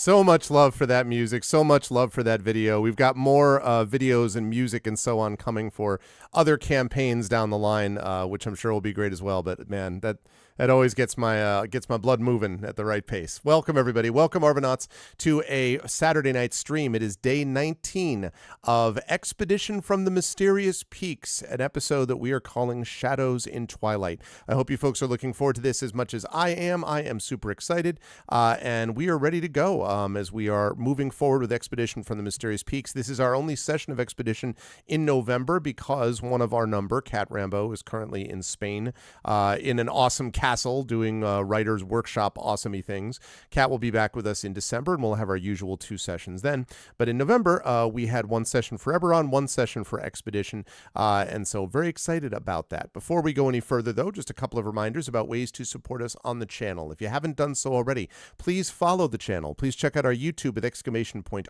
So much love for that music. So much love for that video. We've got more videos and music and so on coming for other campaigns down the line, which I'm sure will be great as well. But man, that always gets my blood moving at the right pace. Welcome everybody. Welcome Arvanauts to a Saturday night stream. It is day 19 of Expedition from the Mysterious Peaks, an episode that we are calling Shadows in Twilight. I hope you folks are looking forward to this as much as I am. I am super excited, and we are ready to go as we are moving forward with Expedition from the Mysterious Peaks. This is our only session of Expedition in November because one of our number, Cat Rambo, is currently in Spain in an awesome castle doing writer's workshop awesome-y things. Cat will be back with us in December, and we'll have our usual 2 sessions then. But in November, we had 1 session for Eberron, 1 session for Expedition, and so very excited about that. Before we go any further, though, just a couple of reminders about ways to support us on the channel. If you haven't done so already, please follow the channel. Please check out our YouTube with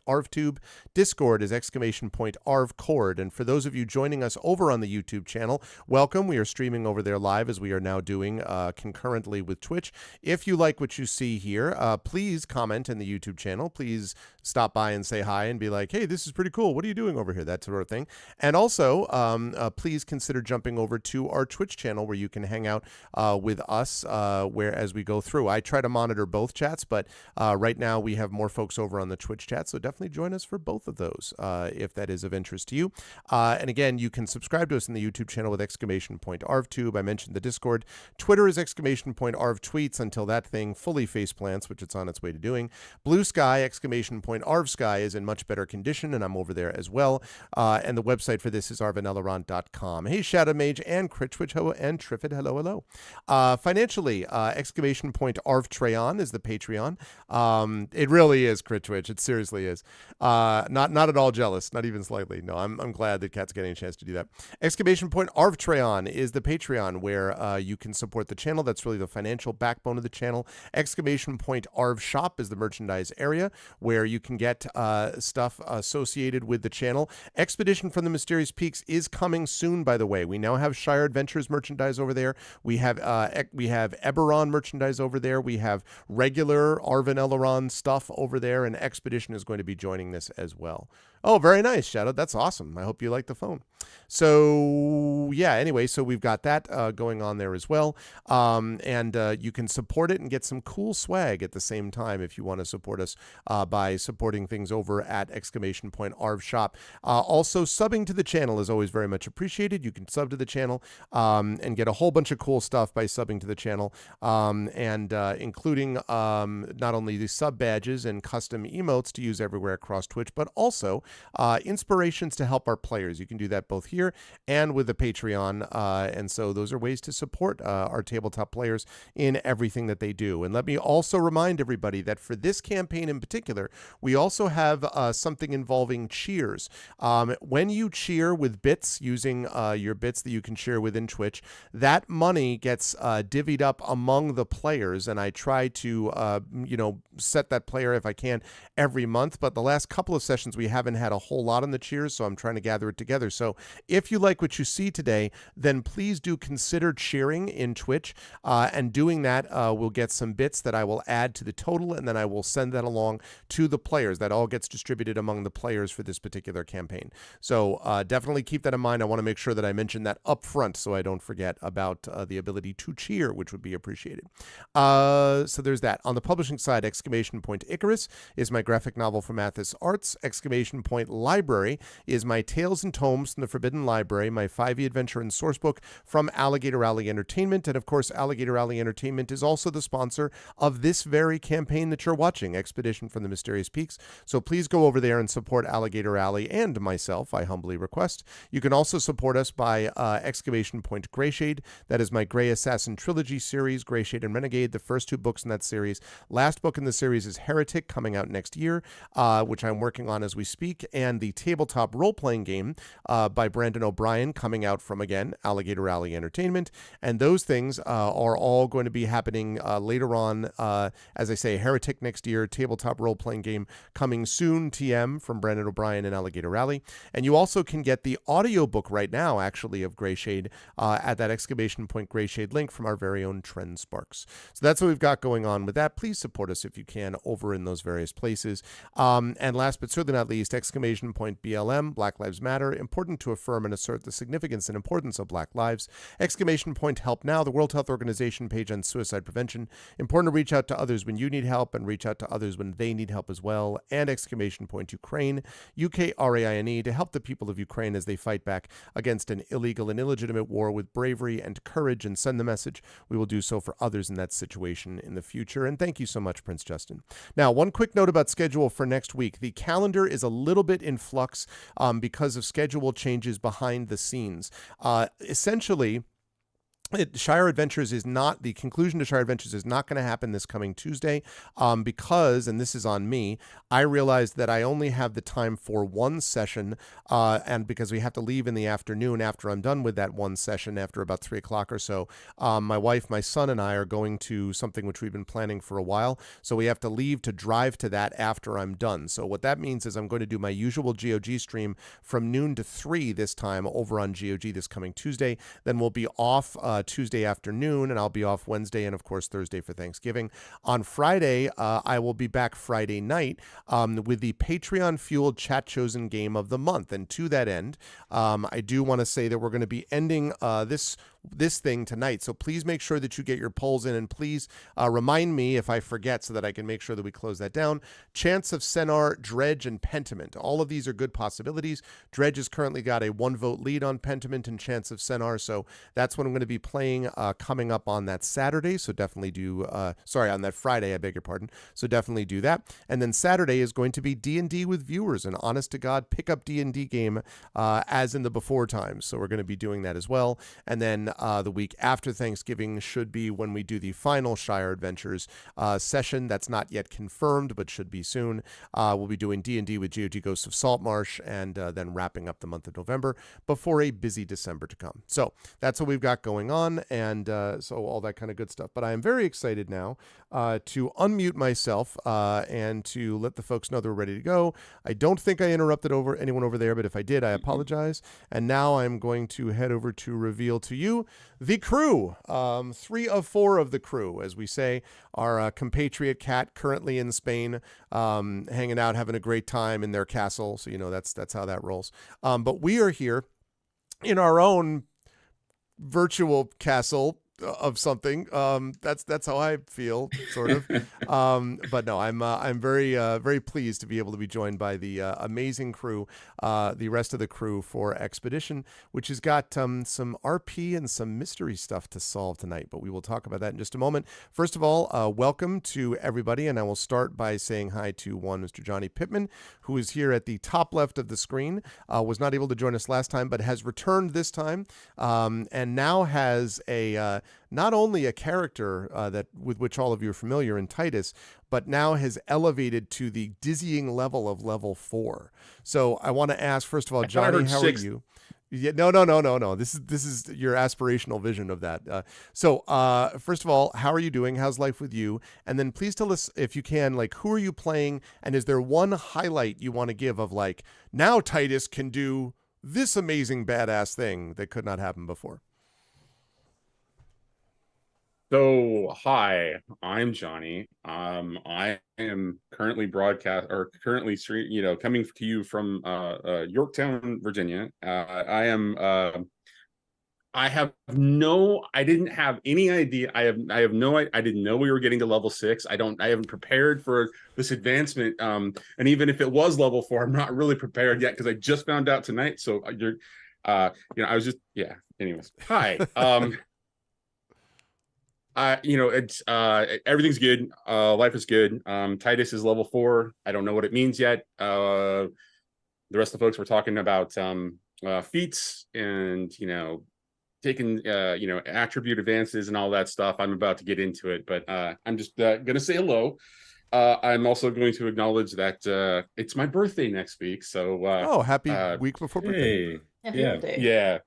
!ArvTube. Discord is !ArvCord. And for those of you joining us over on the YouTube channel, welcome. We are streaming over there live as we are now doing concurrently with Twitch. If you like what you see here, please comment in the YouTube channel. Please stop by and say hi and be like, hey, this is pretty cool. What are you doing over here? That sort of thing. And also, please consider jumping over to our Twitch channel where you can hang out with us as we go through. I try to monitor both chats, but right now we have more folks over on the Twitch chat, so definitely join us for both of those if that is of interest to you. And again, you can subscribe to us in the YouTube channel with !ArvTube. I mentioned the Discord. Twitter is !ArvTweets until that thing fully faceplants, which it's on its way to doing. Blue Sky, !ArvSky is in much better condition, and I'm over there as well. And the website for this is arvaneleron.com. Hey, Shadow Mage and Critchwitch and Triffid, hello. Financially, !ArvTreon is the Patreon. It really is, Critchwitch. It seriously is. Not at all jealous, not even slightly. No, I'm glad that Cat's getting a chance to do that. !ArvTreon is the Patreon where you can support the channel. That's really the financial backbone of the channel. !ArvShop is the merchandise area where you can get stuff associated with the channel. Expedition from the Mysterious Peaks is coming soon, by the way. We now have Shire Adventures merchandise over there. We have Eberron merchandise over there. We have regular Arvan Eleron stuff over there, and Expedition is going to be joining this as well. Oh, very nice, Shadow. That's awesome. I hope you like the phone. So, yeah, anyway, so we've got that going on there as well. And you can support it and get some cool swag at the same time if you want to support us by supporting things over at !ArvShop. Also, subbing to the channel is always very much appreciated. You can sub to the channel and get a whole bunch of cool stuff by subbing to the channel, and including not only the sub badges and custom emotes to use everywhere across Twitch, but also inspirations to help our players. You can do that both here and with the Patreon, and so those are ways to support our tabletop players in everything that they do. And let me also remind everybody that for this campaign in particular, we also have something involving cheers. When you cheer with bits, using your bits that you can share within Twitch, that money gets divvied up among the players, and I try to set that player if I can every month. But the last couple of sessions we haven't had a whole lot on the cheers, so I'm trying to gather it together. So if you like what you see today, then please do consider cheering in Twitch, and doing that will get some bits that I will add to the total, and then I will send that along to the players. That all gets distributed among the players for this particular campaign. So definitely keep that in mind. I want to make sure that I mention that up front so I don't forget about the ability to cheer, which would be appreciated. So there's that. On the publishing side, !Icarus is my graphic novel from Athos Arts. !Library is my Tales and Tomes from the Forbidden Library, my 5e adventure and sourcebook from Alligator Alley Entertainment. And of course, Alligator Alley Entertainment is also the sponsor of this very campaign that you're watching, Expedition from the Mysterious Peaks. So please go over there and support Alligator Alley and myself, I humbly request. You can also support us by Greyshade. That is my Grey Assassin trilogy series, Greyshade and Renegade, the first 2 books in that series. Last book in the series is Heretic, coming out next year, which I'm working on as we speak. week, and the tabletop role-playing game by Brandon O'Brien coming out from, again, Alligator Alley Entertainment. And those things are all going to be happening later on. As I say, Heretic next year, tabletop role-playing game coming soon, TM, from Brandon O'Brien and Alligator Alley. And you also can get the audiobook right now, actually, of Gray Shade at that exclamation point Gray Shade link from our very own Trend Sparks. So that's what we've got going on with that. Please support us if you can over in those various places. And last but certainly not least, exclamation point BLM, Black Lives Matter, important to affirm and assert the significance and importance of Black lives. Exclamation point Help Now, the World Health Organization page on suicide prevention. Important to reach out to others when you need help and reach out to others when they need help as well. And exclamation point Ukraine, UKRAINE, to help the people of Ukraine as they fight back against an illegal and illegitimate war with bravery and courage, and send the message. We will do so for others in that situation in the future. And thank you so much, Prince Justin. Now, one quick note about schedule for next week. The calendar is a little bit in flux because of schedule changes behind the scenes. Essentially, Shire Adventures is not, the conclusion to Shire Adventures is not going to happen this coming Tuesday because, and this is on me, I realized that I only have the time for one session, and because we have to leave in the afternoon after I'm done with that one session after about 3 o'clock or so, my wife, my son, and I are going to something which we've been planning for a while, so we have to leave to drive to that after I'm done. So what that means is I'm going to do my usual GOG stream from noon to 3 this time over on GOG this coming Tuesday. Then we'll be off Tuesday afternoon, and I'll be off Wednesday and, of course, Thursday for Thanksgiving. On Friday, I will be back Friday night with the Patreon-fueled chat-chosen game of the month. And to that end, I do want to say that we're going to be ending this thing tonight. So please make sure that you get your polls in, and please remind me if I forget so that I can make sure that we close that down. Chance of Senar, Dredge, and Pentiment. All of these are good possibilities. Dredge has currently got a 1-vote lead on Pentiment and Chance of Senar, so that's what I'm going to be playing coming up on that Saturday. So definitely do, on that Friday, I beg your pardon. So definitely do that. And then Saturday is going to be D&D with viewers, an honest-to-God pick-up D&D game as in the before times. So we're going to be doing that as well. And then the week after Thanksgiving should be when we do the final Shire Adventures session. That's not yet confirmed, but should be soon. We'll be doing D&D with GOG Ghosts of Saltmarsh, and then wrapping up the month of November before a busy December to come. So that's what we've got going on, and so all that kind of good stuff. But I am very excited now to unmute myself and to let the folks know they're ready to go. I don't think I interrupted anyone over there, but if I did, I apologize. And now I'm going to head over to reveal to you the crew, 3 of 4 of the crew, as we say. Our compatriot Cat currently in Spain, hanging out, having a great time in their castle. So, that's how that rolls. But we are here in our own virtual castle of something. That's how I feel, sort of. But no, I'm very pleased to be able to be joined by the amazing crew, the rest of the crew for Expedition, which has got some RP and some mystery stuff to solve tonight. But we will talk about that in just a moment. First of all, welcome to everybody, and I will start by saying hi to one Mr. Johnny Pittman, who is here at the top left of the screen. Was not able to join us last time, but has returned this time, and now has a not only a character that with which all of you are familiar in Titus, but now has elevated to the dizzying level of level 4. So I want to ask, first of all, Johnny, how are you? Yeah, no. This is your aspirational vision of that. So first of all, how are you doing? How's life with you? And then please tell us, if you can, like, who are you playing? And is there one highlight you want to give of, like, now Titus can do this amazing badass thing that could not happen before? So, hi, I'm Johnny. I am currently coming to you from Yorktown, Virginia. I didn't have any idea. I didn't know we were getting to level 6. I haven't prepared for this advancement. And even if it was level 4, I'm not really prepared yet because I just found out tonight. So I was just, yeah. Anyways, hi. It's everything's good. Life is good. Titus is level 4. I don't know what it means yet. The rest of the folks were talking about feats and taking attribute advances and all that stuff. I'm about to get into it, but I'm just gonna say hello. I'm also going to acknowledge that it's my birthday next week. So happy week before birthday. Happy birthday. yeah.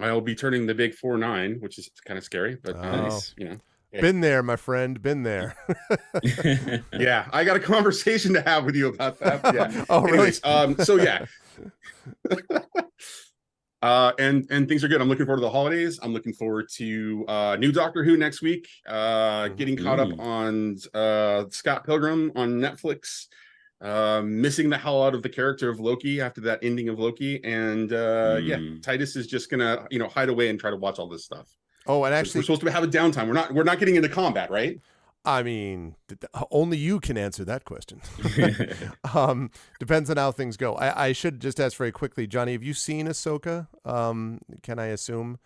I'll be turning the big 4-9, which is kind of scary, but Nice. you know. Been there, my friend. Been there. Yeah, I got a conversation to have with you about that. Yeah. Oh, really? Anyways, so yeah. And things are good. I'm looking forward to the holidays. I'm looking forward to new Doctor Who next week. Getting caught up on Scott Pilgrim on Netflix. Missing the hell out of the character of Loki after that ending of Loki. And yeah, Titus is just gonna, hide away and try to watch all this stuff. Oh, and actually, we're supposed to have a downtime. We're not getting into combat, right? I mean, only you can answer that question. Depends on how things go. I should just ask very quickly, Johnny, have you seen Ahsoka? Can I assume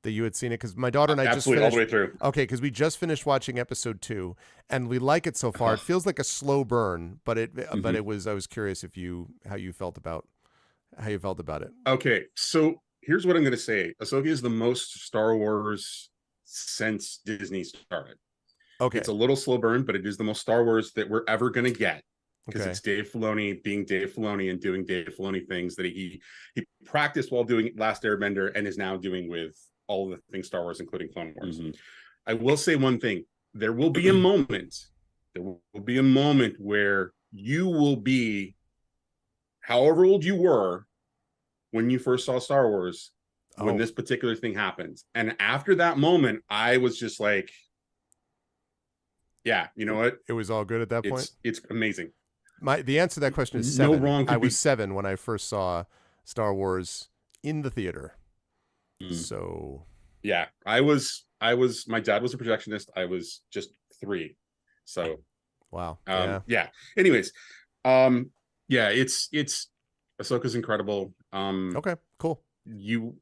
that you had seen it? Because my daughter and I just finished all the way through. Okay, because we just finished watching episode 2, and we like it so far. It feels like a slow burn, but it was. I was curious how you felt about it. Okay, so here's what I'm going to say. Ahsoka is the most Star Wars since Disney started. Okay. It's a little slow burn, but it is the most Star Wars that we're ever going to get, because Okay. it's Dave Filoni being Dave Filoni and doing Dave Filoni things that he practiced while doing Last Airbender and is now doing with all of the things Star Wars, including Clone Wars. I will say one thing. There will be a moment. There will be a moment where you will be, however old you were when you first saw Star Wars, when this particular thing happens. And after that moment, I was just like, yeah, you know what? It was all good at that point. It's amazing. The answer to that question is 7. No wrong. I was 7 when I first saw Star Wars in the theater. So yeah, I was. My dad was a projectionist. I was just 3. So wow. Yeah. Anyways, yeah, it's Ahsoka's incredible. Okay, cool. You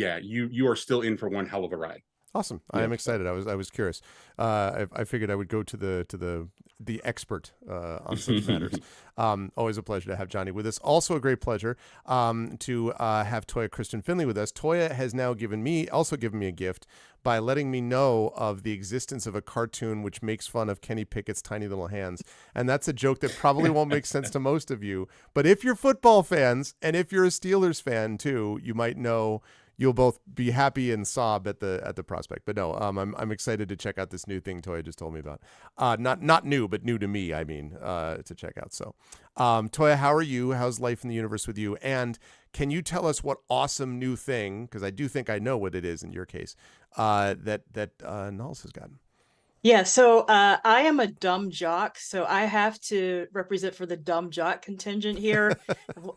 are still in for one hell of a ride. Awesome. I am excited. I was curious. I figured I would go to the expert on such matters. Always a pleasure to have Johnny with us. Also a great pleasure to have Toya Kristen Finley with us. Toya has now given me a gift by letting me know of the existence of a cartoon which makes fun of Kenny Pickett's tiny little hands. And that's a joke that probably won't make sense to most of you. But if you're football fans, and if you're a Steelers fan too, you might know. You'll both be happy and sob at the prospect. But no, I'm excited to check out this new thing Toya just told me about. Not new, but new to me, I mean, to check out. So, Toya, how are you? How's life in the universe with you? And can you tell us what awesome new thing, because I do think I know what it is in your case, that Nulls has gotten? Yeah, so I am a dumb jock, so I have to represent for the dumb jock contingent here.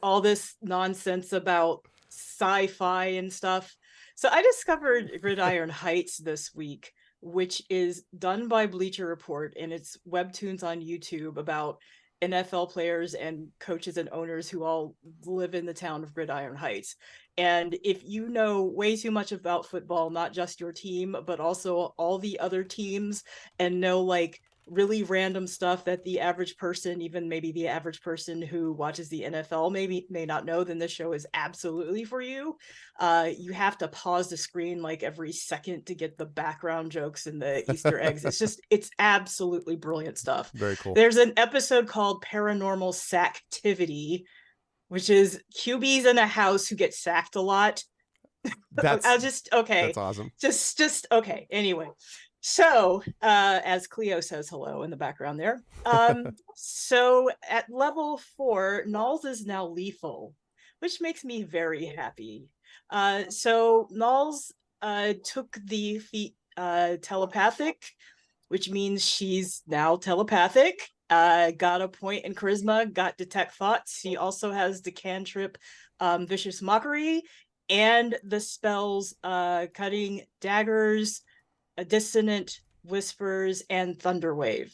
All this nonsense about sci-fi and stuff. So I discovered Gridiron Heights this week, which is done by Bleacher Report, and it's webtoons on YouTube about NFL players and coaches and owners who all live in the town of Gridiron Heights. And if you know way too much about football, not just your team, but also all the other teams, and know like really random stuff that the average person, even maybe the average person who watches the NFL may not know, then this show is absolutely for you. You have to pause the screen like every second to get the background jokes and the Easter eggs. It's absolutely brilliant stuff. Very cool. There's an episode called Paranormal Sacktivity, which is QBs in a house who get sacked a lot. That's okay. That's awesome. Just okay. Anyway. So, as Cleo says hello in the background there. So at level 4, Nulls is now lethal, which makes me very happy. So Nulls took the feat telepathic, which means she's now telepathic. Got a point in charisma, got detect thoughts. She also has the cantrip Vicious Mockery, and the spells Cutting Daggers, A Dissonant Whispers, and Thunderwave.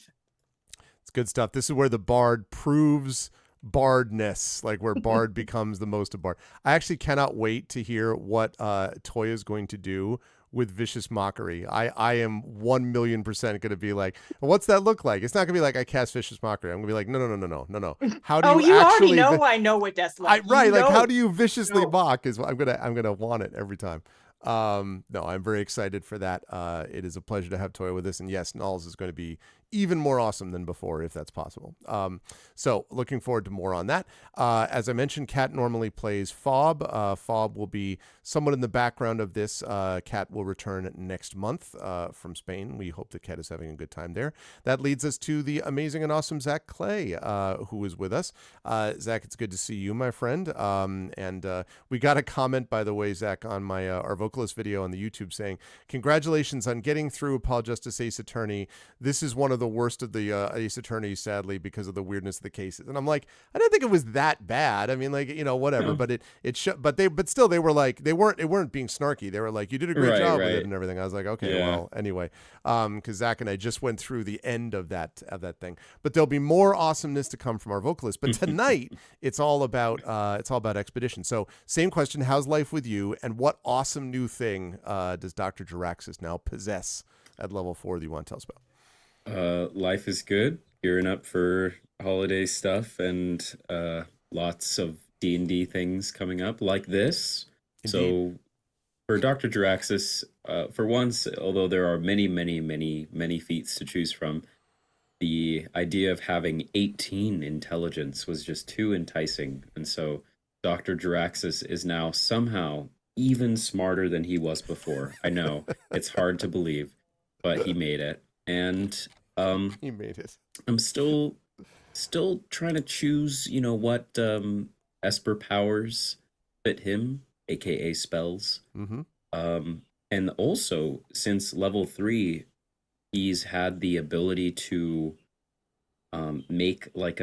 It's good stuff. This is where the bard proves bardness, like where bard becomes the most of bard. I actually cannot wait to hear what Toya is going to do with Vicious Mockery. I am 1,000,000% going to be like, what's that look like? It's not going to be like I cast Vicious Mockery. I'm going to be like, no. How do you actually already know I know what that's like. Right, like how do you viciously mock is what I'm going to want it every time. No, I'm very excited for that. It is a pleasure to have Toya with us, and yes, Nulls is going to be even more awesome than before, if that's possible. So looking forward to more on that. As I mentioned, Kat normally plays Fob. Fob will be somewhat in the background of this. Kat will return next month from Spain. We hope that Kat is having a good time there. That leads us to the amazing and awesome Zach Clay, who is with us. Zach, it's good to see you, my friend. And we got a comment, by the way, Zach, on my our vocalist video on the YouTube saying, "Congratulations on getting through Apollo Justice Ace Attorney. This is one of the worst of the Ace Attorneys, sadly, because of the weirdness of the cases." And I'm like, I didn't think it was that bad. I mean, like, whatever. No. But still, they were like, they weren't being snarky. They were like, you did a great job with it and everything. I was like, okay, well, anyway, because Zach and I just went through the end of that thing. But there'll be more awesomeness to come from our vocalist. But tonight, it's all about Expedition. So same question: how's life with you, and what awesome new thing does Dr. Jaraxxus now possess at level 4 that you want to tell us about? Life is good. Gearing up for holiday stuff and lots of D&D things coming up like this. Indeed. So for Dr. Jaraxxus, for once, although there are many, many, many, many feats to choose from, the idea of having 18 intelligence was just too enticing. And so Dr. Jaraxxus is now somehow even smarter than he was before. I know, it's hard to believe, but he made it. And he made it. I'm still trying to choose, what Esper powers fit him, aka spells. Mm-hmm. And also, since level 3, he's had the ability to make like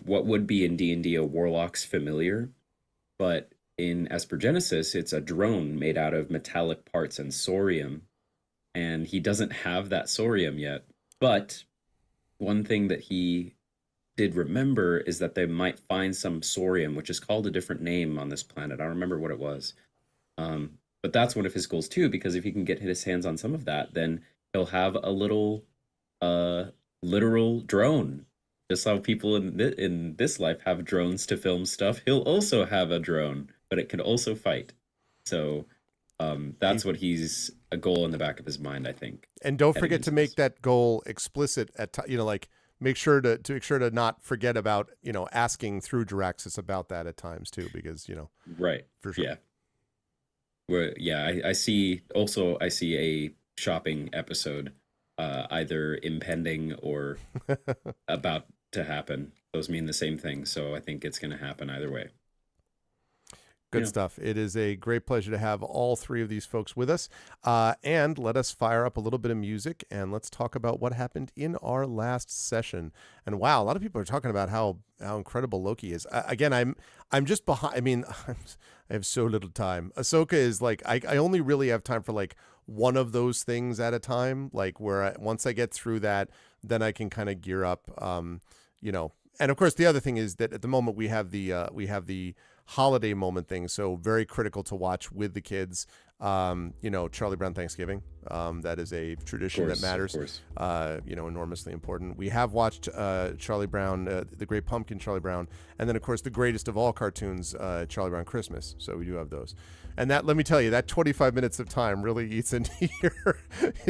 what would be in D&D a warlock's familiar, but in Esper Genesis, it's a drone made out of metallic parts and sorium. And he doesn't have that sorium yet. But one thing that he did remember is that they might find some sorium, which is called a different name on this planet. I don't remember what it was. But that's one of his goals too, because if he can get his hands on some of that, then he'll have a little literal drone. Just how people in this life have drones to film stuff, he'll also have a drone, but it can also fight. So that's what he's a goal in the back of his mind, I think. And don't forget to make that goal explicit at like make sure to not forget about asking through Jaraxxus about that at times too, because right, for sure. Yeah. Where I see a shopping episode either impending or about to happen. Those mean the same thing, so I think it's going to happen either way. Good stuff. It is a great pleasure to have all three of these folks with us. And let us fire up a little bit of music and let's talk about what happened in our last session. And wow, a lot of people are talking about how incredible Loki is. Again, I'm just behind. I mean, I have so little time. Ahsoka is like, I only really have time for like one of those things at a time. Like where once I get through that, then I can kind of gear up, And of course, the other thing is that at the moment we have the holiday moment thing, so very critical to watch with the kids. Charlie Brown Thanksgiving. That is a tradition that matters. Enormously important. We have watched Charlie Brown, the Great Pumpkin, Charlie Brown, and then of course the greatest of all cartoons, Charlie Brown Christmas. So we do have those. And that, let me tell you, that 25 minutes of time really eats into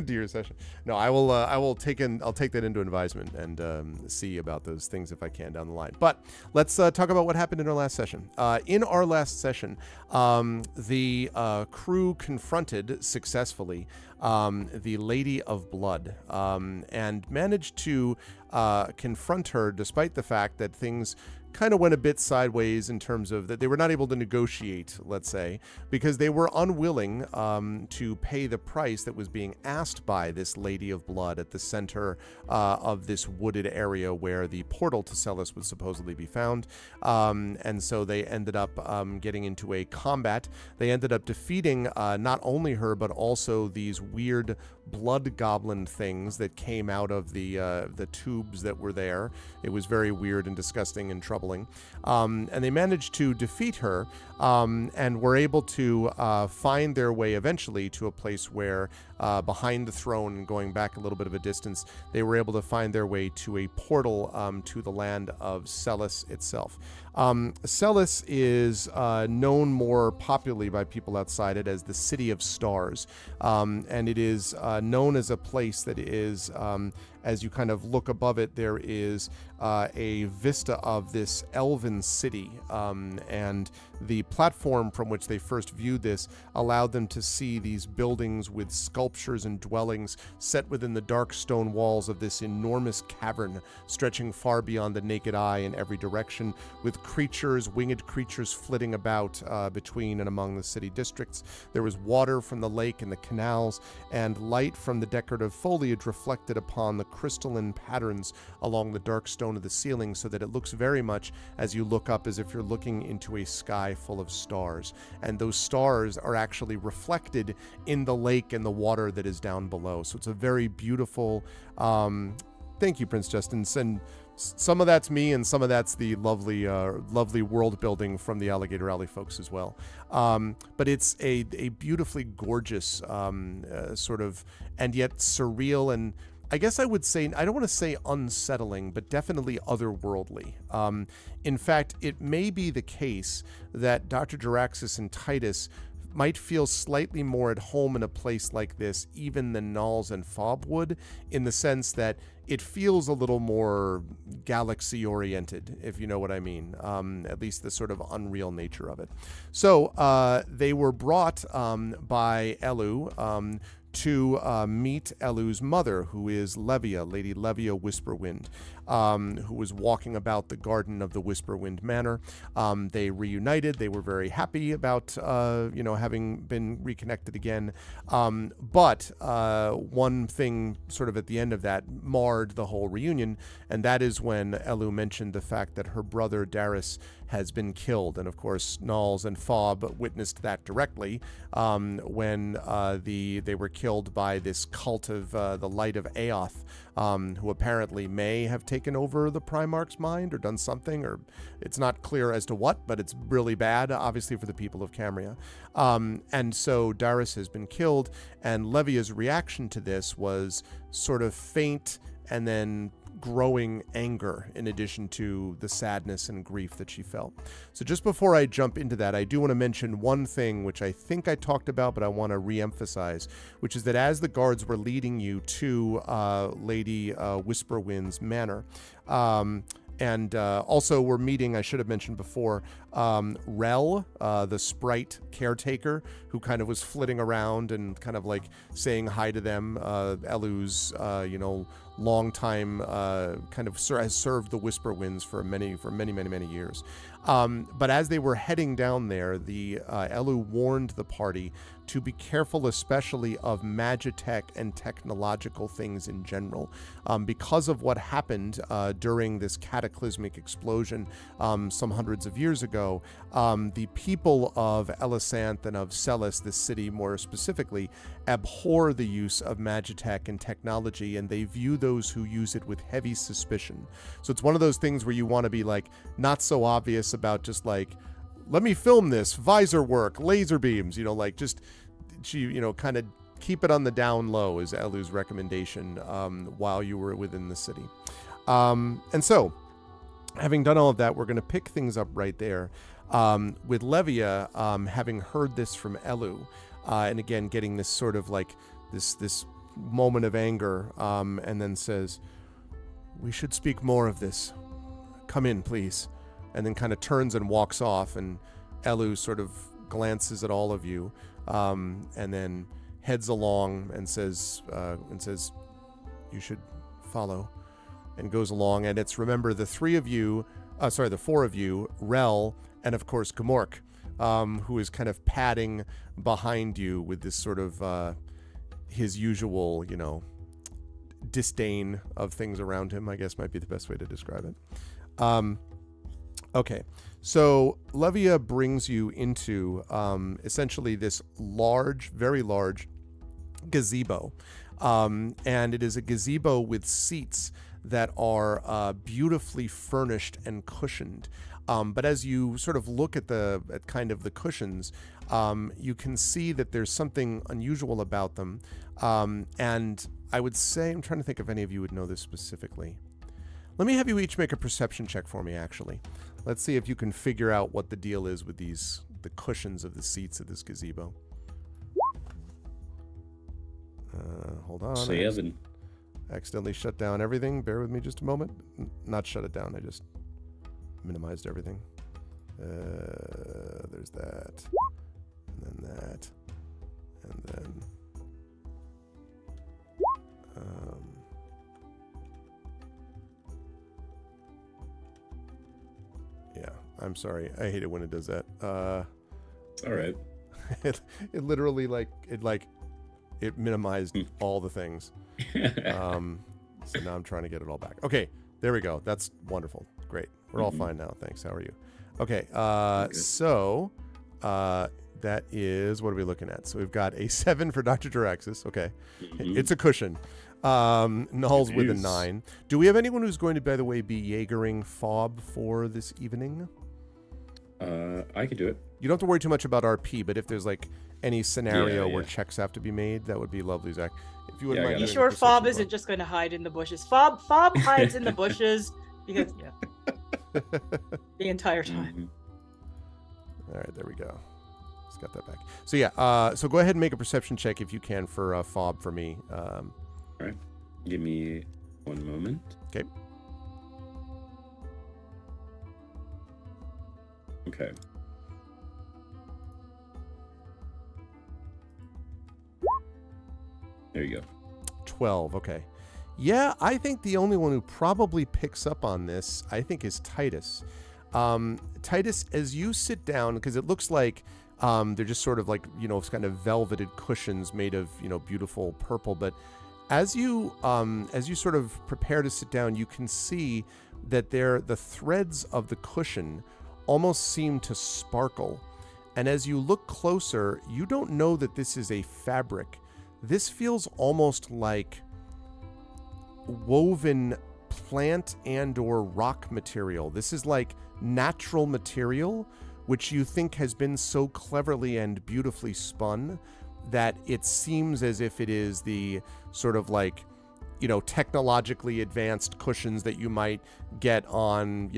your session. No, I'll take that into advisement and see about those things if I can down the line. But let's talk about what happened in our last session. In our last session, the crew confronted successfully the Lady of Blood and managed to confront her despite the fact that things kind of went a bit sideways in terms of that they were not able to negotiate, let's say, because they were unwilling to pay the price that was being asked by this Lady of Blood at the center of this wooded area where the portal to Celis would supposedly be found. And so they ended up getting into a combat. They ended up defeating not only her, but also these weird blood goblin things that came out of the tubes that were there. It was very weird and disgusting and troubling. And they managed to defeat her and were able to find their way eventually to a place where behind the throne and going back a little bit of a distance, they were able to find their way to a portal to the land of Celis itself. Celis is known more popularly by people outside it as the City of Stars, and it is known as a place that is, as you kind of look above it, there is a vista of this elven city, and the platform from which they first viewed this allowed them to see these buildings with sculptures and dwellings set within the dark stone walls of this enormous cavern stretching far beyond the naked eye in every direction, with creatures, winged creatures flitting about between and among the city districts. There was water from the lake and the canals, and light from the decorative foliage reflected upon the crystalline patterns along the dark stone of the ceiling, so that it looks very much, as you look up, as if you're looking into a sky full of stars. And those stars are actually reflected in the lake and the water that is down below. So it's a very beautiful, thank you, Prince Justin. And some of that's me, and some of that's the lovely world building from the Alligator Alley folks as well. But it's a beautifully gorgeous sort of, and yet surreal, and I guess I would say, I don't want to say unsettling, but definitely otherworldly. In fact, it may be the case that Dr. Jaraxxus and Titus might feel slightly more at home in a place like this even than Knowles and Fob would, in the sense that it feels a little more galaxy oriented, if you know what I mean, at least the sort of unreal nature of it. So they were brought by Elu to meet Elu's mother, who is Levia, Lady Levia Whisperwind, who was walking about the garden of the Whisperwind Manor. They reunited. They were very happy about, having been reconnected again. But one thing sort of at the end of that marred the whole reunion, and that is when Elu mentioned the fact that her brother Darius has been killed. And of course, Knowles and Fob witnessed that directly when they were killed by this cult of the Light of Aoth, who apparently may have taken over the Primarch's mind or done something, or it's not clear as to what, but it's really bad, obviously, for the people of Camria. And so Darius has been killed, and Levia's reaction to this was sort of faint and then growing anger, in addition to the sadness and grief that she felt. So just before I jump into that, I do want to mention one thing which I think I talked about, but I want to re-emphasize, which is that as the guards were leading you to Lady Whisperwind's manor, and also we're meeting, I should have mentioned before, Rel, the sprite caretaker, who kind of was flitting around and kind of like saying hi to them. Elu's, long time kind of has served the Whisperwinds for many years. But as they were heading down there, the Elu warned the party to be careful, especially of magitech and technological things in general, because of what happened during this cataclysmic explosion some hundreds of years ago. The people of Elisanth and of Celis, this city more specifically, abhor the use of magitech and technology, and they view those who use it with heavy suspicion. So it's one of those things where you want to be like not so obvious about just like, let me film this, visor work, laser beams, just kind of keep it on the down low is Elu's recommendation while you were within the city. And so, having done all of that, we're going to pick things up right there with Levia having heard this from Elu, and again getting this sort of like this moment of anger, and then says, "We should speak more of this. Come in, please." And then kind of turns and walks off, and Elu sort of glances at all of you, and then heads along and says, "You should follow," and goes along. And it's, remember, the four of you, Rel, and of course Gamork, who is kind of padding behind you with this sort of his usual, disdain of things around him, I guess might be the best way to describe it. Okay, so Levia brings you into essentially this very large gazebo. And it is a gazebo with seats that are beautifully furnished and cushioned. But as you sort of look at kind of the cushions, you can see that there's something unusual about them. And I would say, I'm trying to think if any of you would know this specifically. Let me have you each make a perception check for me, actually. Let's see if you can figure out what the deal is with the cushions of the seats of this gazebo. Hold on. 7. Accidentally shut down everything. Bear with me just a moment. Not shut it down. I just minimized everything. There's that. And then that. And then... yeah, I'm sorry. I hate it when it does that. All right. it literally it minimized all the things. So now I'm trying to get it all back. Okay, there we go. That's wonderful. Great. We're all fine now. Thanks. How are you? Okay. So that is, what are we looking at? So we've got a 7 for Dr. Duraxis. Okay. It's a cushion. Null's with a 9. Do we have anyone who's going to, by the way, be Jaegering fob for this evening? I could do it. You don't have to worry too much about RP, but if there's like any scenario where checks have to be made, that would be lovely, Zach. If you wouldn't mind. You sure Fob isn't just going to hide in the bushes? Fob hides in the bushes because the entire time. All right, there we go. Just got that back. So yeah, so go ahead and make a perception check if you can for Fob for me. All right, give me 1 moment. Okay. Okay. There you go. 12. Okay. Yeah, I think the only one who probably picks up on this, I think, is Titus. Titus, as you sit down, because it looks like they're just sort of like, it's kind of velveted cushions made of, beautiful purple. But as you sort of prepare to sit down, you can see that the threads of the cushion almost seem to sparkle. And as you look closer, you don't know that this is a fabric. This feels almost like woven plant and or rock material. This is like natural material, which you think has been so cleverly and beautifully spun that it seems as if it is the sort of like, technologically advanced cushions that you might get on,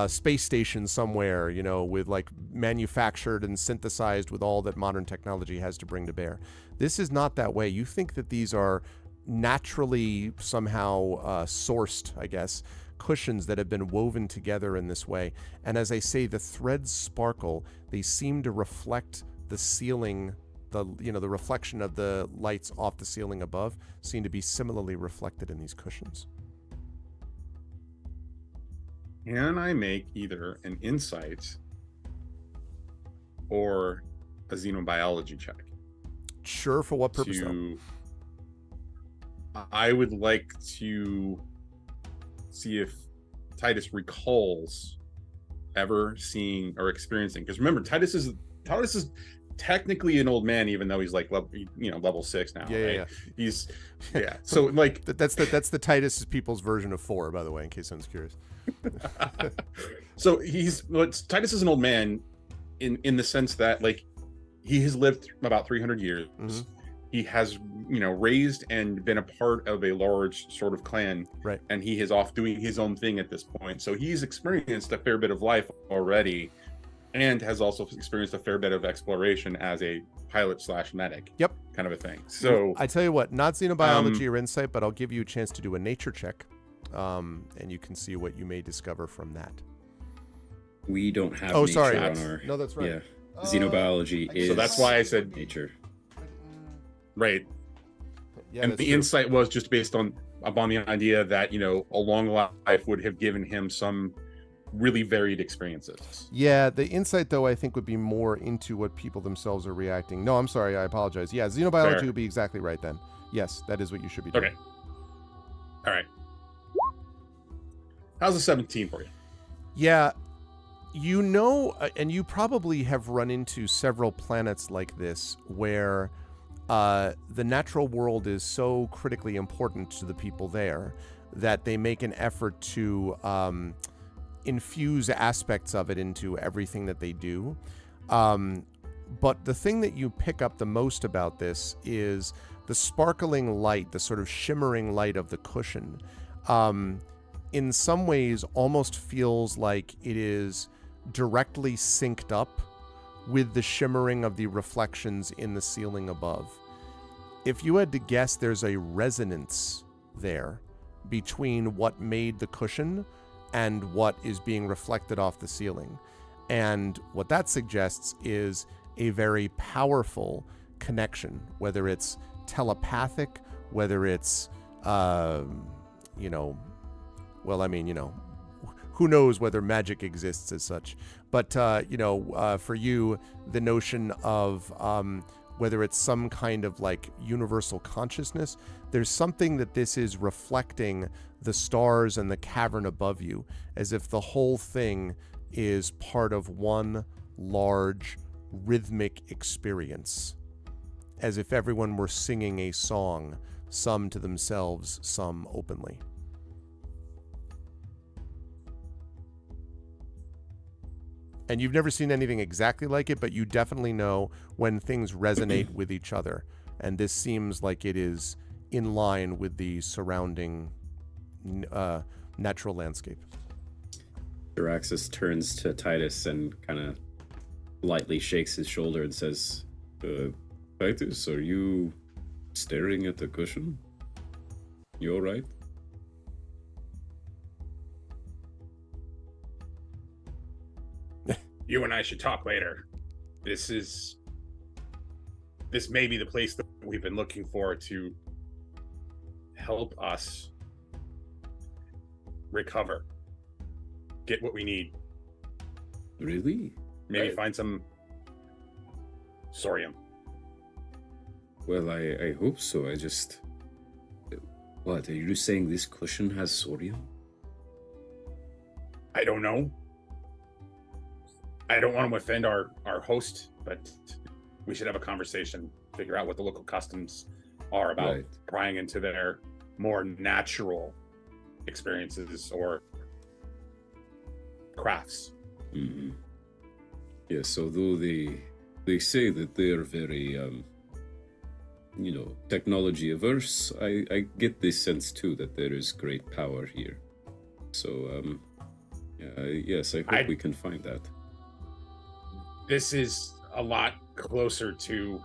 space station somewhere, with like manufactured and synthesized with all that modern technology has to bring to bear. This is not that way. You think that these are naturally somehow sourced, I guess, cushions that have been woven together in this way. And as I say, the threads sparkle. They seem to reflect the ceiling, the reflection of the lights off the ceiling above seem to be similarly reflected in these cushions. Can I make either an insight or a xenobiology check? Sure, for what purpose though? I would like to see if Titus recalls ever seeing or experiencing, because remember, Titus is technically an old man, even though he's like level 6 now. Yeah. He's So like that's the Titus people's version of 4, by the way, in case someone's curious. So Titus is an old man in the sense that like he has lived about 300 years. Mm-hmm. He has raised and been a part of a large sort of clan, right? And he is off doing his own thing at this point. So he's experienced a fair bit of life already, and has also experienced a fair bit of exploration as a pilot/medic. Yep, kind of a thing. So I tell you what, not xenobiology or insight, but I'll give you a chance to do a nature check. And you can see what you may discover from that. We don't have nature on our... No, that's right. Yeah. Xenobiology is... So that's why I said... nature. Right. Yeah, and the true. insight was just based upon the idea that, a long life would have given him some really varied experiences. Yeah, the insight, though, I think would be more into what people themselves are reacting. No, I'm sorry. I apologize. Yeah, xenobiology Fair. would be exactly right then. Yes, that is what you should be doing. Okay. All right. How's the 17 for you? Yeah, and you probably have run into several planets like this where the natural world is so critically important to the people there that they make an effort to infuse aspects of it into everything that they do. But the thing that you pick up the most about this is the sparkling light, the sort of shimmering light of the cushion. in some ways almost feels like it is directly synced up with the shimmering of the reflections in the ceiling above. If you had to guess, there's a resonance there between what made the cushion and what is being reflected off the ceiling. And what that suggests is a very powerful connection, whether it's telepathic, whether it's, who knows whether magic exists as such. But, for you, the notion of whether it's some kind of like universal consciousness, there's something that this is reflecting the stars and the cavern above you, as if the whole thing is part of one large rhythmic experience, as if everyone were singing a song, some to themselves, some openly. And you've never seen anything exactly like it, but you definitely know when things resonate with each other. And this seems like it is in line with the surrounding natural landscape. Jaraxxus turns to Titus and kind of lightly shakes his shoulder and says, Titus, are you staring at the cushion? You all right? You and I should talk later. This may be the place that we've been looking for to help us recover. Get what we need. Really? Maybe find some Sorium. Well, I hope so. I just... What, are you saying this cushion has Sorium? I don't know. I don't want to offend our host, but we should have a conversation, figure out what the local customs are about prying into their more natural experiences or crafts. Mm-hmm. Yes, although they say that they're very, technology averse, I get this sense too that there is great power here. So, yes, I hope we can find that. This is a lot closer to...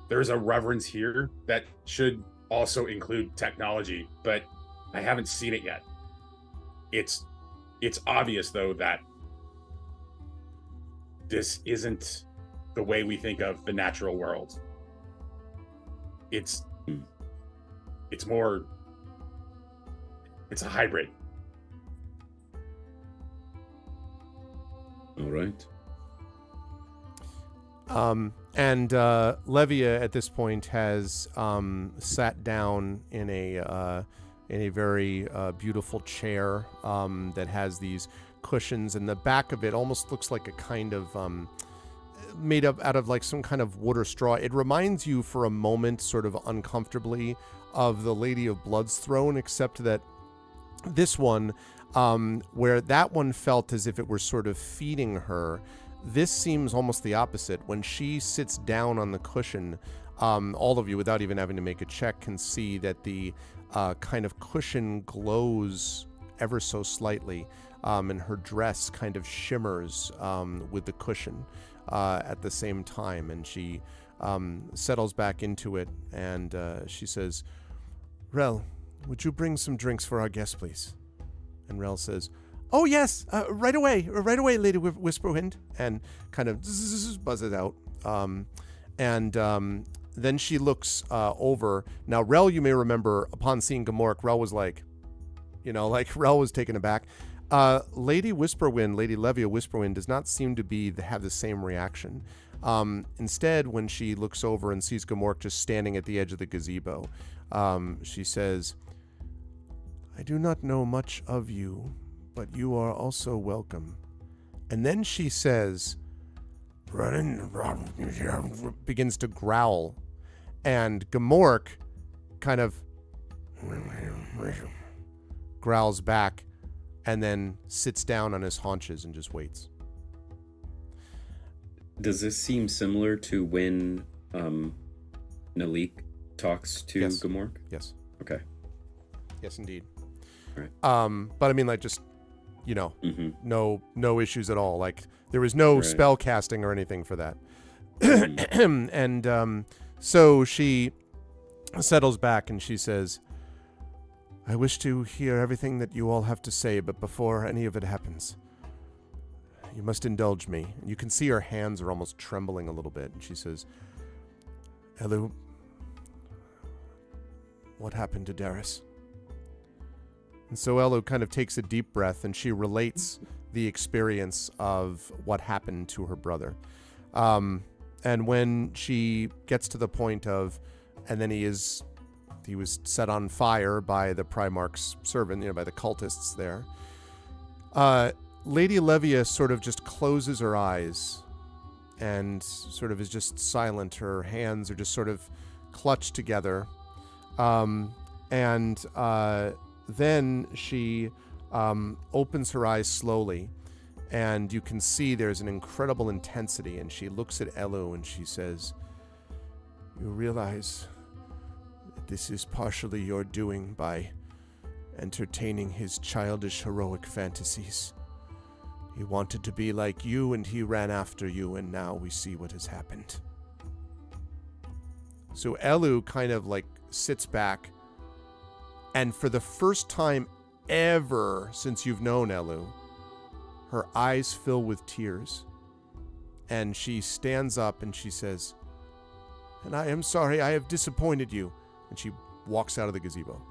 There's a reverence here that should also include technology, but I haven't seen it yet. It's obvious, though, that this isn't the way we think of the natural world. It's more... It's a hybrid. All right. And Levia at this point has sat down in a very beautiful chair that has these cushions, and the back of it almost looks like a kind of made up out of like some kind of wood or straw. It reminds you for a moment, sort of uncomfortably, of the Lady of Blood's throne, except that this one, where that one felt as if it were sort of feeding her, this seems almost the opposite. When she sits down on the cushion, all of you, without even having to make a check, can see that the kind of cushion glows ever so slightly, and her dress kind of shimmers with the cushion at the same time. And she settles back into it, and she says, "Rel, would you bring some drinks for our guest, please?" And Rel says, "Oh, yes, right away, Lady Whisperwind," and kind of buzzes out. Then she looks over. Now, Rel, you may remember, upon seeing Gamork, Rel was like, Rel was taken aback. Lady Whisperwind, Lady Levia Whisperwind, does not seem to have the same reaction. Instead, when she looks over and sees Gamork just standing at the edge of the gazebo, she says, "I do not know much of you, but you are also welcome." And then she says, begins to growl, and Gamork kind of growls back and then sits down on his haunches and just waits. Does this seem similar to when Nalik talks to Yes. Gamork? Yes. Okay. Yes, indeed. Right. But I mean, like, just, you know, Mm-hmm. no issues at all. Like, there was no Right. spell casting or anything for that. Mhm. And so she settles back and she says, I wish to hear everything that you all have to say, but before any of it happens, you must indulge me. And you can see her hands are almost trembling a little bit. And she says, Elu, what happened to Darius? And so Elu kind of takes a deep breath and she relates the experience of what happened to her brother. And when she gets to the point of, and then he was set on fire by the Primarch's servant, you know, by the cultists there. Lady Levia sort of just closes her eyes and sort of is just silent. Her hands are just sort of clutched together. And then she opens her eyes slowly, and you can see there's an incredible intensity, and she looks at Elu and she says, you realize that this is partially your doing by entertaining his childish heroic fantasies. He wanted to be like you and he ran after you, and now we see what has happened. So Elu kind of like sits back, and for the first time ever since you've known Elu, her eyes fill with tears, and she stands up and she says, and I am sorry I have disappointed you, and she walks out of the gazebo.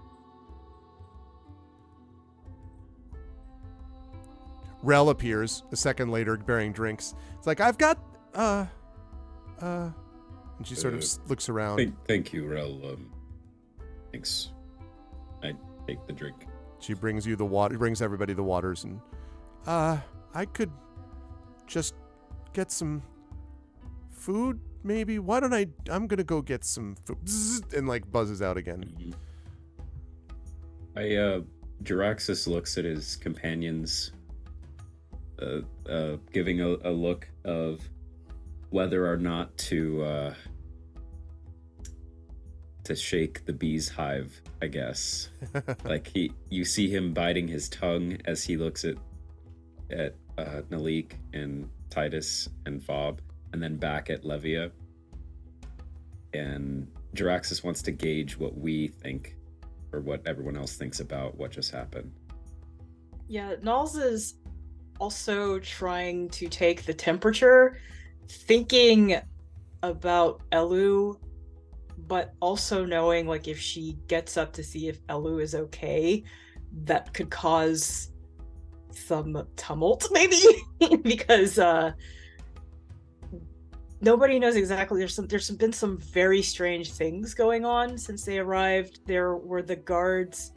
Rel appears a second later bearing drinks. It's like, I've got, and she sort of looks around. Thank you, Rel. Thanks. I take the drink. She brings you the water, brings everybody the waters, and, I could just get some food, maybe? Why don't I'm gonna go get some food, and like buzzes out again. Jaraxxus looks at his companions, giving a look of whether or not to shake the bee's hive, I guess. Like you see him biting his tongue as he looks at Nalik and Titus and Fob, and then back at Levia. And Jaraxxus wants to gauge what we think, or what everyone else thinks about what just happened. Yeah, Nals is also trying to take the temperature, thinking about Elu, but also knowing, like, if she gets up to see if Elu is okay, that could cause some tumult, maybe, because nobody knows exactly. There's been some very strange things going on since they arrived. There were the guards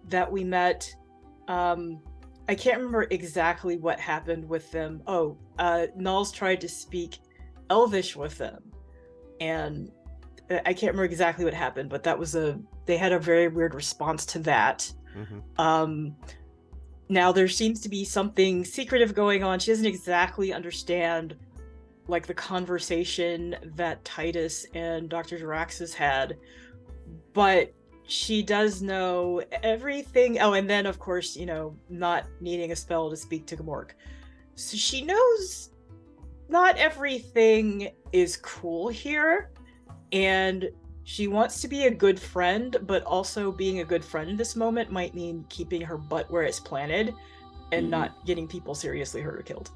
that we met. I can't remember exactly what happened with them. Nals tried to speak Elvish with them, and I can't remember exactly what happened, but they had a very weird response to that. Now there seems to be something secretive going on. She doesn't exactly understand, like, the conversation that Titus and Dr. Jaraxxus had, but she does know everything. Oh, and then of course, not needing a spell to speak to Gamork. So she knows not everything is cool here, and she wants to be a good friend, but also being a good friend in this moment might mean keeping her butt where it's planted and not getting people seriously hurt or killed.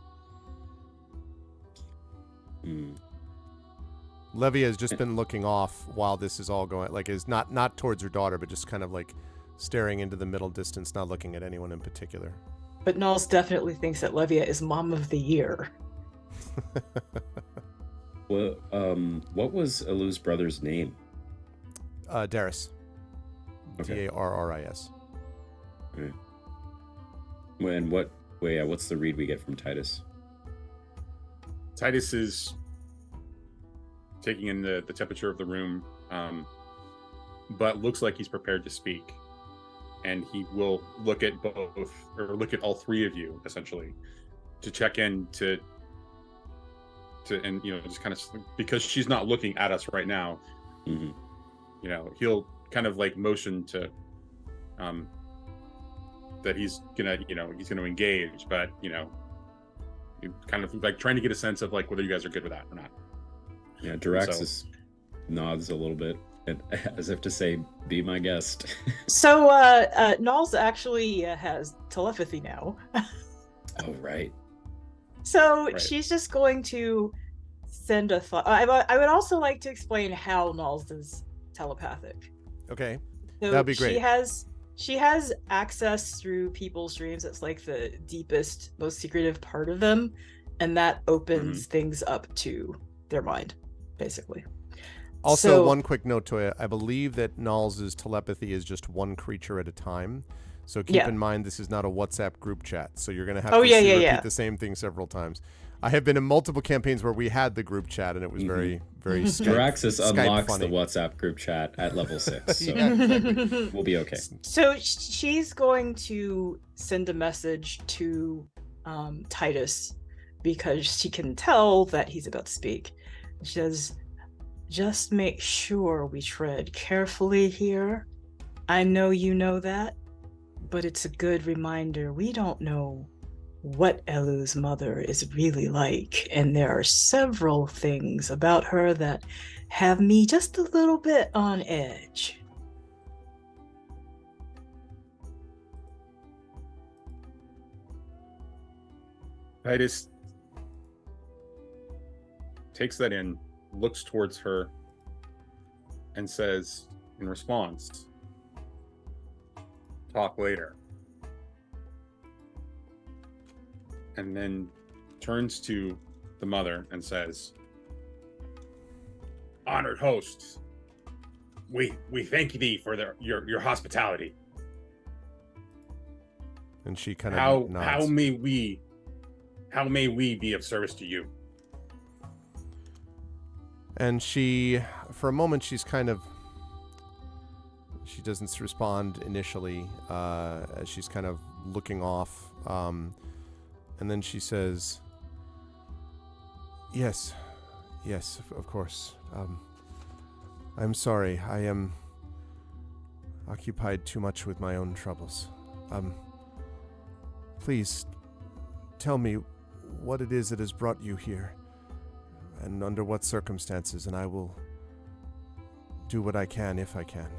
Levia has just been looking off while this is all going, like, is not towards her daughter, but just kind of like staring into the middle distance, not looking at anyone in particular. But Nals definitely thinks that Levia is Mom of the Year. Well, what was Elu's brother's name? Darius. Okay. Darris. Okay. And what's the read we get from Titus? Titus is taking in the temperature of the room, but looks like he's prepared to speak, and he will look at all three of you essentially to check in to and just kind of, because she's not looking at us right now. He'll kind of like motion to that he's gonna engage, but you're kind of like trying to get a sense of like whether you guys are good with that or not. Yeah, Duraxis nods a little bit as if to say, be my guest. So Nulls actually has telepathy now. Oh, right. So Right. she's just going to send a thought. I would also like to explain how Nulls is telepathic. Okay. So That'd be great. She has access through people's dreams. It's like the deepest, most secretive part of them, and that opens things up to their mind, basically. Also, So- one quick note, Toya. I believe that Nulls' telepathy is just one creature at a time. So keep Yeah. in mind this is not a WhatsApp group chat. So you're going to have Oh, to yeah, repeat yeah. the same thing several times. I have been in multiple campaigns where we had the group chat, and it was very, very Duraxis Skype unlocks funny. the WhatsApp group chat at level 6, so Yeah, exactly. we'll be okay. So she's going to send a message to Titus because she can tell that he's about to speak. She says, just make sure we tread carefully here. I know you know that, but it's a good reminder we don't know what Elu's mother is really like, and there are several things about her that have me just a little bit on edge. Titus takes that in, looks towards her, and says in response, talk later. And then turns to the mother and says, honored hosts, we thank thee for your hospitality. And she kind of nods. How may we be of service to you? And she, for a moment, she doesn't respond initially, as she's kind of looking off. And then she says, yes, of course. I'm sorry. I am occupied too much with my own troubles. Please tell me what it is that has brought you here and under what circumstances, and I will do what I can if I can.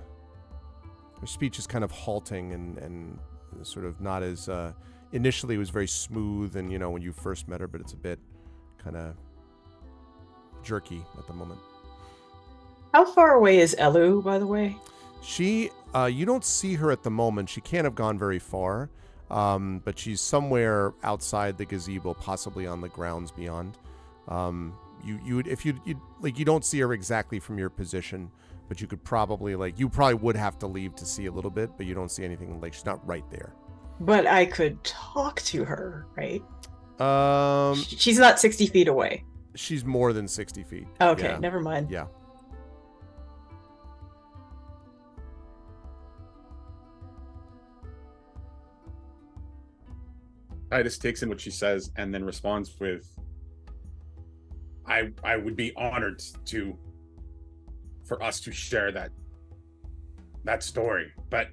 Her speech is kind of halting and sort of not as... initially it was very smooth and, when you first met her, but it's a bit kind of jerky at the moment. How far away is Elu, by the way? She, you don't see her at the moment. She can't have gone very far, but she's somewhere outside the gazebo, possibly on the grounds beyond. You don't see her exactly from your position, but you could probably you probably would have to leave to see a little bit, but you don't see anything. She's not right there. But I could talk to her, right? She's She's not 60 feet away. She's more than 60 feet. Okay, Yeah. never mind. Yeah. Titus takes in what she says and then responds with, I would be honored for us to share that story, but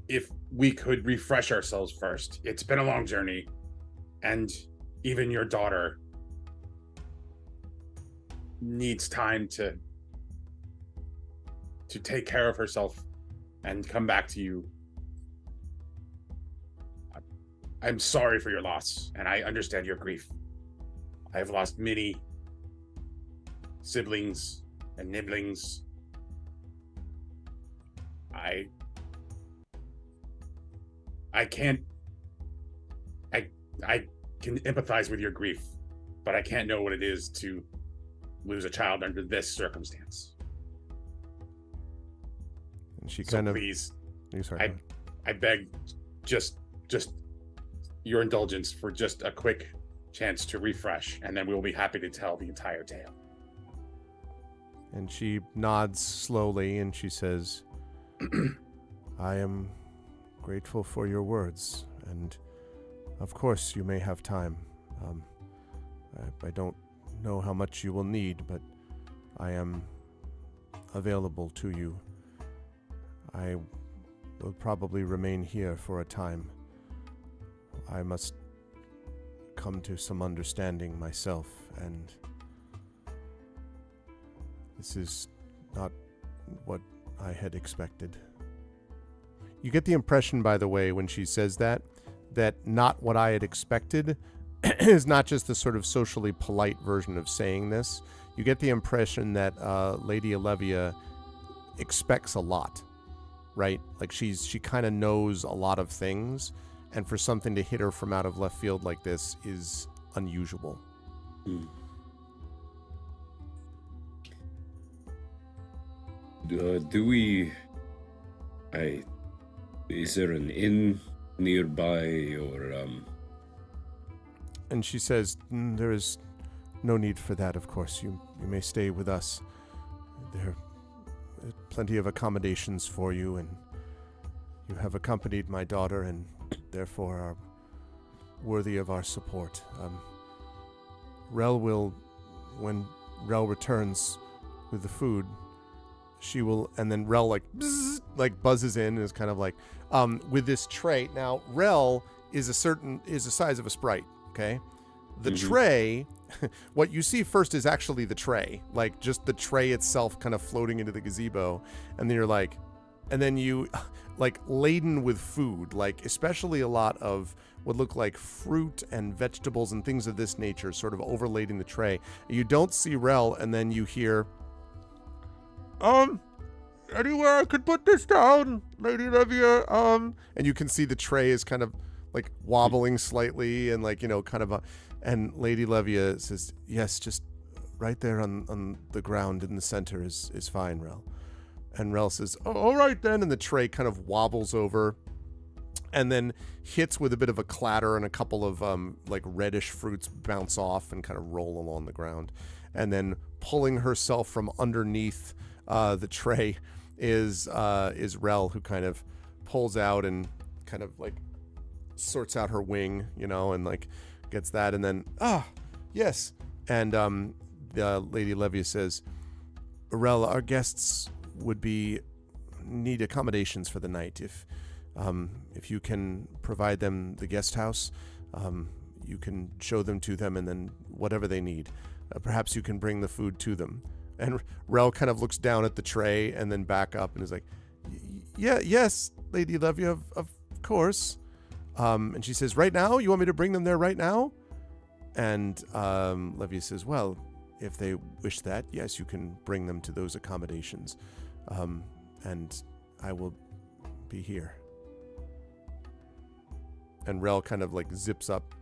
if we could refresh ourselves first. It's been a long journey, and even your daughter needs time to take care of herself and come back to you. I'm sorry for your loss, and I understand your grief. I have lost many siblings and nibblings. I can empathize with your grief, but I can't know what it is to lose a child under this circumstance. And she So kind of... please, Sorry. I beg just your indulgence for just a quick chance to refresh, and then we will be happy to tell the entire tale. And she nods slowly and she says, I am grateful for your words, and of course you may have time. I don't know how much you will need, but I am available to you. I will probably remain here for a time. I must come to some understanding myself, and this is not what I had expected. You get the impression, by the way, when she says that not what I had expected is not just the sort of socially polite version of saying this. You get the impression that Lady Olivia expects a lot, right? Like she kind of knows a lot of things, and for something to hit her from out of left field like this is unusual. Is there an inn nearby, or And she says, there is no need for that, of course. You may stay with us. There are plenty of accommodations for you, and you have accompanied my daughter and therefore are worthy of our support. Rel will, when Rel returns with the food, she will, and then Rel like buzzes in and is kind of like, with this tray. Now, Rel is the size of a Sprite, okay? The tray, what you see first is actually the tray, like just the tray itself kind of floating into the gazebo. And then you're like, and then you like laden with food, like especially a lot of what look like fruit and vegetables and things of this nature sort of overladen the tray. You don't see Rel, and then you hear, anywhere I could put this down, Lady Olivia, and you can see the tray is kind of like wobbling slightly and like, kind of and Lady Olivia says, yes, just right there on the ground in the center is fine, Rel. And Rel says, oh, all right then, and the tray kind of wobbles over and then hits with a bit of a clatter, and a couple of like reddish fruits bounce off and kind of roll along the ground. And then pulling herself from underneath the tray is Rel, who kind of pulls out and kind of like sorts out her wing, and like gets that, and then yes, and the Lady Olivia says, Rel, our guests would need accommodations for the night. If you can provide them the guest house, you can show them to them, and then whatever they need, perhaps you can bring the food to them. And Rel kind of looks down at the tray and then back up and is like, yes, Lady Olivia, of course. And she says, right now? You want me to bring them there right now? And Olivia says, well, if they wish that, yes, you can bring them to those accommodations. And I will be here. And Rel kind of like zips up.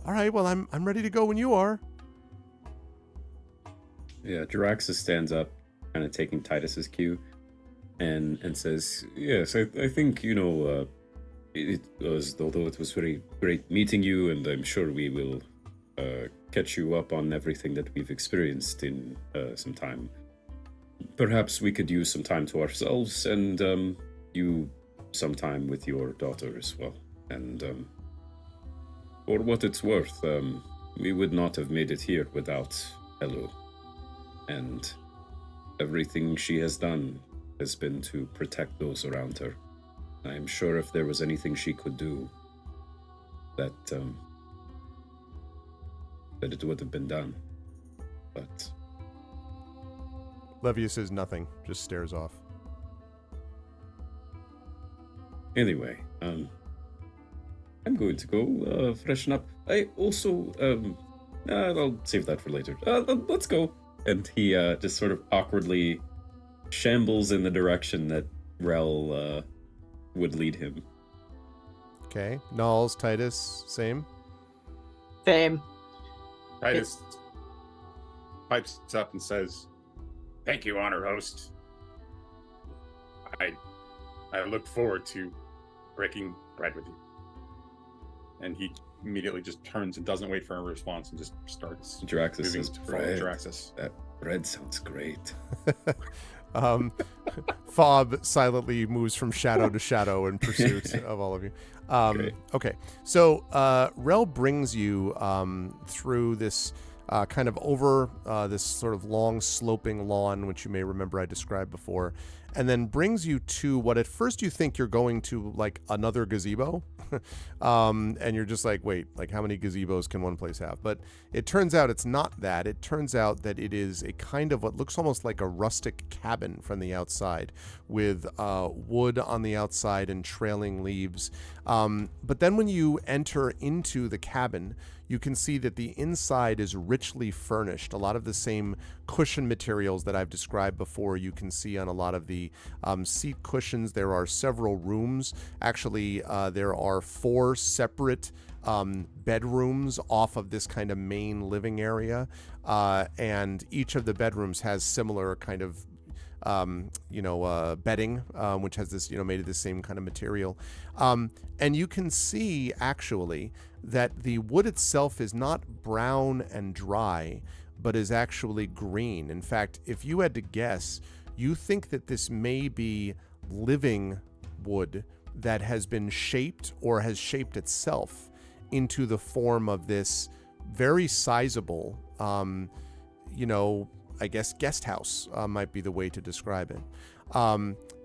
All right, well, I'm ready to go when you are. Yeah, Jaraxus stands up, kind of taking Titus's cue, and says, yes, I think, it was, although it was very great meeting you, and I'm sure we will catch you up on everything that we've experienced in some time. Perhaps we could use some time to ourselves, and you some time with your daughter as well. And for what it's worth, we would not have made it here without Elu. And everything she has done has been to protect those around her. I am sure if there was anything she could do, that it would have been done. But Olivia says nothing, just stares off. anyway, I'm going to go freshen up. I also, I'll save that for later. Let's go. And he just sort of awkwardly shambles in the direction that Rel would lead him. Okay. Nulls, Titus, same? Same. Titus pipes up and says, "Thank you, honor host. I look forward to breaking bread with you." And he immediately just turns and doesn't wait for a response and just starts Jaraxus moving says, to follow "Bread. Jaraxus. That bread sounds great." Fob silently moves from shadow to shadow in pursuit of all of you. Great. Okay, so Rel brings you through this kind of over this sort of long sloping lawn, which you may remember I described before. and then brings you to what at first you think you're going to like another gazebo. And you're just like, wait, like how many gazebos can one place have? But it turns out it's not that. It turns out that it is a kind of what looks almost like a rustic cabin from the outside with wood on the outside and trailing leaves. But then when you enter into the cabin, you can see that the inside is richly furnished. A lot of the same cushion materials that I've described before you can see on a lot of the seat cushions. There are several rooms. Actually, there are 4 separate bedrooms off of this kind of main living area. And each of the bedrooms has similar kind of bedding, which has this, made of the same kind of material. And you can see actually that the wood itself is not brown and dry, but is actually green. In fact, if you had to guess, you think that this may be living wood that has been shaped or has shaped itself into the form of this very sizable, I guess guest house might be the way to describe it.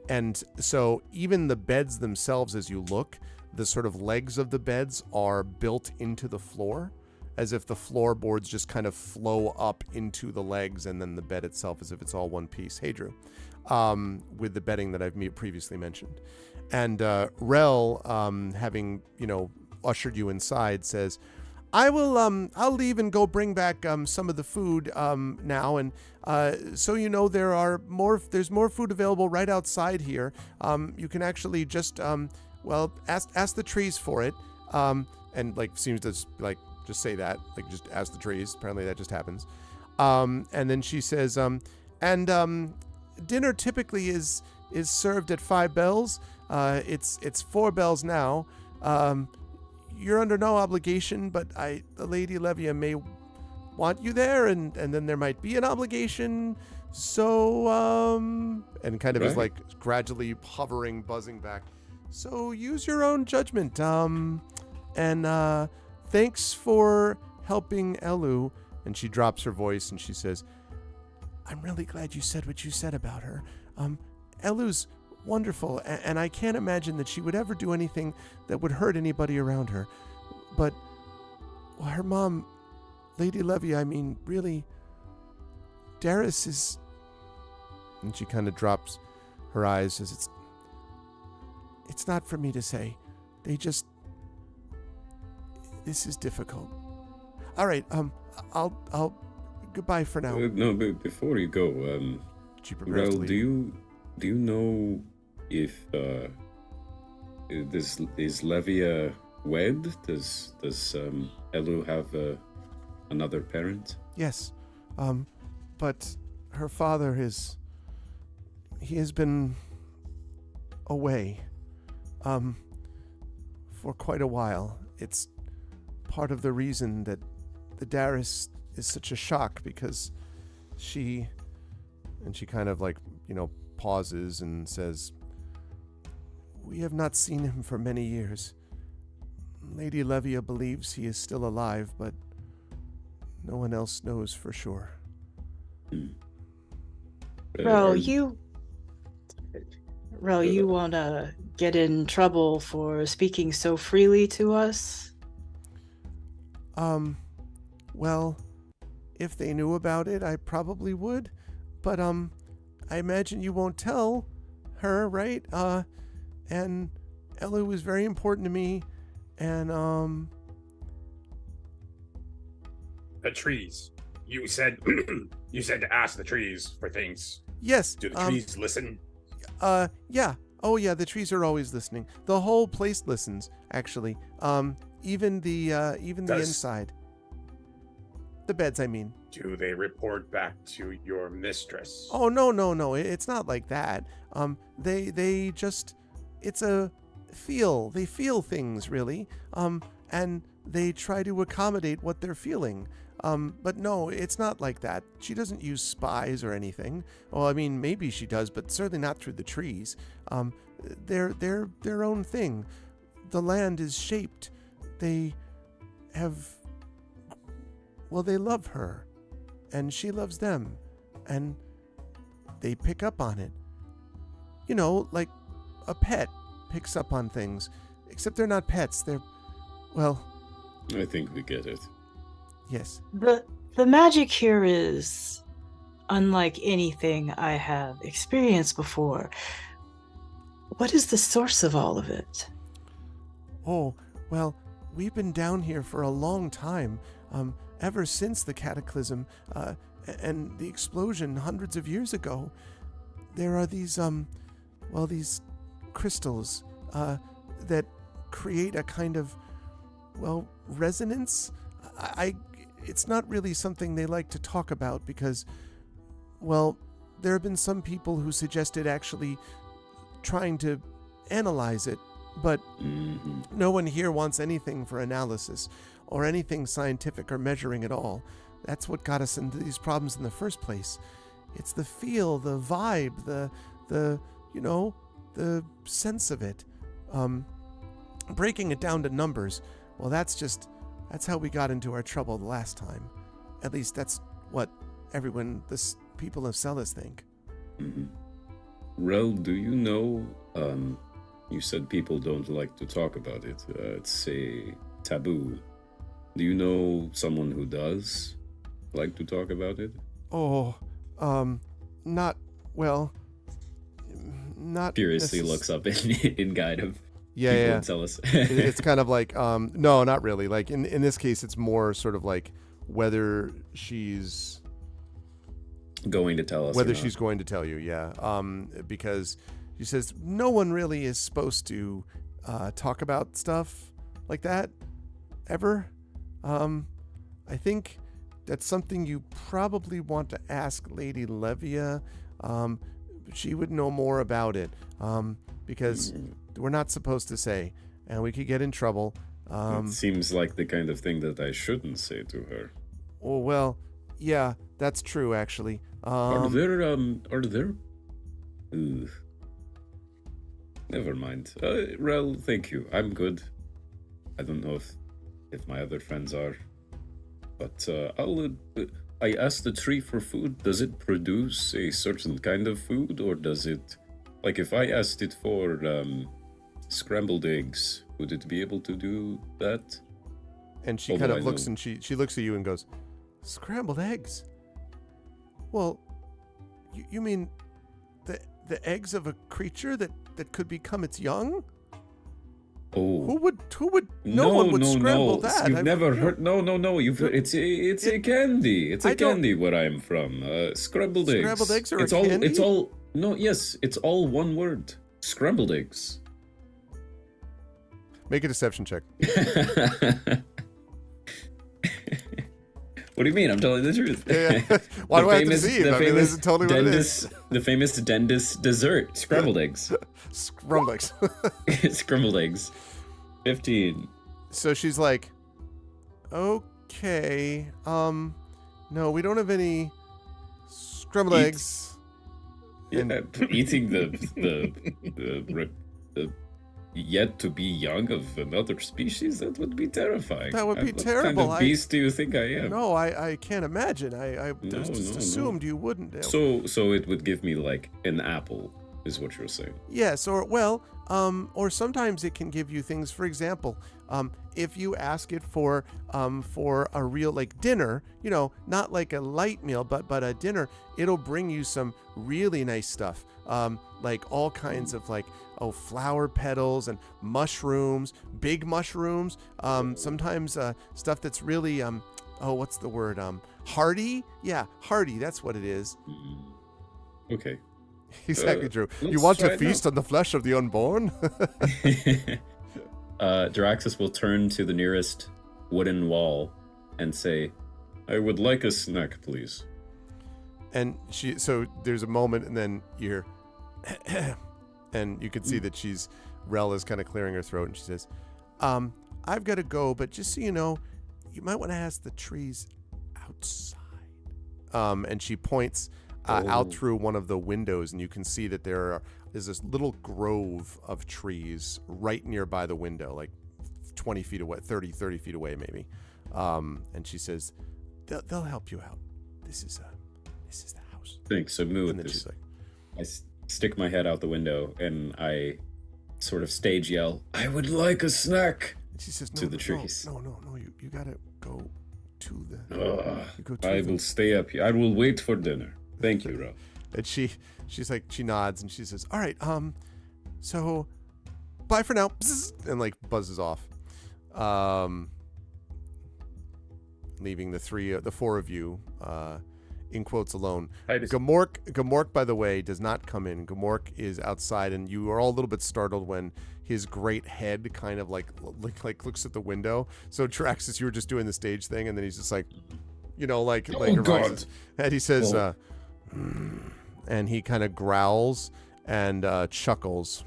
And so even the beds themselves, as you look, the sort of legs of the beds are built into the floor, as if the floorboards just kind of flow up into the legs, and then the bed itself as if it's all one piece. Hey, Drew, with the bedding that I've previously mentioned. And Rel, having, ushered you inside, says, I'll leave and go bring back some of the food now, and so there's more food available right outside here. You can actually just ask the trees for it, and like seems to like just say that, like just ask the trees. Apparently that just happens. And then she says, dinner typically is served at 5 bells. It's 4 bells now. You're under no obligation, but the Lady Levia may want you there, and then there might be an obligation. So, and kind of is like gradually hovering, buzzing back. So use your own judgment. And thanks for helping Elu. And she drops her voice and she says, I'm really glad you said what you said about her. Elu's wonderful, and I can't imagine that she would ever do anything that would hurt anybody around her. But her mom, Lady Levia, really, Darius is... And she kind of drops her eyes, says, it's not for me to say. This is difficult. All right, I'll goodbye for now. No, but before you go, Rel, do you know if is Levia wed? Does Elu have another parent? Yes, but her father has been away for quite a while. It's part of the reason that the Darius is such a shock, because she kind of pauses and says, we have not seen him for many years. Lady Levia believes he is still alive, but no one else knows for sure. Ro, you won't get in trouble for speaking so freely to us? Well, if they knew about it, I probably would, but I imagine you won't tell her, right? And Elu is very important to me, and The trees. You said to ask the trees for things. yes. Do the trees listen? Yeah. Oh yeah, the trees are always listening. The whole place listens, actually. Even the inside. The beds, I mean. Do they report back to your mistress? Oh no. It's not like that. They just, it's a feel. They feel things, really. And they try to accommodate what they're feeling. But no, it's not like that. She doesn't use spies or anything. Well, maybe she does, but certainly not through the trees. They're their own thing. The land is shaped. They love her, and she loves them, and they pick up on it. you know, like a pet picks up on things. Except they're not pets. They're, well, I think we get it. yes. The magic here is unlike anything I have experienced before. What is the source of all of it? Oh, well, we've been down here for a long time, ever since the cataclysm, and the explosion hundreds of years ago. There are these, these crystals, that create a kind of, resonance. It's not really something they like to talk about because, there have been some people who suggested actually trying to analyze it, but no one here wants anything for analysis or anything scientific or measuring at all. That's what got us into these problems in the first place. It's the feel, the vibe, the sense of it. Breaking it down to numbers, that's how we got into our trouble the last time. At least that's what people of Celis think. Mm-hmm. Rel, do you know, you said people don't like to talk about it. It's a taboo. Do you know someone who does like to talk about it? Oh, not Curiously looks up in guide of yeah, people yeah. in Celis. It's kind of like, no, not really. Like in this case, it's more sort of like whether she's going to tell us. Whether she's going to tell you, yeah. Because she says no one really is supposed to talk about stuff like that ever. I think that's something you probably want to ask Lady Levia. She would know more about it. Because we're not supposed to say, and we could get in trouble. It seems like the kind of thing that I shouldn't say to her. Oh, well, yeah, that's true, actually. Are there? Ooh. Never mind. Rel, thank you. I'm good. I don't know if my other friends are, but I asked the tree for food. Does it produce a certain kind of food, or does it? Like, if I asked it for scrambled eggs, would it be able to do that? And she kind of looks and she looks at you and goes, "Scrambled eggs? Well, you mean the eggs of a creature that could become its young? Oh, who would? No one would scramble that. You've never heard? No. You've heard, it's a candy. It's a candy where I'm from. Scrambled eggs. Scrambled eggs are it's a all. candy? It's all. No. Yes. It's all one word. Scrambled eggs. Make a deception check. What do you mean? I'm telling the truth. Yeah. Why do I have to deceive? I mean, this is totally what it is. The famous dentist dessert, scrambled eggs. Scrambled eggs. Scrambled eggs. 15. So she's like, okay, no, we don't have any scrambled eggs. Yeah, eating the yet to be young of another species, that would be terrifying. That would be terrible. What kind of beast do you think I am? No, I can't imagine. I just assumed you wouldn't. So it would give me like an apple, is what you're saying. Yes, or sometimes it can give you things. For example, if you ask it for a real like dinner, not like a light meal, but a dinner, it'll bring you some really nice stuff. Like all kinds of like flower petals and mushrooms, big mushrooms. Sometimes stuff that's really what's the word? Hardy? Yeah, hardy. That's what it is. Okay. Exactly true. You want to feast on the flesh of the unborn? Draxus will turn to the nearest wooden wall and say, "I would like a snack, please." And so there's a moment, and then you hear, and you can see that Rel is kind of clearing her throat, and she says, "I've got to go, but just so you know, you might want to ask the trees outside." And she points out through one of the windows, and you can see that there is this little grove of trees right nearby the window, like 20 feet away, 30 feet away maybe. And she says, they'll help you out. This is the house. Thanks. So move. And then she's like, stick my head out the window and I sort of stage yell, "I would like a snack!" She says, to the trees. No, you gotta go to the. You go I will stay up here. I will wait for dinner. Thank you, Ro. And she's like, she nods and she says, all right, so bye for now. And like buzzes off. Leaving the four of you, in quotes alone. Gamork, by the way, does not come in. Gamork is outside, and you are all a little bit startled when his great head kind of like looks at the window. So Traxxas, you were just doing the stage thing, and then he's just like, God. And he says, and he kind of growls and chuckles.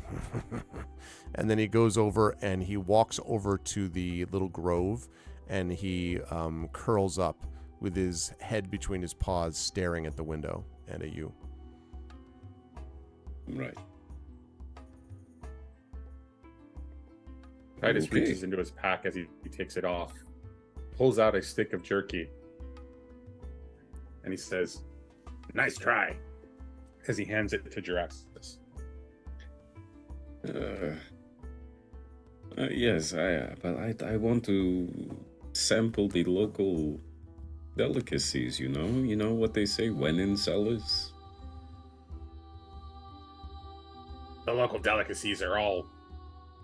And then he goes over and he walks over to the little grove, and he curls up with his head between his paws, staring at the window and at you. Right. Titus reaches into his pack as he takes it off, pulls out a stick of jerky, and he says, "Nice try," as he hands it to Juraxis. Yes, but I want to sample the local delicacies, you know? You know what they say, when in cellars? The local delicacies are all,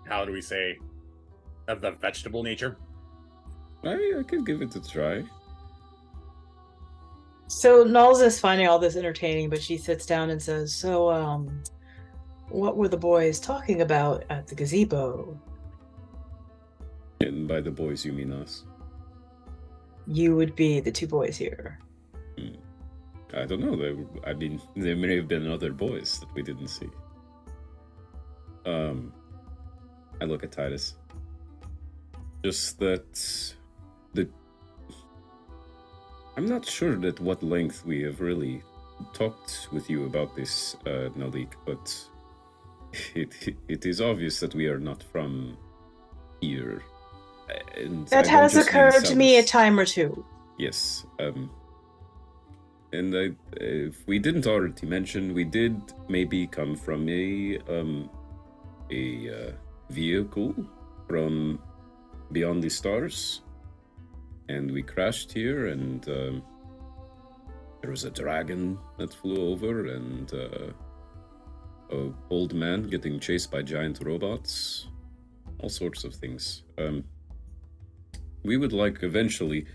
how do we say, of the vegetable nature? I could give it a try. So Nulls is finding all this entertaining, but she sits down and says, so, what were the boys talking about at the gazebo? And by the boys, you mean us? You would be the two boys here. I don't know. There may have been other boys that we didn't see. I look at Titus. Just that I'm not sure at what length we have really talked with you about this, Nalik, but it is obvious that we are not from here. And that has occurred to me a time or two. Yes. And if we didn't already mention, we did maybe come from a vehicle from beyond the stars, and we crashed here, and there was a dragon that flew over, and a old man getting chased by giant robots, all sorts of things. We would like eventually,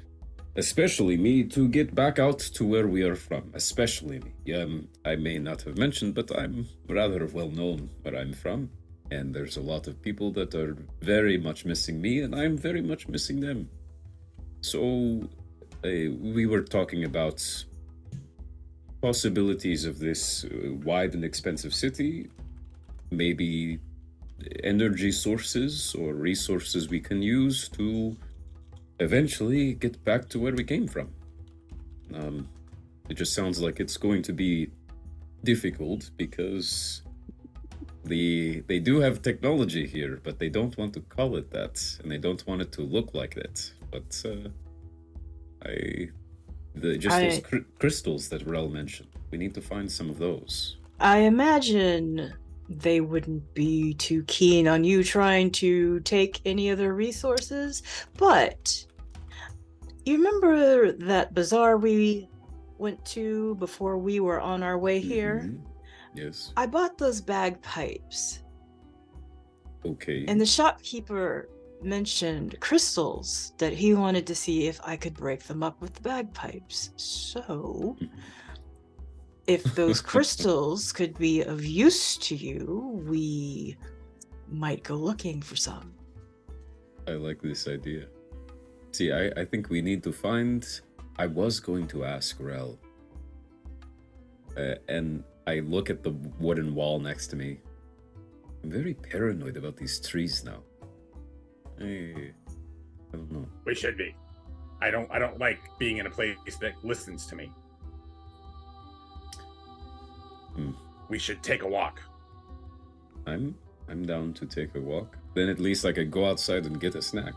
especially me, to get back out to where we are from. Especially me. I may not have mentioned, but I'm rather well known where I'm from. And there's a lot of people that are very much missing me, and I'm very much missing them. So, we were talking about possibilities of this wide and expensive city. Maybe energy sources or resources we can use to eventually get back to where we came from. It just sounds like it's going to be difficult because they do have technology here, but they don't want to call it that, and they don't want it to look like that. But those crystals that Rel mentioned, we need to find some of those. I imagine they wouldn't be too keen on you trying to take any of their resources, but you remember that bazaar we went to before we were on our way here? Mm-hmm. Yes. I bought those bagpipes. Okay. And the shopkeeper mentioned crystals that he wanted to see if I could break them up with the bagpipes. So, if those crystals could be of use to you, we might go looking for some. I like this idea. See, I think we need to find... I was going to ask Rel. And I look at the wooden wall next to me. I'm very paranoid about these trees now. I don't know. We should be. I don't like being in a place that listens to me. We should take a walk. I'm down to take a walk. Then at least I could go outside and get a snack.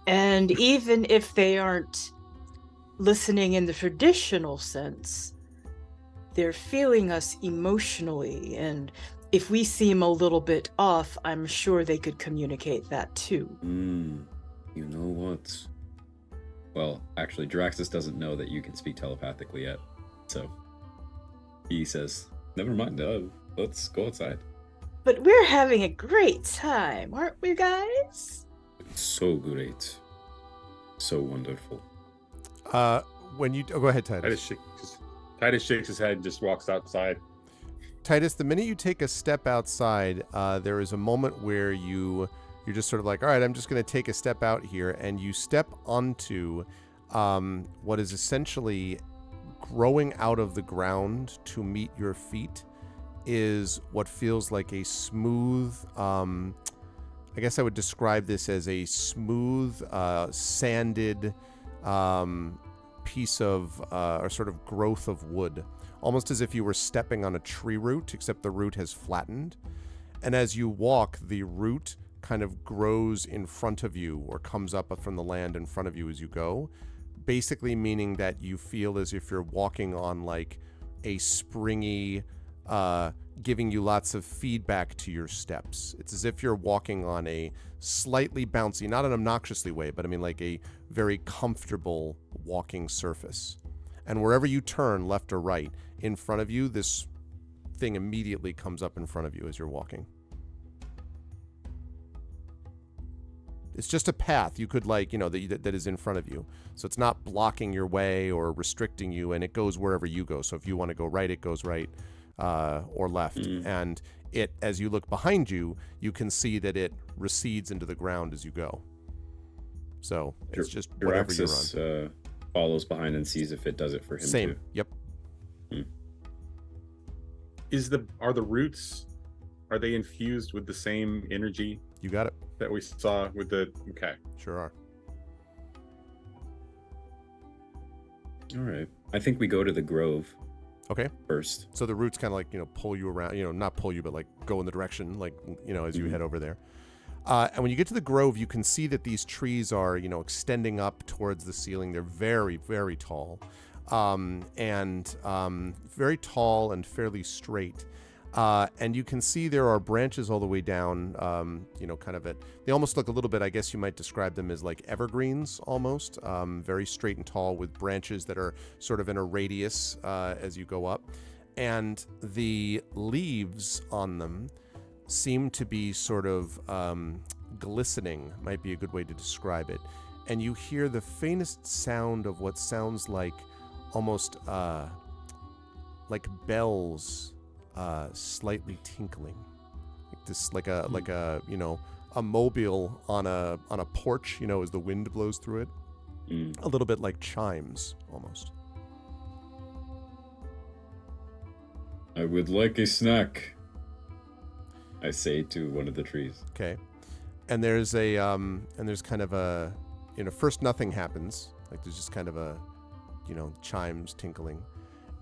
And even if they aren't listening in the traditional sense, they're feeling us emotionally, and if we seem a little bit off, I'm sure they could communicate that too. You know what? Well, actually, Draxus doesn't know that you can speak telepathically yet, so he says, "Never mind. Let's go outside." But we're having a great time, aren't we, guys? It's so great, so wonderful. When you go ahead, Titus. Titus shakes his head and just walks outside. Titus, the minute you take a step outside, there is a moment where you're just sort of like, all right, I'm just going to take a step out here, and you step onto what is essentially growing out of the ground to meet your feet is what feels like a smooth, I guess I would describe this as a smooth, sanded piece of, or sort of growth of wood. Almost as if you were stepping on a tree root, except the root has flattened. And as you walk, the root kind of grows in front of you or comes up from the land in front of you as you go, basically meaning that you feel as if you're walking on like a springy, giving you lots of feedback to your steps. It's as if you're walking on a slightly bouncy, not an obnoxiously way, but I mean like a very comfortable walking surface. And wherever you turn, left or right, in front of you, this thing immediately comes up in front of you as you're walking. It's just a path you could like, that is in front of you. So it's not blocking your way or restricting you, and it goes wherever you go. So if you want to go right, it goes right, or left. And it, as you look behind you, you can see that it recedes into the ground as you go. So it's just whatever you're on. Follows behind and sees if it does it for him. Same. Too. Yep. Are the roots, are they infused with the same energy You got it. that we saw with the okay? Sure are. All right. I think we go to the grove. Okay. First. So the roots kind of like, pull you around, not pull you, but like go in the direction, like, as you head over there. And when you get to the grove, you can see that these trees are, extending up towards the ceiling. They're very, very tall, and very tall and fairly straight. And you can see there are branches all the way down, kind of they almost look a little bit, I guess you might describe them as like evergreens almost, very straight and tall with branches that are sort of in a radius as you go up. And the leaves on them seem to be sort of glistening, might be a good way to describe it. And you hear the faintest sound of what sounds like almost like bells slightly tinkling. Like this, like a mobile on a porch, as the wind blows through it. A little bit like chimes almost. I would like a snack, I say to one of the trees. Okay. And there's there's kind of a, first nothing happens. Like there's just kind of a, chimes tinkling.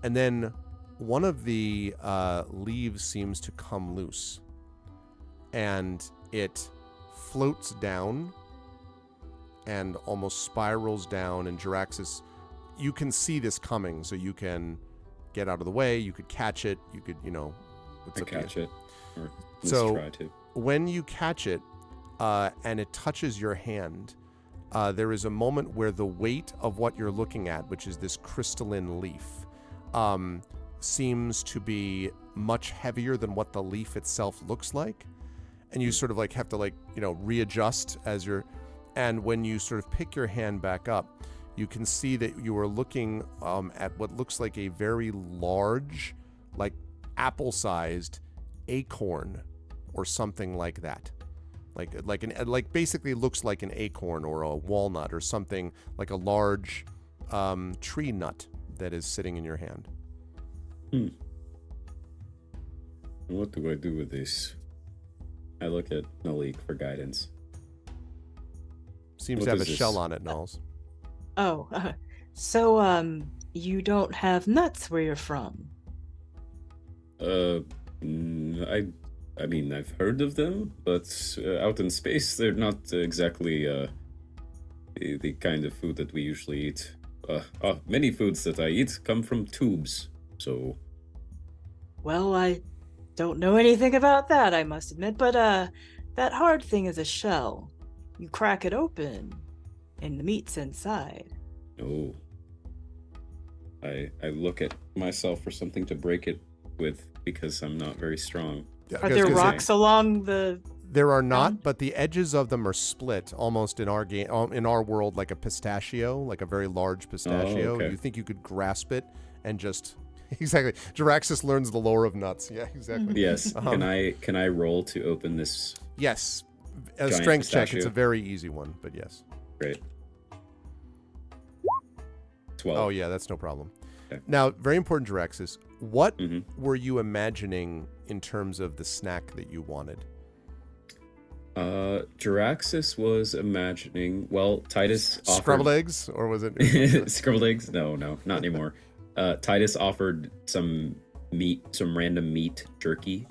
And then one of the leaves seems to come loose. And it floats down and almost spirals down. And Jiraxis, you can see this coming, so you can get out of the way. You could catch it. You could, catch it. Or so try to. When you catch it and it touches your hand, there is a moment where the weight of what you're looking at, which is this crystalline leaf, seems to be much heavier than what the leaf itself looks like. And you sort of like have to like, readjust as you're, and when you sort of pick your hand back up, you can see that you are looking at what looks like a very large, like apple-sized acorn or something like that. Like basically looks like an acorn or a walnut or something, like a large tree nut that is sitting in your hand. What do I do with this? I look at Nalik for guidance. Seems What to have a is this? shell on it, Nulls. Oh, so you don't have nuts where you're from? I mean, I've heard of them, but out in space, they're not exactly the kind of food that we usually eat. Many foods that I eat come from tubes, so Well, I don't know anything about that, I must admit, but that hard thing is a shell. You crack it open, and the meat's inside. Oh. I look at myself for something to break it with because I'm not very strong. Yeah, Are I was there gonna say, rocks along the... There are not, ground? but the edges of them are split almost in our game, in our world, like a pistachio, like a very large pistachio. okay. You think you could grasp it and just exactly. Jiraxis learns the lore of nuts. Yeah, exactly. Yes. Can I roll to open this? Yes, a Giant strength check. It's pistachio. a very easy one, but yes. Great. 12. Oh yeah, that's no problem. Okay. Now, very important, Jiraxis. What Mhm. were you imagining in terms of the snack that you wanted? Jiraxis was imagining. Well, Titus offered Scrambled eggs, or was it? scrambled eggs. No, not anymore. Titus offered some meat, some random meat jerky.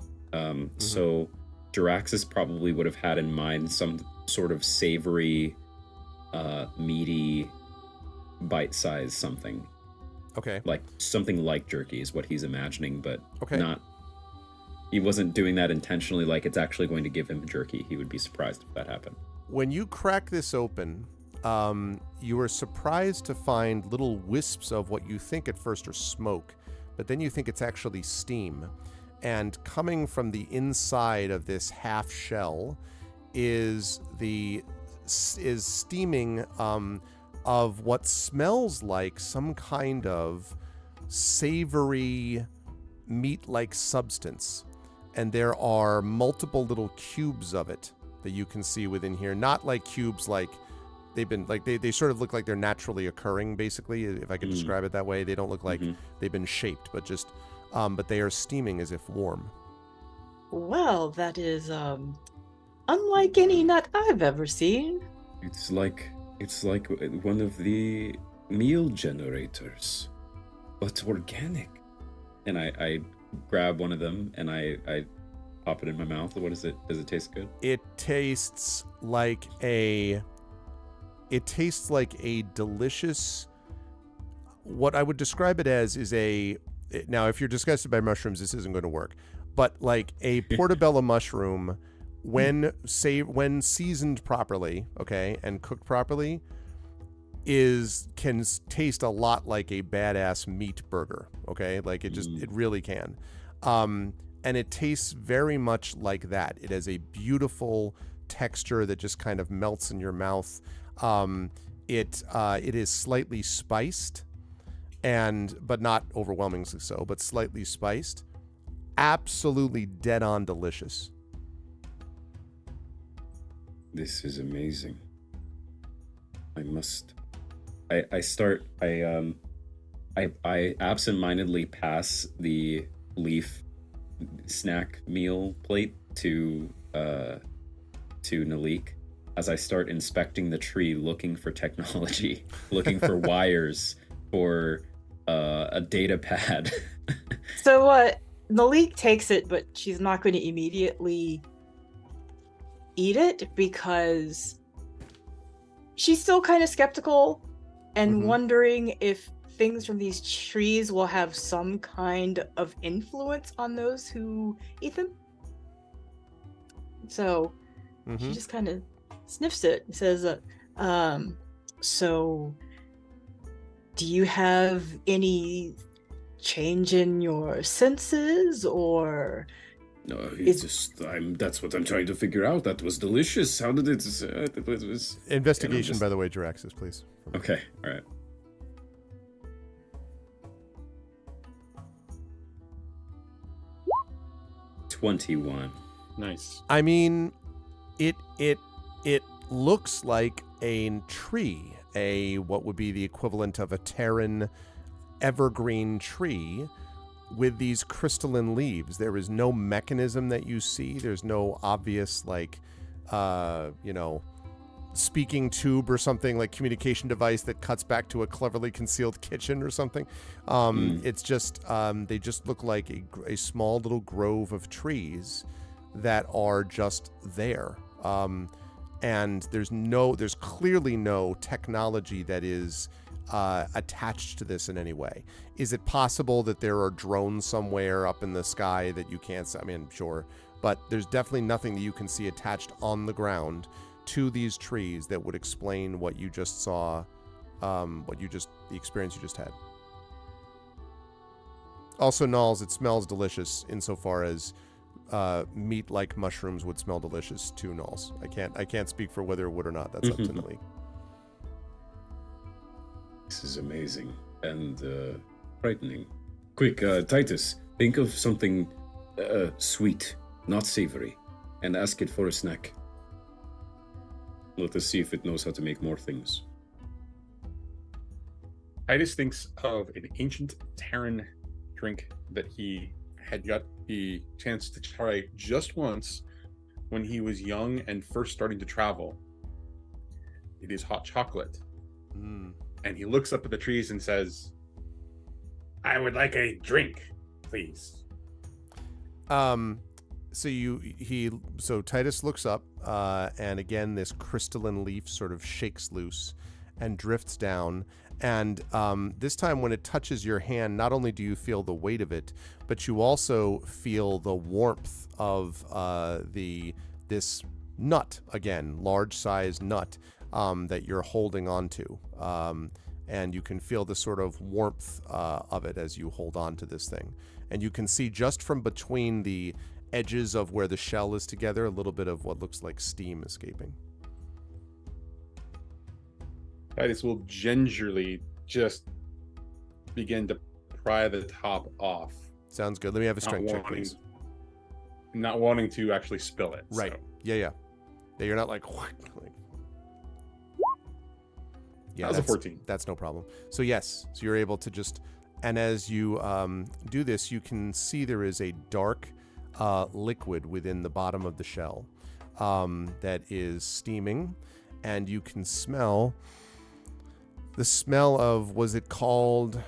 So Jiraxis probably would have had in mind some sort of savory, meaty, bite-sized something. Okay. Like something like jerky is what he's imagining, but Okay. not. He wasn't doing that intentionally. Like it's actually going to give him jerky. He would be surprised if that happened. When you crack this open, you are surprised to find little wisps of what you think at first are smoke, but then you think it's actually steam. And coming from the inside of this half shell is steaming of what smells like some kind of savory meat-like substance. And there are multiple little cubes of it that you can see within here. Not like cubes like they've been like they sort of look like they're naturally occurring, basically, if I could describe it that way. They don't look like they've been shaped, but just but they are steaming as if warm. Well, that is unlike any nut I've ever seen. It's like one of the meal generators, but organic. And I grab one of them and I pop it in my mouth. What is it? Does it taste good? It tastes like a delicious, what I would describe it as is now if you're disgusted by mushrooms, this isn't going to work, but like a portobello mushroom when seasoned properly, okay, and cooked properly, can taste a lot like a badass meat burger, okay? Like it really can. And it tastes very much like that. It has a beautiful texture that just kind of melts in your mouth. It is slightly spiced, but not overwhelmingly so, but slightly spiced. Absolutely dead on delicious. This is amazing. I absentmindedly pass the leaf snack meal plate to Nalik as I start inspecting the tree, looking for technology, looking for wires, for a data pad. So Nalik takes it, but she's not going to immediately eat it because she's still kind of skeptical and wondering if things from these trees will have some kind of influence on those who eat them. So she just kind of sniffs it and says, so do you have any change in your senses, or No, that's what I'm trying to figure out. That was delicious. How did it? It was Investigation, by the way, Jiraxis, please. Okay, all right. $21. Nice. I mean, it looks like a tree, what would be the equivalent of a Terran evergreen tree with these crystalline leaves. There is no mechanism that you see. There's no obvious speaking tube or something, like communication device that cuts back to a cleverly concealed kitchen or something. It's just they just look like a small little grove of trees that are just there. And there's clearly no technology that is attached to this in any way. Is it possible that there are drones somewhere up in the sky that you can't see? I mean, sure, but there's definitely nothing that you can see attached on the ground to these trees that would explain what you just saw, the experience you just had. Also, Nulls, it smells delicious insofar as meat like mushrooms would smell delicious to Nulls. I can't speak for whether it would or not. That's up to Nalik. This is amazing and frightening. Quick, Titus, think of something sweet, not savory, and ask it for a snack. Let us see if it knows how to make more things. Titus thinks of an ancient Terran drink that he had got the chance to try just once when he was young and first starting to travel. It is hot chocolate. And he looks up at the trees and says, "I would like a drink, please." So Titus looks up, and again this crystalline leaf sort of shakes loose and drifts down. And this time when it touches your hand, not only do you feel the weight of it, but you also feel the warmth of this nut, again, large size nut, that you're holding onto. And you can feel the sort of warmth of it as you hold on to this thing. And you can see just from between the edges of where the shell is together, a little bit of what looks like steam escaping. Titus will gingerly just begin to pry the top off. Sounds good. Let me have a strength check, please. Not wanting to actually spill it. Right. So. Yeah. You're not like yeah, that was a 14. That's no problem. So yes, so you're able to just, and as you do this, you can see there is a dark liquid within the bottom of the shell that is steaming, and you can smell the smell of, was it called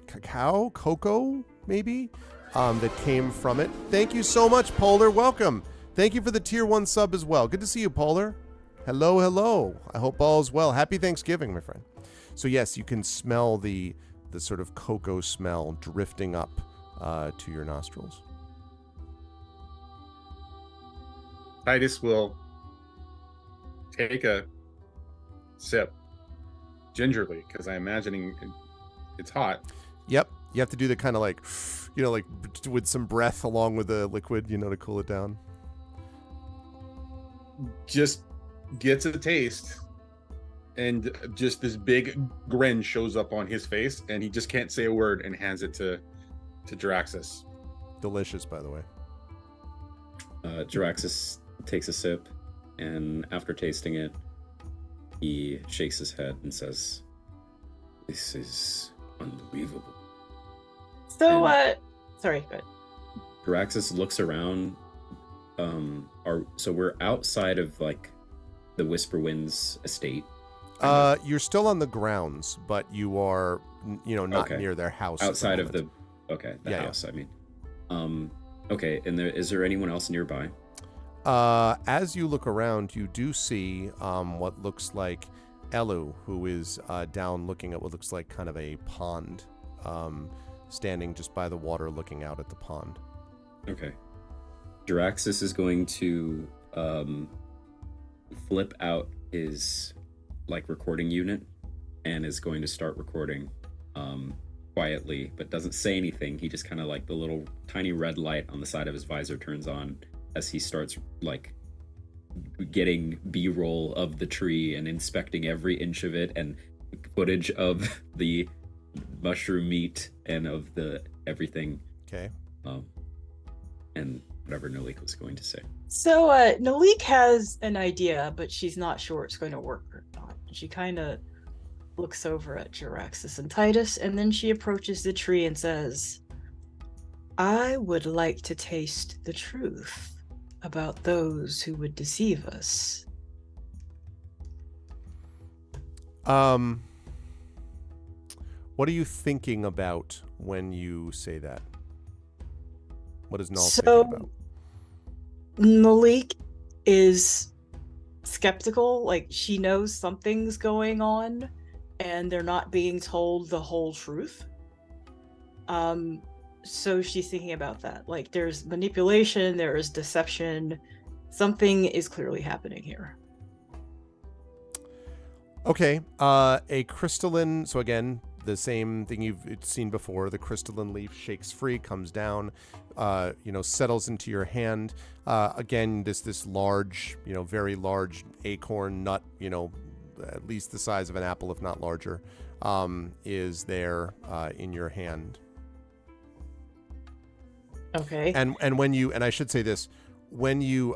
cocoa, maybe, that came from it. Thank you so much, Polar. Welcome. Thank you for the tier 1 sub as well. Good to see you, Polar. Hello. I hope all is well. Happy Thanksgiving, my friend. So yes, you can smell the sort of cocoa smell drifting up to your nostrils. Titus will take a sip gingerly, because I'm imagining it's hot. Yep. You have to do the kind of like, like with some breath along with the liquid, to cool it down. Just gets a taste, and just this big grin shows up on his face, and he just can't say a word and hands it to Jaraxxus. Delicious, by the way. Jaraxxus takes a sip, and after tasting it, he shakes his head and says, "This is unbelievable." So, sorry, go ahead. Jaraxxus looks around. So we're outside of like the Whisperwind's estate. You're still on the grounds, but you are, not near their house. Outside of the house. Yeah. I mean, okay. And is there anyone else nearby? As you look around, you do see what looks like Elu, who is down looking at what looks like kind of a pond, standing just by the water looking out at the pond. Okay. Jaraxxus is going to flip out his recording unit and is going to start recording quietly, but doesn't say anything. He just kind of the little tiny red light on the side of his visor turns on as he starts getting B-roll of the tree and inspecting every inch of it, and footage of the mushroom meat and of the everything. Okay. And whatever Nalik was going to say. So Nalik has an idea, but she's not sure it's going to work or not. She kind of looks over at Jaraxxus and Titus, and then she approaches the tree and says, "I would like to taste the truth about those who would deceive us." What are you thinking about when you say that? What is Null So, thinking about? Nalik is skeptical, she knows something's going on, and they're not being told the whole truth. So she's thinking about that. Like, there's manipulation, there is deception. Something is clearly happening here. Okay. A crystalline. So again, the same thing you've seen before. The crystalline leaf shakes free, comes down, settles into your hand. Again, this large, very large acorn nut, at least the size of an apple, if not larger, is there in your hand. Okay. And I should say this, when you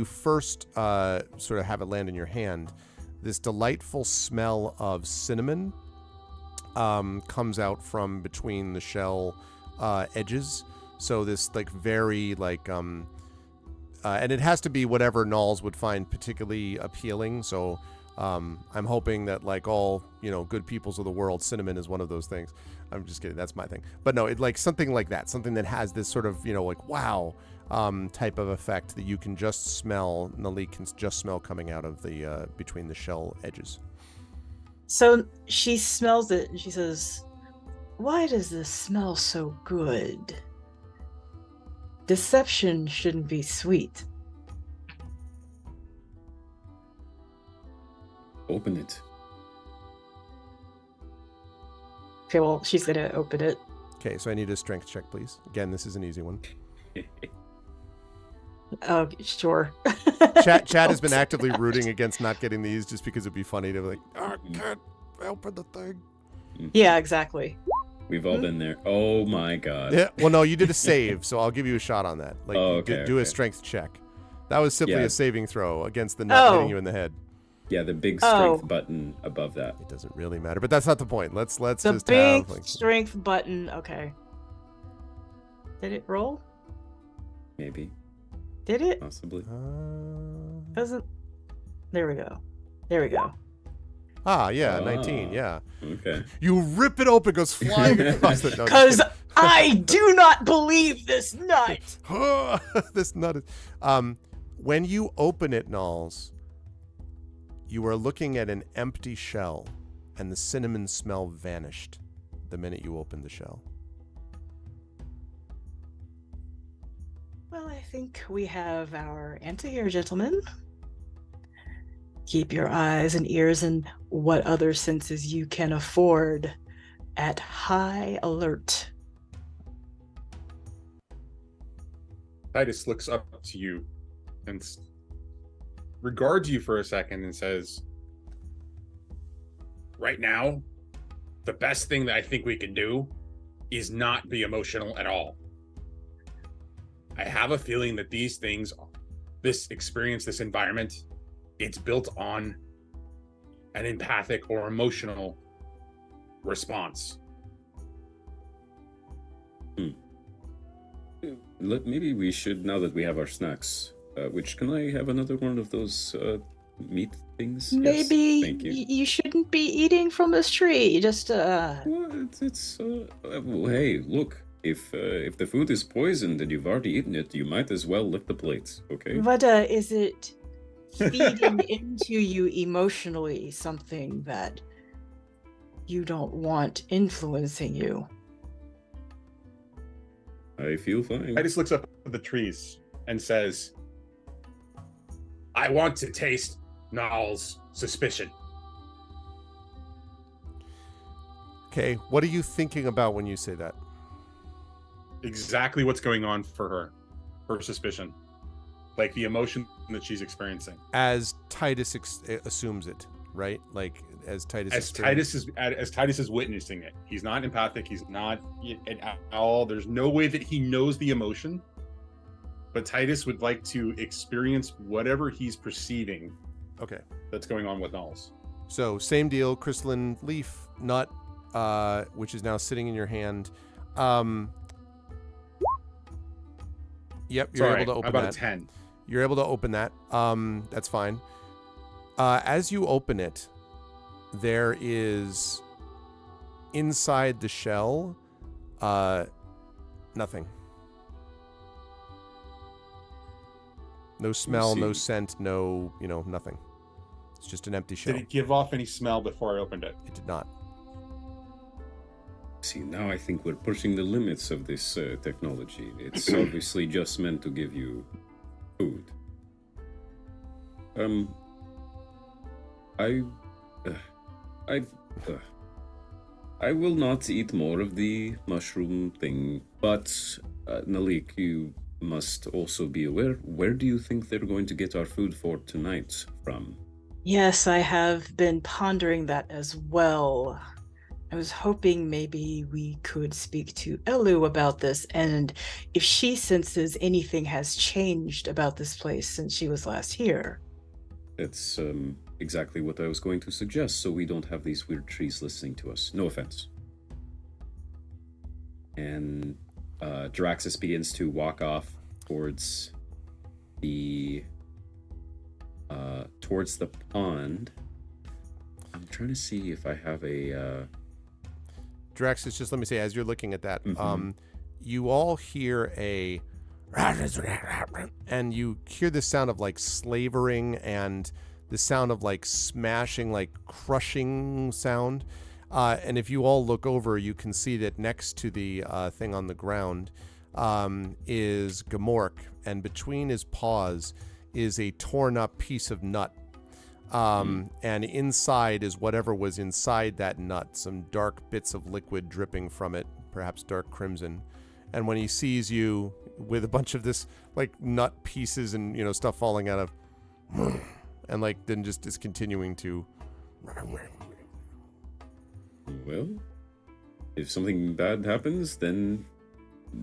first sort of have it land in your hand, this delightful smell of cinnamon comes out from between the shell edges. So this very and it has to be whatever Nulls would find particularly appealing. So I'm hoping that all good peoples of the world, cinnamon is one of those things. I'm just kidding. That's my thing. But no, something like that, something that has this sort of wow type of effect that you can just smell. Nalik can just smell coming out of the between the shell edges. So she smells it and she says, "Why does this smell so good? Deception shouldn't be sweet." Open it. Okay, well, she's gonna open it. Okay, so I need a strength check, please. Again, this is an easy one. Oh, sure. Chat has been actively rooting against not getting these just because it'd be funny to be I can't open the thing. Yeah, exactly. We've all been there. Oh my god. Yeah. Well, no, you did a save, so I'll give you a shot on that. Do a okay. strength check. That was simply Yeah. a saving throw against the nut hitting Oh. you in the head. Yeah, the big strength button above that. It doesn't really matter, but that's not the point. Let's The just big have strength button. Okay. Did it roll? Maybe. Did it? Possibly. Doesn't. There we go. There we go. Yeah, Ah. 19, yeah. Okay. You rip it open, it goes flying across the nut. Because I do not believe this nut. This nut is... when you open it, Nulls, you are looking at an empty shell, and the cinnamon smell vanished the minute you opened the shell. Well, I think we have our answer here, gentlemen. Keep your eyes and ears and what other senses you can afford at high alert. Titus looks up to you and regards you for a second and says, "Right now, the best thing that I think we can do is not be emotional at all. I have a feeling that these things, this experience, this environment, it's built on an empathic or emotional response." Maybe we should, now that we have our snacks, can I have another one of those meat things? Maybe Yes, thank you. you shouldn't be eating from this tree. Just Well, hey, look, if the food is poisoned and you've already eaten it, you might as well lick the plates, okay? But is it feeding into you emotionally something that you don't want influencing you? I feel fine. Titus looks up at the trees and says, "I want to taste Nal's suspicion." Okay, what are you thinking about when you say that? Exactly what's going on for her suspicion, like the emotion that she's experiencing. As Titus assumes it, right? As Titus As Titus is witnessing it. He's not empathic. He's not at all. There's no way that he knows the emotion, but Titus would like to experience whatever he's perceiving. Okay. That's going on with Nulls. So same deal, crystalline leaf nut, which is now sitting in your hand. Yep, you're able to open about that. a 10. You're able to open that. That's fine. As you open it, there is inside the shell, nothing. No smell, no scent, no, nothing. It's just an empty shell. Did it give off any smell before I opened it? It did not. See, now I think we're pushing the limits of this technology. It's obviously just meant to give you food. I will not eat more of the mushroom thing, but Nalik, you must also be aware. Where do you think they're going to get our food for tonight from? Yes, I have been pondering that as well. I was hoping maybe we could speak to Elu about this, and if she senses anything has changed about this place since she was last here. That's exactly what I was going to suggest, so we don't have these weird trees listening to us. No offense. And Draxus begins to walk off towards the pond. I'm trying to see if I have a Draxus, just let me say, as you're looking at that, you all hear and you hear the sound of like slavering and the sound of like smashing, like crushing sound. And if you all look over, you can see that next to the thing on the ground is Gamork, and between his paws is a torn up piece of nut. And inside is whatever was inside that nut, some dark bits of liquid dripping from it, perhaps dark crimson. And when he sees you with a bunch of this like nut pieces and, you know, stuff falling out of, and like then just is continuing to. Well, if something bad happens, then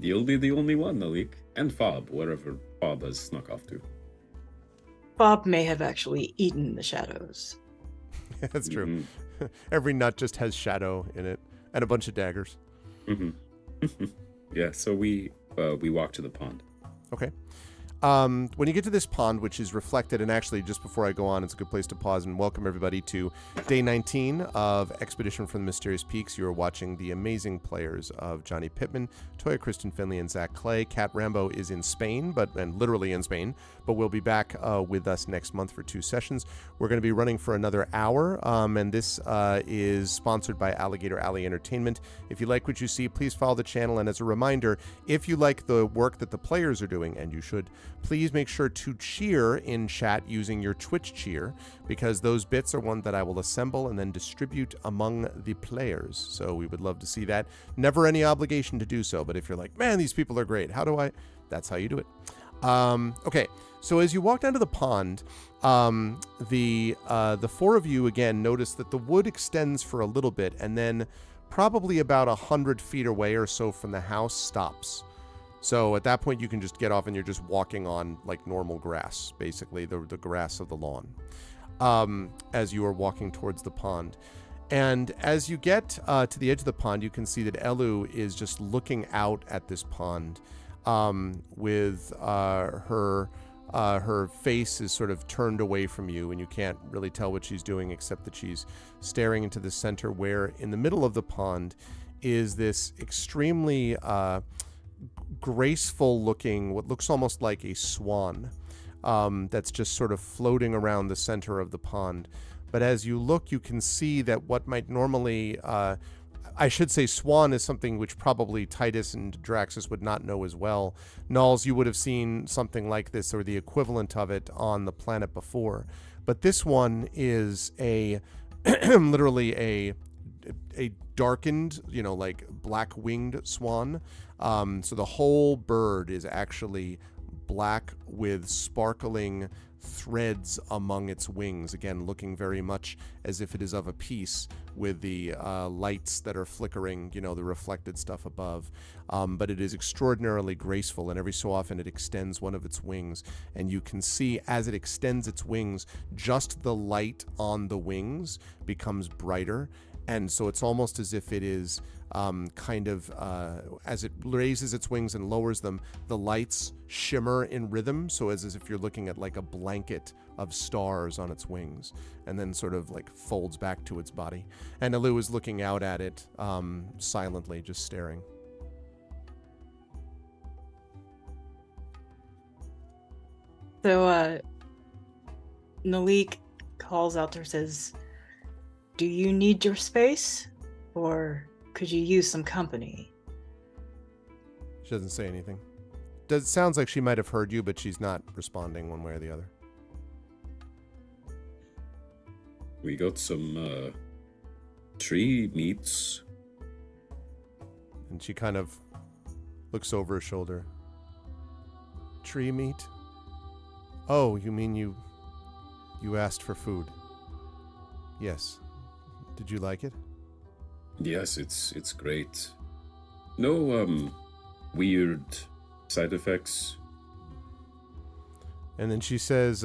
you'll be the only one, Nalik, and Fob, wherever Fob has snuck off to. Bob may have actually eaten the shadows. That's true. Every nut just has shadow in it and a bunch of daggers. Yeah, so we walk to the pond. Okay. When you get to this pond, which is reflected, and actually just before I go on, it's a good place to pause and welcome everybody to day 19 of Expedition from the Mysterious Peaks. You are watching the amazing players of Johnny Pittman, Toya Kristen Finley, and Zach Clay. Kat Rambo is in Spain, and literally in Spain, but will be back with us next month for 2 sessions. We're going to be running for another hour, and this is sponsored by Alligator Alley Entertainment. If you like what you see, please follow the channel, and as a reminder, if you like the work that the players are doing, and you should, please make sure to cheer in chat using your Twitch cheer, because those bits are one that I will assemble and then distribute among the players. So we would love to see that. Never any obligation to do so, but if you're like, man, these people are great, how do I? That's how you do it. Okay, so as you walk down to the pond, the 4 of you again notice that the wood extends for a little bit, and then probably about 100 feet away or so from the house stops. So at that point, you can just get off and you're just walking on like normal grass, basically the grass of the lawn, as you are walking towards the pond. And as you get to the edge of the pond, you can see that Elu is just looking out at this pond with her face is sort of turned away from you, and you can't really tell what she's doing except that she's staring into the center, where in the middle of the pond is this extremely graceful looking, what looks almost like a swan, that's just sort of floating around the center of the pond. But as you look, you can see that what might normally, I should say swan is something which probably Titus and Draxus would not know as well. Nulls, you would have seen something like this or the equivalent of it on the planet before. But this one is a literally a darkened, you know, like black-winged swan. So the whole bird is actually black with sparkling threads among its wings, again looking very much as if it is of a piece with the lights that are flickering, you know, the reflected stuff above. But it is extraordinarily graceful, and every so often it extends one of its wings, and you can see as it extends its wings, just the light on the wings becomes brighter. And so it's almost as if it is as it raises its wings and lowers them, the lights shimmer in rhythm. So as if you're looking at like a blanket of stars on its wings, and then sort of like folds back to its body. And Elu is looking out at it silently, just staring. So Nalik calls out to her, says, "Do you need your space? Or could you use some company?" She doesn't say anything. Sounds like she might have heard you, but she's not responding one way or the other. We got some tree meats. And she kind of looks over her shoulder. Tree meat? Oh, you mean you asked for food? Yes. Did you like it? Yes, it's great. No weird side effects. And then she says,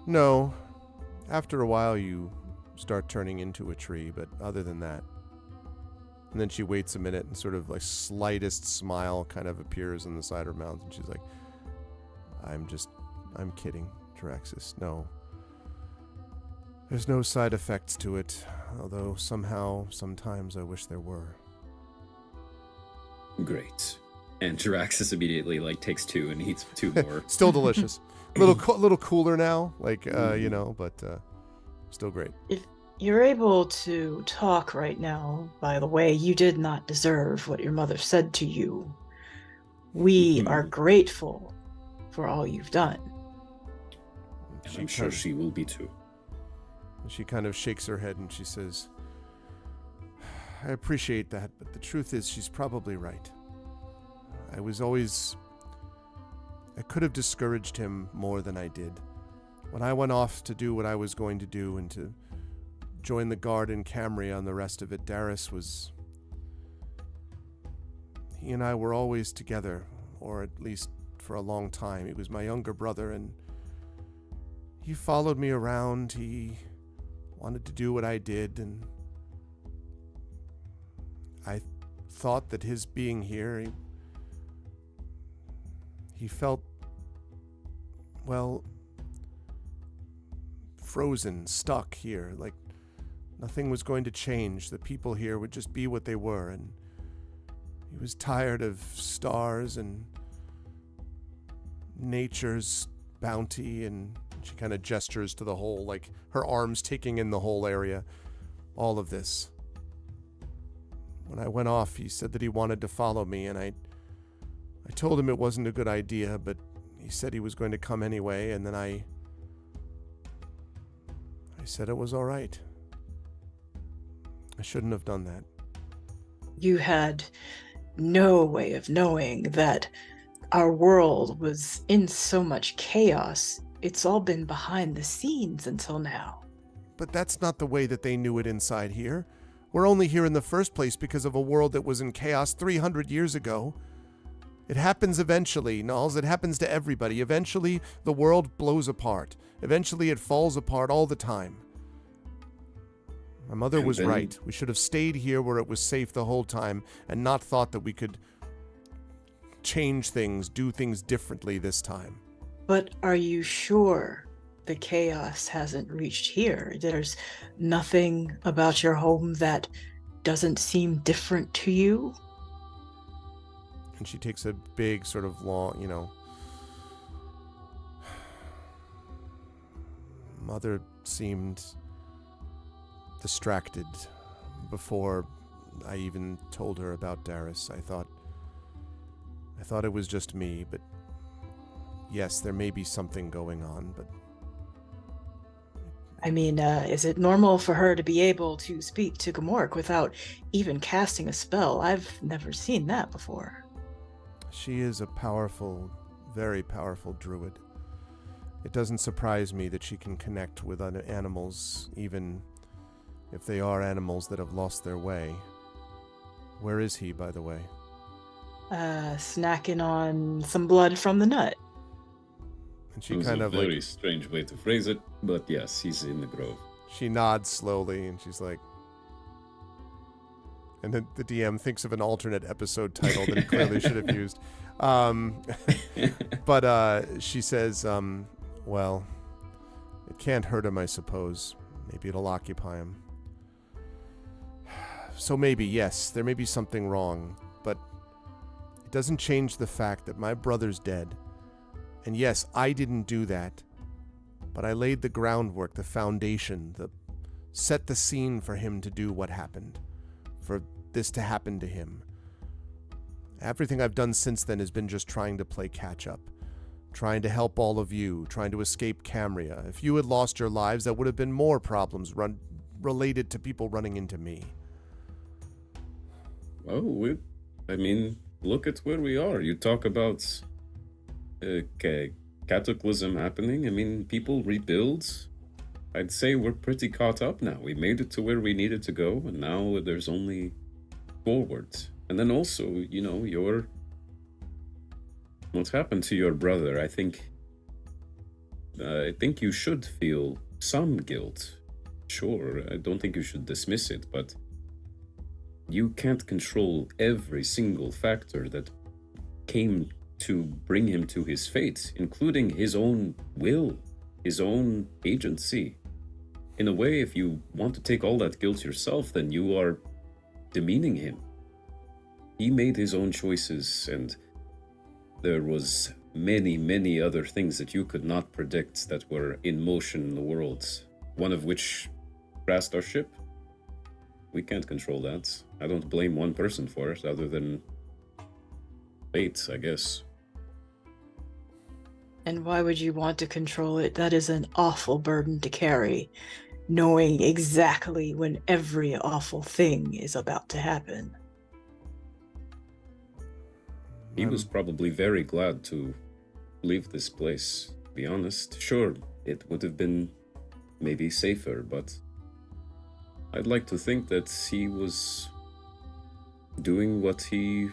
no. After a while you start turning into a tree, but other than that. And then she waits a minute and sort of like slightest smile kind of appears on the side of her mouth. And she's like, I'm kidding, Draxus. No. There's no side effects to it, although sometimes I wish there were. Great. And Jiraxis immediately takes 2 and eats 2 more. Still delicious. little cooler now, but still great. If you're able to talk right now, by the way, you did not deserve what your mother said to you. We are grateful for all you've done. And I'm sure she will be too. She kind of shakes her head and she says, I appreciate that, but the truth is she's probably right. I could have discouraged him more than I did. When I went off to do what I was going to do and to join the guard in Camry on the rest of it, he and I were always together, or at least for a long time. He was my younger brother, and he followed me around. He wanted to do what I did, and I thought that his being here, he felt, well, frozen, stuck here, like nothing was going to change. The people here would just be what they were, and he was tired of stars and nature's bounty, and she kind of gestures to the whole, like her arms taking in the whole area, all of this. When I went off, he said that he wanted to follow me, and I told him it wasn't a good idea, but he said he was going to come anyway, and then I said it was all right. I shouldn't have done that. You had no way of knowing that our world was in so much chaos. It's all been behind the scenes until now. But that's not the way that they knew it inside here. We're only here in the first place because of a world that was in chaos 300 years ago. It happens eventually, Nulls. It happens to everybody. Eventually, the world blows apart. Eventually, it falls apart all the time. My mother was right. We should have stayed here where it was safe the whole time and not thought that we could change things, do things differently this time. But are you sure the chaos hasn't reached here? There's nothing about your home that doesn't seem different to you? And she takes a big sort of long, Mother seemed distracted before I even told her about Darius. I thought it was just me, but yes, there may be something going on, but... I mean, is it normal for her to be able to speak to Gamork without even casting a spell? I've never seen that before. She is a powerful, very powerful druid. It doesn't surprise me that she can connect with other animals, even if they are animals that have lost their way. Where is he, by the way? Snacking on some blood from the nut. And she It was kind a of very strange way to phrase it, but yes, he's in the grove. she nods slowly, and she's like... And then the DM thinks of an alternate episode title that he clearly should have used. But she says, well, it can't hurt him, I suppose. Maybe it'll occupy him. So maybe, yes, there may be something wrong, but it doesn't change the fact that my brother's dead. And yes, I didn't do that. But I laid the groundwork, the foundation, set the scene for him to do what happened, for this to happen to him. Everything I've done since then has been just trying to play catch up, trying to help all of you, trying to escape Camria. If you had lost your lives, that would have been more problems related to people running into me. Well, I mean, look at where we are. You talk about cataclysm happening. I mean, people rebuild. I'd say we're pretty caught up now. We made it to where we needed to go, and now there's only forwards. And then also, you know, what's happened to your brother, I think you should feel some guilt. Sure, I don't think you should dismiss it, but you can't control every single factor that came to bring him to his fate, including his own will, his own agency. In a way, if you want to take all that guilt yourself, then you are demeaning him. He made his own choices, and there was many, many other things that you could not predict that were in motion in the world, one of which crashed our ship. We can't control that. I don't blame one person for it, other than fate, I guess. And why would you want to control it? That is an awful burden to carry, knowing exactly when every awful thing is about to happen. He was probably very glad to leave this place, to be honest. Sure, it would have been maybe safer, but I'd like to think that he was doing what he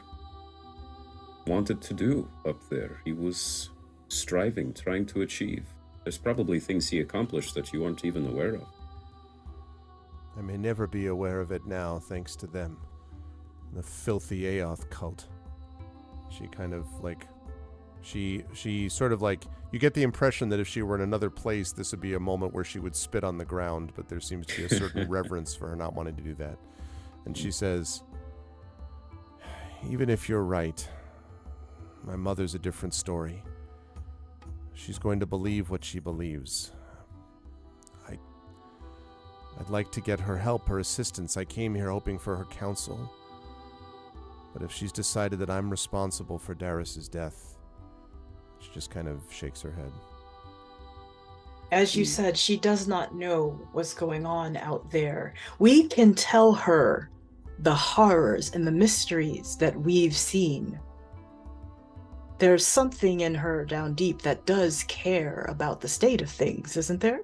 wanted to do up there. He was striving, trying to achieve. There's probably things he accomplished that you aren't even aware of. I may never be aware of it now, thanks to them. The filthy Aoth cult. She kind of like, she sort of like, you get the impression that if she were in another place, this would be a moment where she would spit on the ground, but there seems to be a certain reverence for her not wanting to do that. And she says, even if you're right, my mother's a different story. She's going to believe what she believes. I'd like to get her help, her assistance. I came here hoping for her counsel. But if she's decided that I'm responsible for Darius's death, she just kind of shakes her head. As you said, she does not know what's going on out there. We can tell her the horrors and the mysteries that we've seen. There's something in her down deep that does care about the state of things, isn't there?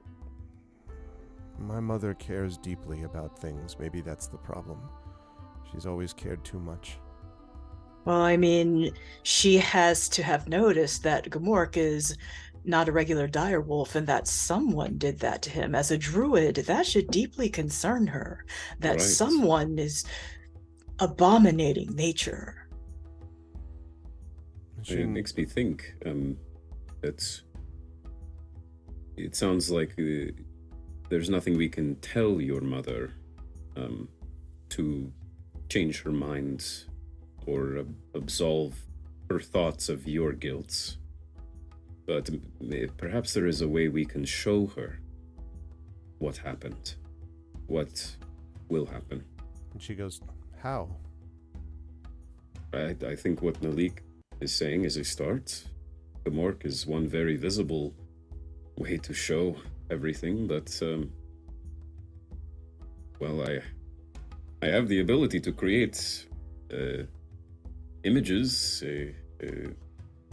My mother cares deeply about things. Maybe that's the problem. She's always cared too much. Well, I mean, she has to have noticed that Gamork is not a regular direwolf and that someone did that to him. As a druid, that should deeply concern her. That Right. someone is abominating nature. It makes me think that it sounds like there's nothing we can tell your mother to change her mind or absolve her thoughts of your guilt. But perhaps there is a way we can show her what happened, what will happen. And she goes, how? I think what Nalik is saying is a start. Gamork is one very visible way to show everything, but well, I have the ability to create images.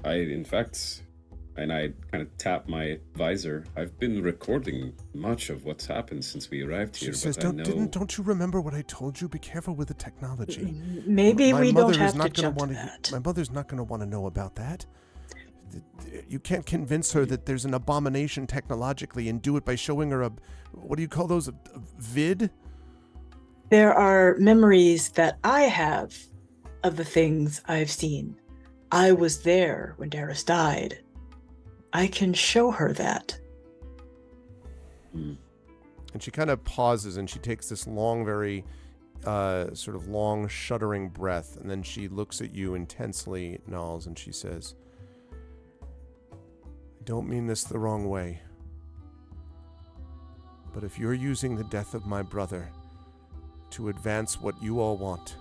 In fact, and I kind of tap my visor. I've been recording much of what's happened since we arrived here. She says, but I know... don't you remember what I told you? Be careful with the technology. Maybe My we mother don't is have to not gonna jump to wanna- that. My mother's not going to want to know about that. You can't convince her that there's an abomination technologically and do it by showing her what do you call those, a vid? There are memories that I have of the things I've seen. I was there when Darius died. I can show her that. And she kind of pauses and she takes this long, very sort of long, shuddering breath. And then she looks at you intensely, Nals, and she says, I don't mean this the wrong way. But if you're using the death of my brother to advance what you all want.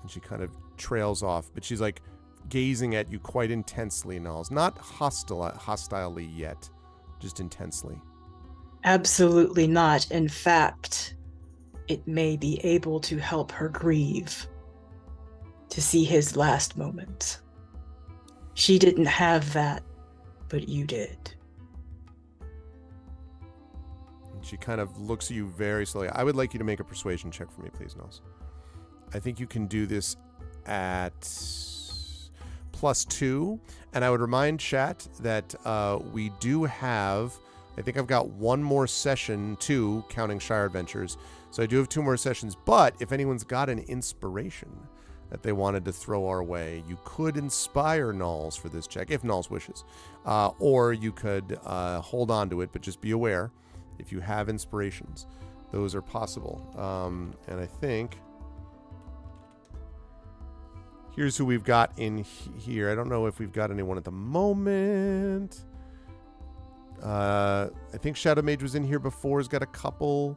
And she kind of trails off, but she's like gazing at you quite intensely, Knowles. Not hostilely yet, just intensely. Absolutely not. In fact, it may be able to help her grieve, to see his last moment. She didn't have that, but you did. And she kind of looks at you very slowly. I would like you to make a persuasion check for me, please, Knowles. I think you can do this at +2. And I would remind chat that we do have, I think I've got one more session too, counting Shire Adventures. So I do have 2 more sessions. But if anyone's got an inspiration that they wanted to throw our way, you could inspire Knowles for this check, if Knowles wishes. Or you could hold on to it, but just be aware, if you have inspirations, those are possible. And I think... here's who we've got in here. I don't know if we've got anyone at the moment. I think Shadow Mage was in here before. Has got a couple.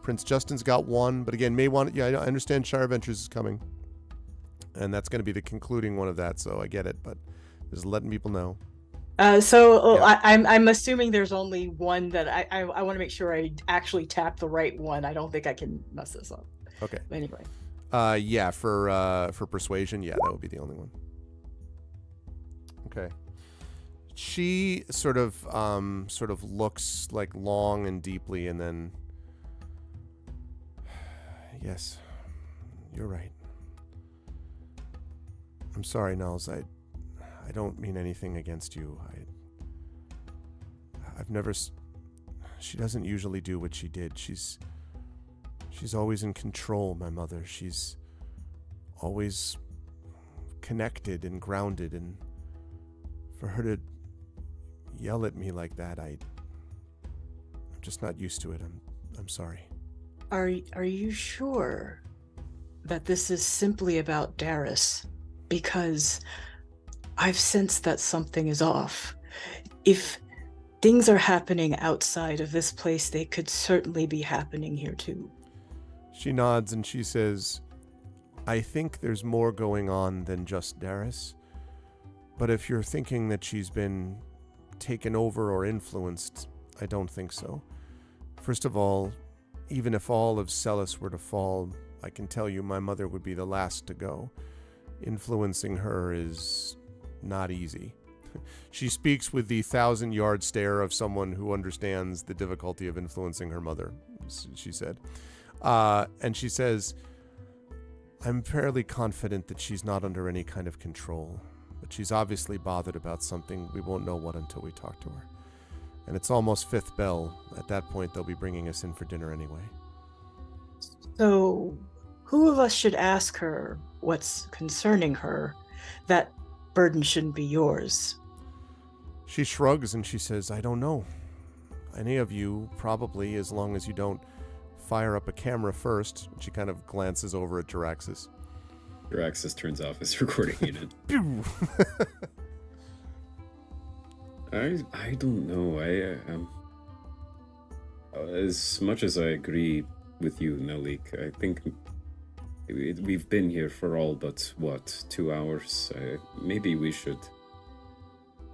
Prince Justin's got one. But again, may want... yeah, I understand Shire Adventures is coming. And that's going to be the concluding one of that. So I get it. But just letting people know. Yeah. I'm assuming there's only one that I want to make sure I actually tap the right one. I don't think I can mess this up. Okay. Anyway. Yeah, for persuasion, yeah, that would be the only one. Okay. She sort of looks like long and deeply, and then, yes, you're right. I'm sorry, Knowles. I don't mean anything against you. I've never. She doesn't usually do what she did. She's always in control, my mother. She's always connected and grounded, and for her to yell at me like that, I'm just not used to it. I'm sorry. Are you sure that this is simply about Darius? Because I've sensed that something is off. If things are happening outside of this place, they could certainly be happening here too. She nods and she says, I think there's more going on than just Darius. But if you're thinking that she's been taken over or influenced, I don't think so. First of all, even if all of Celis were to fall, I can tell you my mother would be the last to go. Influencing her is not easy. She speaks with the 1,000-yard stare of someone who understands the difficulty of influencing her mother, she said. And she says, I'm fairly confident that she's not under any kind of control, but she's obviously bothered about something. We won't know what until we talk to her. And it's almost 5th bell. At that point, they'll be bringing us in for dinner anyway. So, who of us should ask her what's concerning her? That burden shouldn't be yours. She shrugs and she says, I don't know. Any of you, probably, as long as you don't fire up a camera first. She kind of glances over at Jaraxxus. Jaraxxus turns off his recording unit. I don't know. As much as I agree with you, Nelik, I think we've been here for all but, 2 hours? Maybe we should,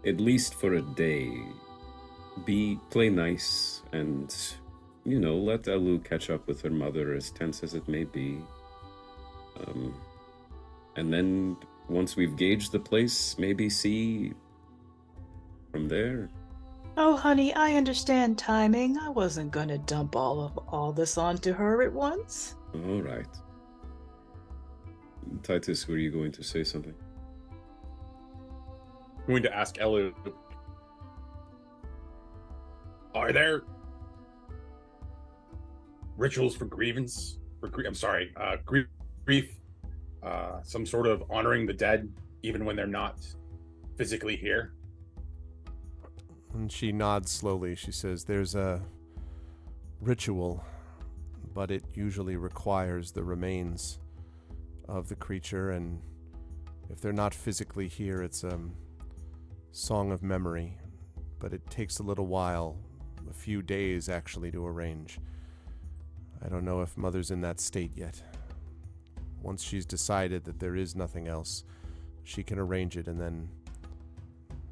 at least for a day, play nice and, let Elu catch up with her mother, as tense as it may be. And then, once we've gauged the place, maybe see from there. Oh, honey, I understand timing. I wasn't gonna dump all this onto her at once. All right. Titus, were you going to say something? I'm going to ask Elu, are there rituals for grievance? Grief? Some sort of honoring the dead, even when they're not physically here? And she nods slowly. She says, there's a ritual, but it usually requires the remains of the creature, and if they're not physically here, it's a song of memory but it takes a little while, a few days actually, to arrange. I don't know if Mother's in that state yet. Once she's decided that there is nothing else, she can arrange it, and then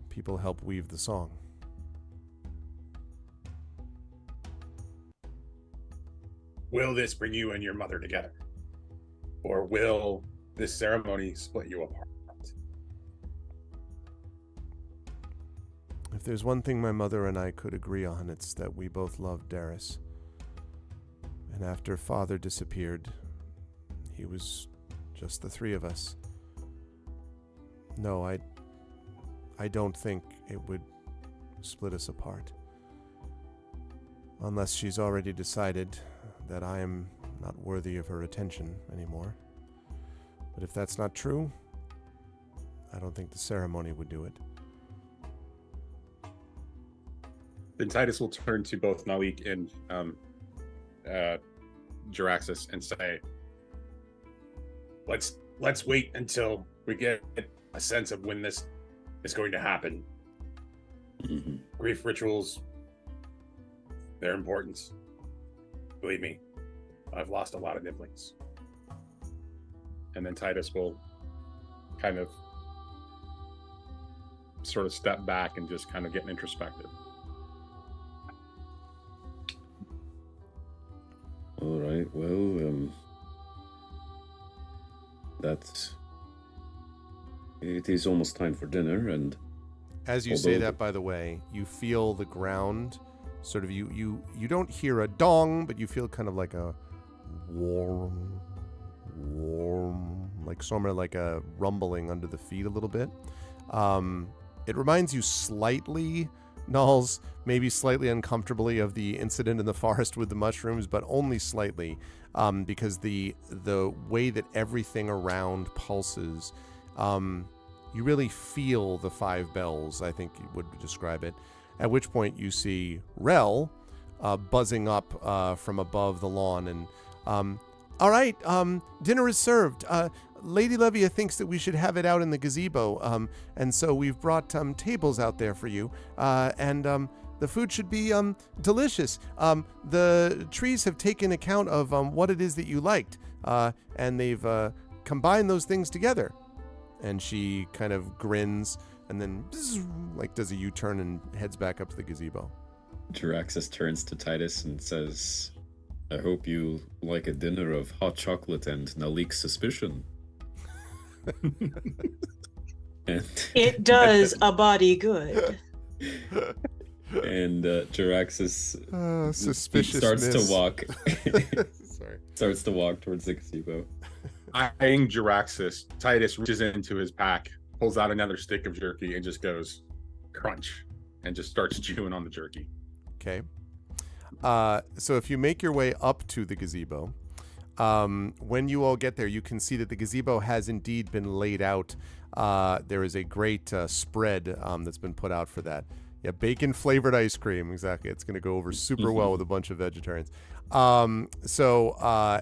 people help weave the song. Will this bring you and your mother together? Or will this ceremony split you apart? If there's one thing my mother and I could agree on, it's that we both loved Darius. And after Father disappeared, he was just the three of us. No, I don't think it would split us apart. Unless she's already decided that I am not worthy of her attention anymore. But if that's not true, I don't think the ceremony would do it. Then Titus will turn to both Malik and Jaraxxus and say, let's wait until we get a sense of when this is going to happen. Mm-hmm. Grief rituals, their importance. Believe me, I've lost a lot of nibblings. And then Titus will kind of sort of step back and just kind of get introspective. All right, well, it is almost time for dinner, and As you say that, by the way, you feel the ground sort of, you don't hear a dong, but you feel kind of like a warm, like sort of like a rumbling under the feet a little bit. It reminds you slightly, Nulls, maybe slightly uncomfortably, of the incident in the forest with the mushrooms, but only slightly, because the way that everything around pulses, you really feel the 5 bells, I think you would describe it. At which point you see Rel buzzing up from above the lawn, and all right, dinner is served. Lady Levia thinks that we should have it out in the gazebo, and so we've brought tables out there for you, and the food should be delicious. The trees have taken account of what it is that you liked, and they've combined those things together. And she kind of grins and then like does a U-turn and heads back up to the gazebo. Jaraxxus turns to Titus and says, I hope you like a dinner of hot chocolate and Nalik's suspicion. And It does a body good. and Jaraxxus Suspicious starts miss. to walk Sorry. starts to walk towards the gazebo. Eyeing Jaraxxus, Titus reaches into his pack, pulls out another stick of jerky, and just goes crunch, and just starts chewing on the jerky. Okay. So if you make your way up to the gazebo, when you all get there, you can see that the gazebo has indeed been laid out. There is a great spread that's been put out for that. Yeah, bacon-flavored ice cream. Exactly. It's going to go over super well with a bunch of vegetarians. And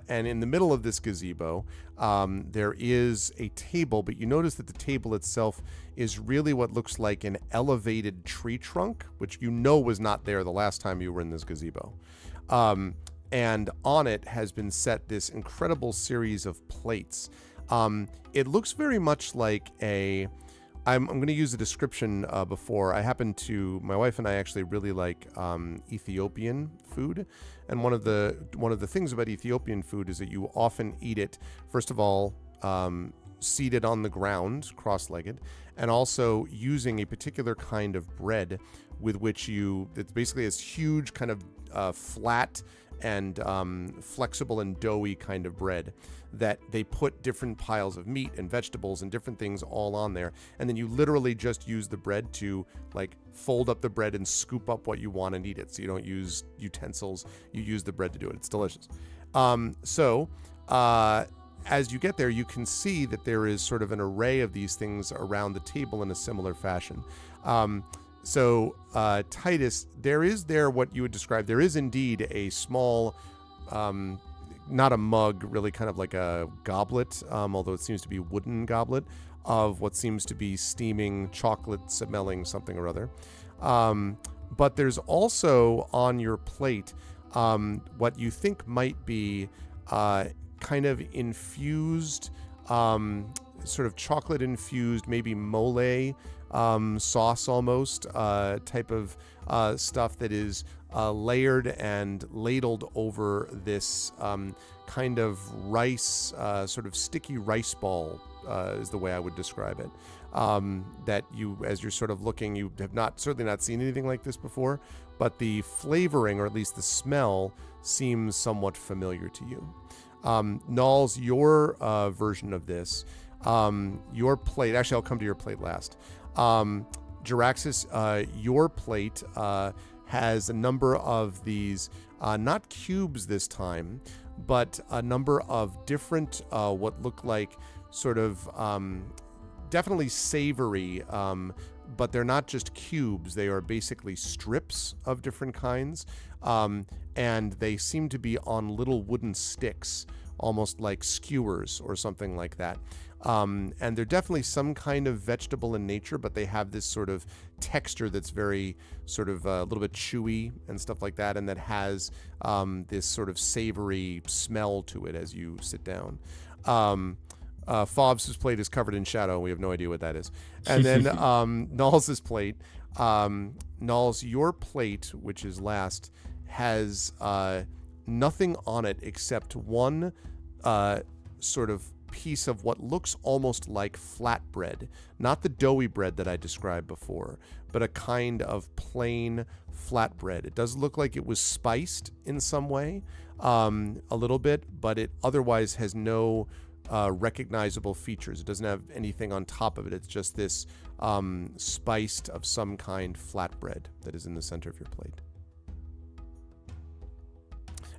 in the middle of this gazebo, there is a table, but you notice that the table itself is really what looks like an elevated tree trunk, which you know was not there the last time you were in this gazebo. And on it has been set this incredible series of plates. It looks very much like I'm going to use a description before. My wife and I actually really like Ethiopian food. And one of the things about Ethiopian food is that you often eat it, first of all, seated on the ground, cross-legged, and also using a particular kind of bread with which it's basically this huge kind of flat and flexible and doughy kind of bread that they put different piles of meat and vegetables and different things all on there, and then you literally just use the bread to like fold up the bread and scoop up what you want and eat it. So you don't use utensils, you use the bread to do it. It's delicious. As you get there, you can see that there is sort of an array of these things around the table in a similar fashion. Titus, there is what you would describe, there is indeed a small, not a mug, really kind of like a goblet, although it seems to be a wooden goblet, of what seems to be steaming chocolate smelling something or other. But there's also on your plate what you think might be kind of infused, sort of chocolate infused, maybe mole sauce almost, type of stuff that is layered and ladled over this kind of rice, sort of sticky rice ball, is the way I would describe it. That you, as you're sort of looking, you have certainly not seen anything like this before, but the flavoring, or at least the smell, seems somewhat familiar to you. Nulls, your version of this, your plate, actually I'll come to your plate last. Jaraxxus, your plate has a number of these, not cubes this time, but a number of different, what look like sort of definitely savory, but they're not just cubes. They are basically strips of different kinds, and they seem to be on little wooden sticks, almost like skewers or something like that. And they're definitely some kind of vegetable in nature, but they have this sort of texture that's very sort of a little bit chewy and stuff like that, and that has this sort of savory smell to it as you sit down. Fobs' plate is covered in shadow. We have no idea what that is. And then Nulls' plate. Nulls, your plate, which is last, has nothing on it except one sort of piece of what looks almost like flatbread. Not the doughy bread that I described before, but a kind of plain flatbread. It does look like it was spiced in some way, a little bit, but it otherwise has no recognizable features. It doesn't have anything on top of it. It's just this spiced of some kind flatbread that is in the center of your plate.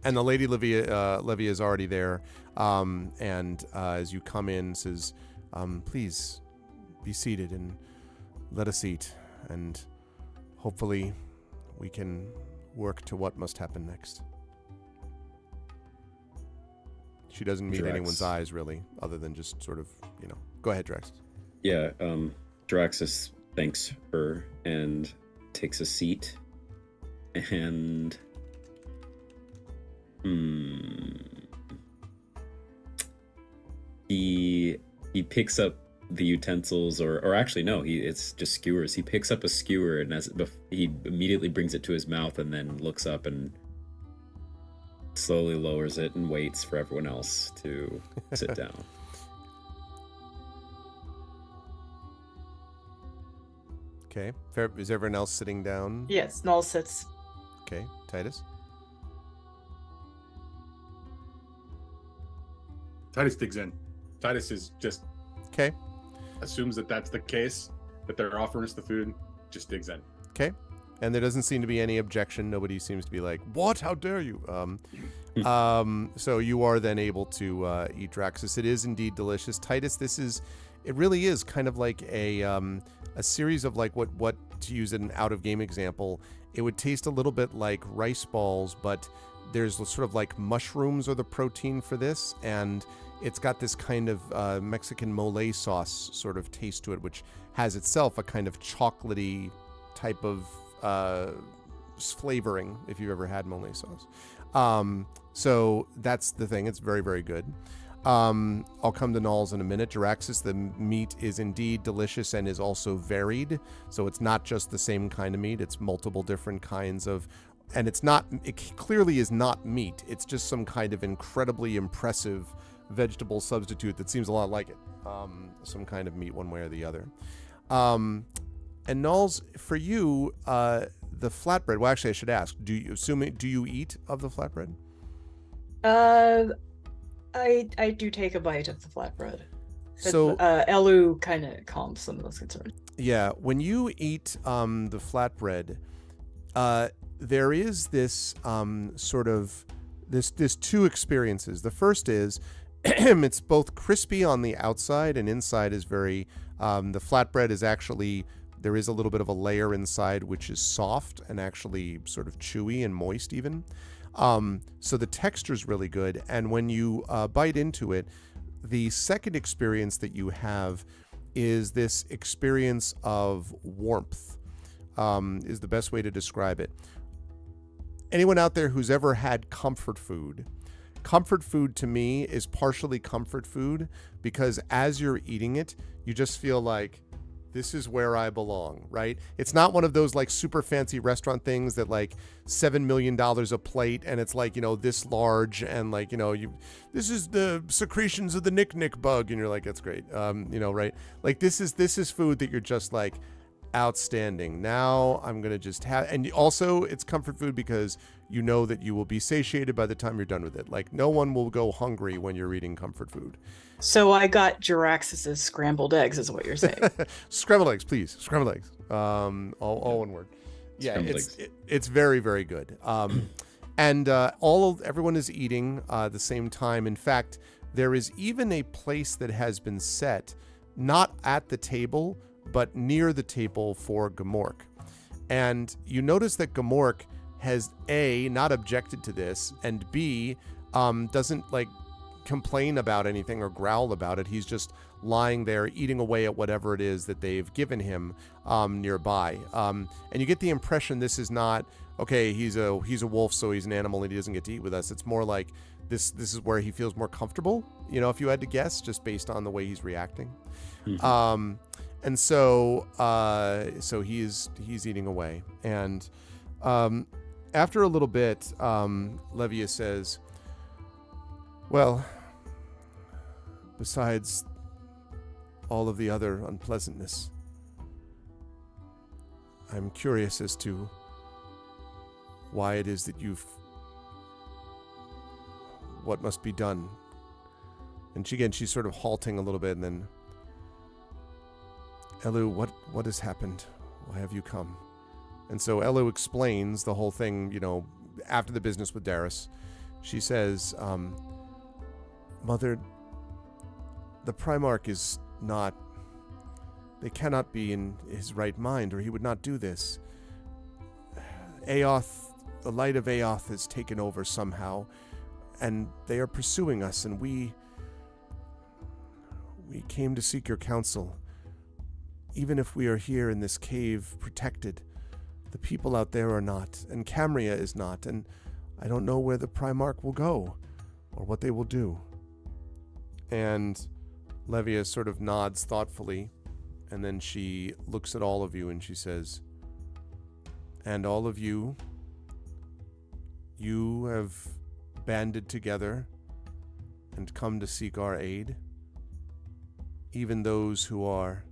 And the Lady Livia is already there, and as you come in, says, please be seated and let us eat, and hopefully we can work to what must happen next. She doesn't meet anyone's eyes, really, other than just sort of, Go ahead, Drax. Yeah, Jaraxxus thanks her and takes a seat, and he picks up the utensils, or actually no, it's just skewers. He picks up a skewer, and he immediately brings it to his mouth, and then looks up and slowly lowers it and waits for everyone else to sit down. Okay. Is everyone else sitting down? Yes, Null sits. Okay. Titus? Titus digs in. Titus is just Okay. assumes that that's the case, that they're offering us the food, just digs in. Okay. And there doesn't seem to be any objection. Nobody seems to be like, what? How dare you? So you are then able to eat Draxus. It is indeed delicious. Titus, it really is kind of like a series of like what to use an out-of-game example, it would taste a little bit like rice balls, but there's sort of like mushrooms are the protein for this, and it's got this kind of Mexican mole sauce sort of taste to it, which has itself a kind of chocolatey type of flavoring, if you've ever had mole sauce. So that's the thing. It's very, very good. I'll come to Nulls in a minute. Jaraxxus, the meat is indeed delicious and is also varied. So it's not just the same kind of meat. It's multiple different kinds of, and it clearly is not meat. It's just some kind of incredibly impressive vegetable substitute that seems a lot like it. Some kind of meat one way or the other. And Nulls, for you, the flatbread, well, actually I should ask, do you eat of the flatbread? I do take a bite of the flatbread. So Elu kind of calms some of those concerns. Yeah, when you eat the flatbread, there is this sort of there's two experiences. The first is it's both crispy on the outside and inside is very the flatbread is actually, there is a little bit of a layer inside which is soft and actually sort of chewy and moist even. So the texture is really good, and when you bite into it, the second experience that you have is this experience of warmth. is the best way to describe it. Anyone out there who's ever had comfort food to me is partially comfort food because as you're eating it, you just feel like this is where I belong, right? It's not one of those like super fancy restaurant things that like $7 million a plate and it's like, this large and like, this is the secretions of the nick bug. And you're like, that's great. Right? Like this is food that you're just like, outstanding. Now I'm going to just have, and also it's comfort food because you know that you will be satiated by the time you're done with it. Like no one will go hungry when you're eating comfort food. So I got Jiraxis's scrambled eggs is what you're saying. Scrambled eggs, please. Scrambled eggs. All one word. Yeah, it's very, very good. And everyone is eating the same time. In fact, there is even a place that has been set, not at the table, but near the table for Gamork. And you notice that Gamork has A, not objected to this, and B, doesn't like complain about anything or growl about it. He's just lying there eating away at whatever it is that they've given him nearby. And you get the impression this is not, okay, he's a wolf, so he's an animal and he doesn't get to eat with us. It's more like this is where he feels more comfortable, if you had to guess, just based on the way he's reacting. Mm-hmm. And so he's eating away. And after a little bit, Levia says, well, besides all of the other unpleasantness, I'm curious as to why it is that what must be done. And she's sort of halting a little bit and then, Elu, what has happened? Why have you come? And so Elu explains the whole thing, after the business with Darius. She says, Mother, the Primarch is not... They cannot be in his right mind, or he would not do this. Aoth, the light of Aoth has taken over somehow, and they are pursuing us, and we came to seek your counsel. Even if we are here in this cave protected, the people out there are not, and Camria is not, and I don't know where the Primarch will go, or what they will do. And Levia sort of nods thoughtfully, and then she looks at all of you and she says, and all of you have banded together and come to seek our aid, even those who are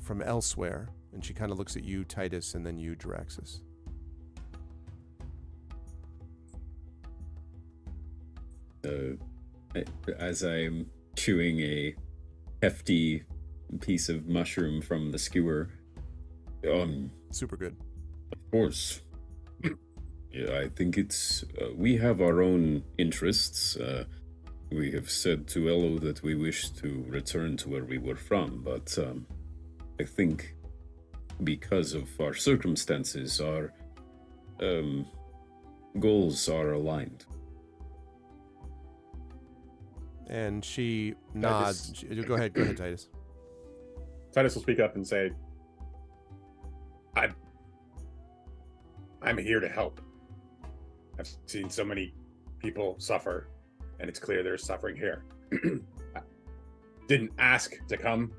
from elsewhere. And she kind of looks at you, Titus, and then you, Jiraxis. As I'm chewing a hefty piece of mushroom from the skewer, super good. Of course. Yeah, I think it's we have our own interests. We have said to Elo that we wish to return to where we were from, but I think because of our circumstances, our goals are aligned. And she nods. Go ahead, Titus. Titus will speak up and say, I'm here to help. I've seen so many people suffer, and it's clear there's suffering here. I didn't ask to come,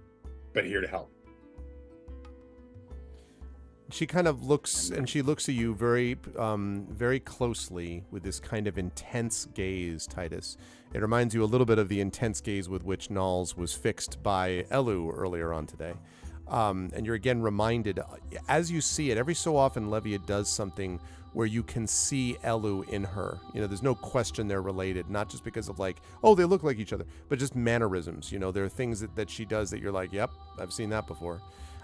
but here to help. She kind of looks, and she looks at you very, very closely with this kind of intense gaze, Titus. It reminds you a little bit of the intense gaze with which Nals was fixed by Elu earlier on today. And you're again reminded, as you see it, every so often Levia does something where you can see Elu in her. There's no question they're related, not just because of like, oh, they look like each other, but just mannerisms. There are things that she does that you're like, yep, I've seen that before.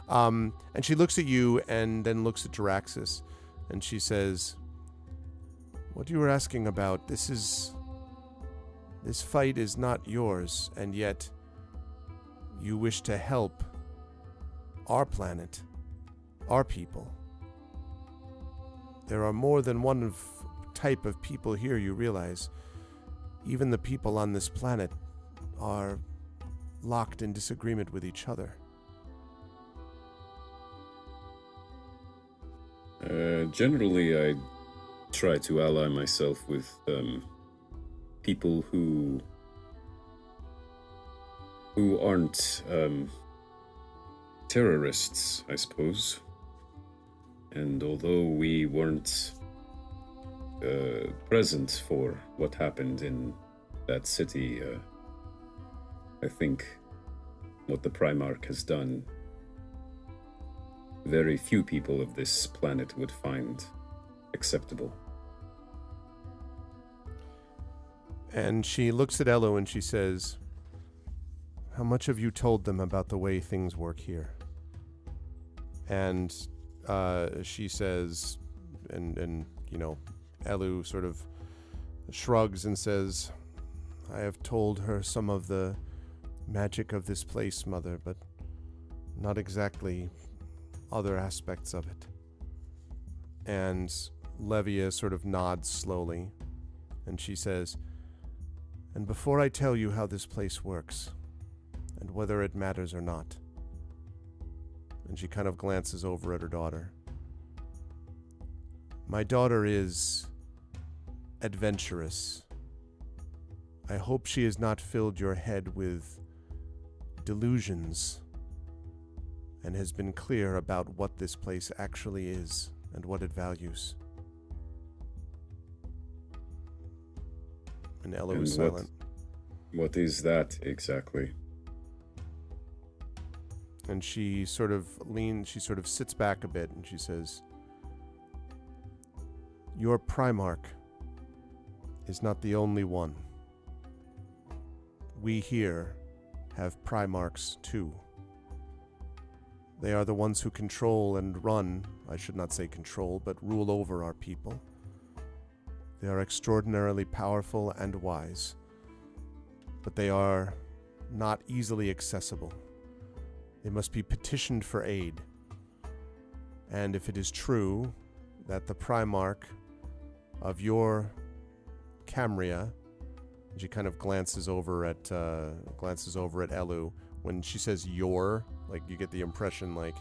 And she looks at you and then looks at Jiraxis, and she says, what you were asking about, this fight is not yours, and yet you wish to help our planet, our people. There are more than one type of people here, you realize. Even the people on this planet are locked in disagreement with each other. Generally, I try to ally myself with people who aren't terrorists, I suppose. And although we weren't present for what happened in that city, I think what the Primarch has done, very few people of this planet would find acceptable. And she looks at Elu and she says, how much have you told them about the way things work here? And she says, and you know, Elu sort of shrugs and says, I have told her some of the magic of this place, Mother, but not exactly other aspects of it. And Levia sort of nods slowly, and she says, and before I tell you how this place works, and whether it matters or not, and she kind of glances over at her daughter, my daughter is adventurous. I hope she has not filled your head with delusions and has been clear about what this place actually is and what it values. And Elu is silent. What is that exactly? And she sort of sits back a bit and she says, your Primarch is not the only one. We here have Primarchs too. They are the ones who control and run, I should not say control, but rule over our people. They are extraordinarily powerful and wise, but they are not easily accessible. They must be petitioned for aid. And if it is true that the Primarch of your Camria, she kind of glances over at Elu. When she says your, like, you get the impression like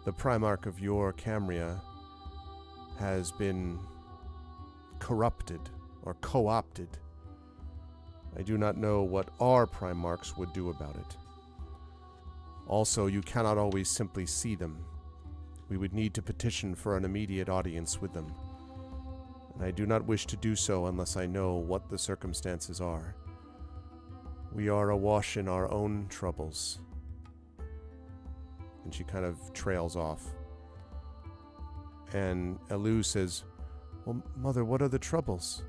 the Primarch of your Camria has been corrupted or co-opted. I do not know what our Primarchs would do about it. Also, you cannot always simply see them. We would need to petition for an immediate audience with them. And I do not wish to do so unless I know what the circumstances are. We are awash in our own troubles. And she kind of trails off. And Elu says, well, Mother, what are the troubles?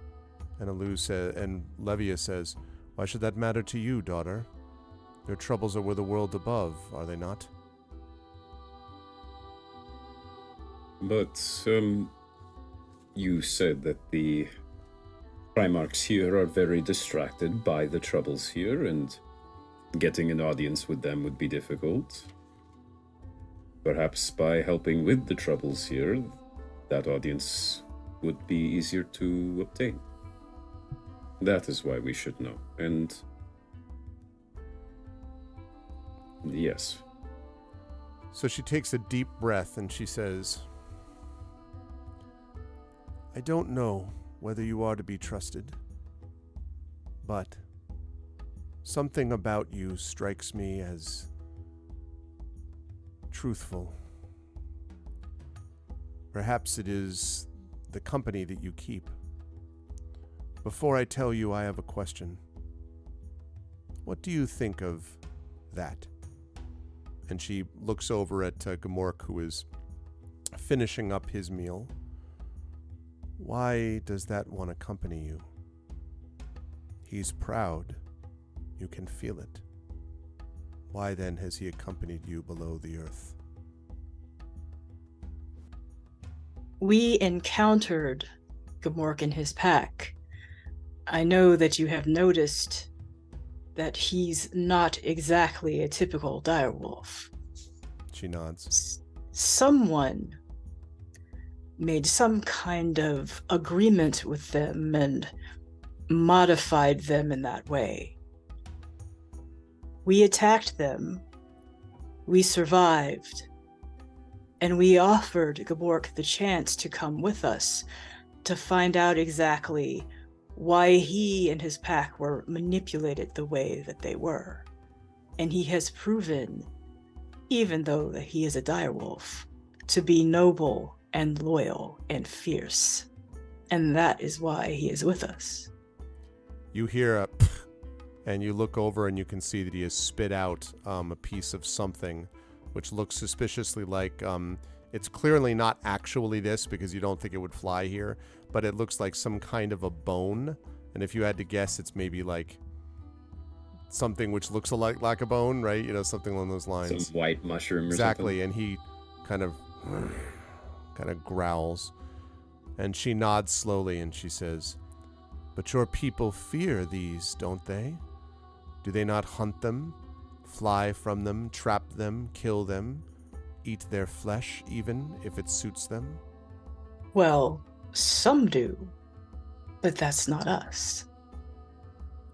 And Levia says, why should that matter to you, daughter? Your troubles are with the world above, are they not? But, you said that the Primarchs here are very distracted by the troubles here, and getting an audience with them would be difficult. Perhaps by helping with the troubles here, that audience would be easier to obtain. That is why we should know. And yes. So she takes a deep breath and she says, I don't know whether you are to be trusted, but something about you strikes me as truthful. Perhaps it is the company that you keep. Before I tell you, I have a question. What do you think of that? And she looks over at Gamork, who is finishing up his meal. Why does that one accompany you? He's proud. You can feel it. Why then has he accompanied you below the earth? We encountered Gamork and his pack. I know that you have noticed that he's not exactly a typical direwolf. She nods. Someone made some kind of agreement with them and modified them in that way. We attacked them. We survived. And we offered Gabork the chance to come with us to find out exactly why he and his pack were manipulated the way that they were. And he has proven, even though that he is a direwolf, to be noble and loyal and fierce. And that is why he is with us. You hear a and you look over and you can see that he has spit out a piece of something which looks suspiciously like it's clearly not actually this because you don't think it would fly here, but it looks like some kind of a bone. And if you had to guess, it's maybe like something which looks like a bone, right? You know, something along those lines. Some white mushroom or exactly. And he kind of growls. And she nods slowly and she says, "But your people fear these, don't they? Do they not hunt them, fly from them, trap them, kill them, eat their flesh even if it suits them?" Well, some do, but that's not us.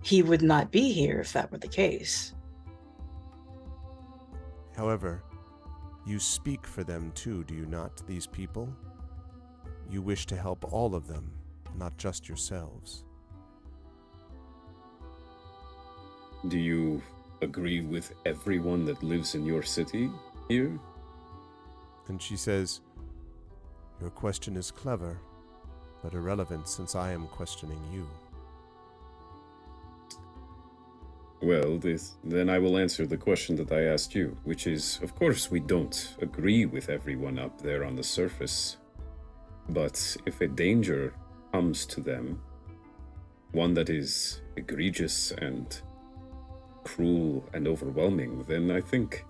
He would not be here if that were the case. However, you speak for them too, do you not, these people? You wish to help all of them, not just yourselves. Do you agree with everyone that lives in your city here? And she says, "Your question is clever, but irrelevant since I am questioning you." Well, then I will answer the question that I asked you, which is, of course, we don't agree with everyone up there on the surface. But if a danger comes to them, one that is egregious and cruel and overwhelming, then I think,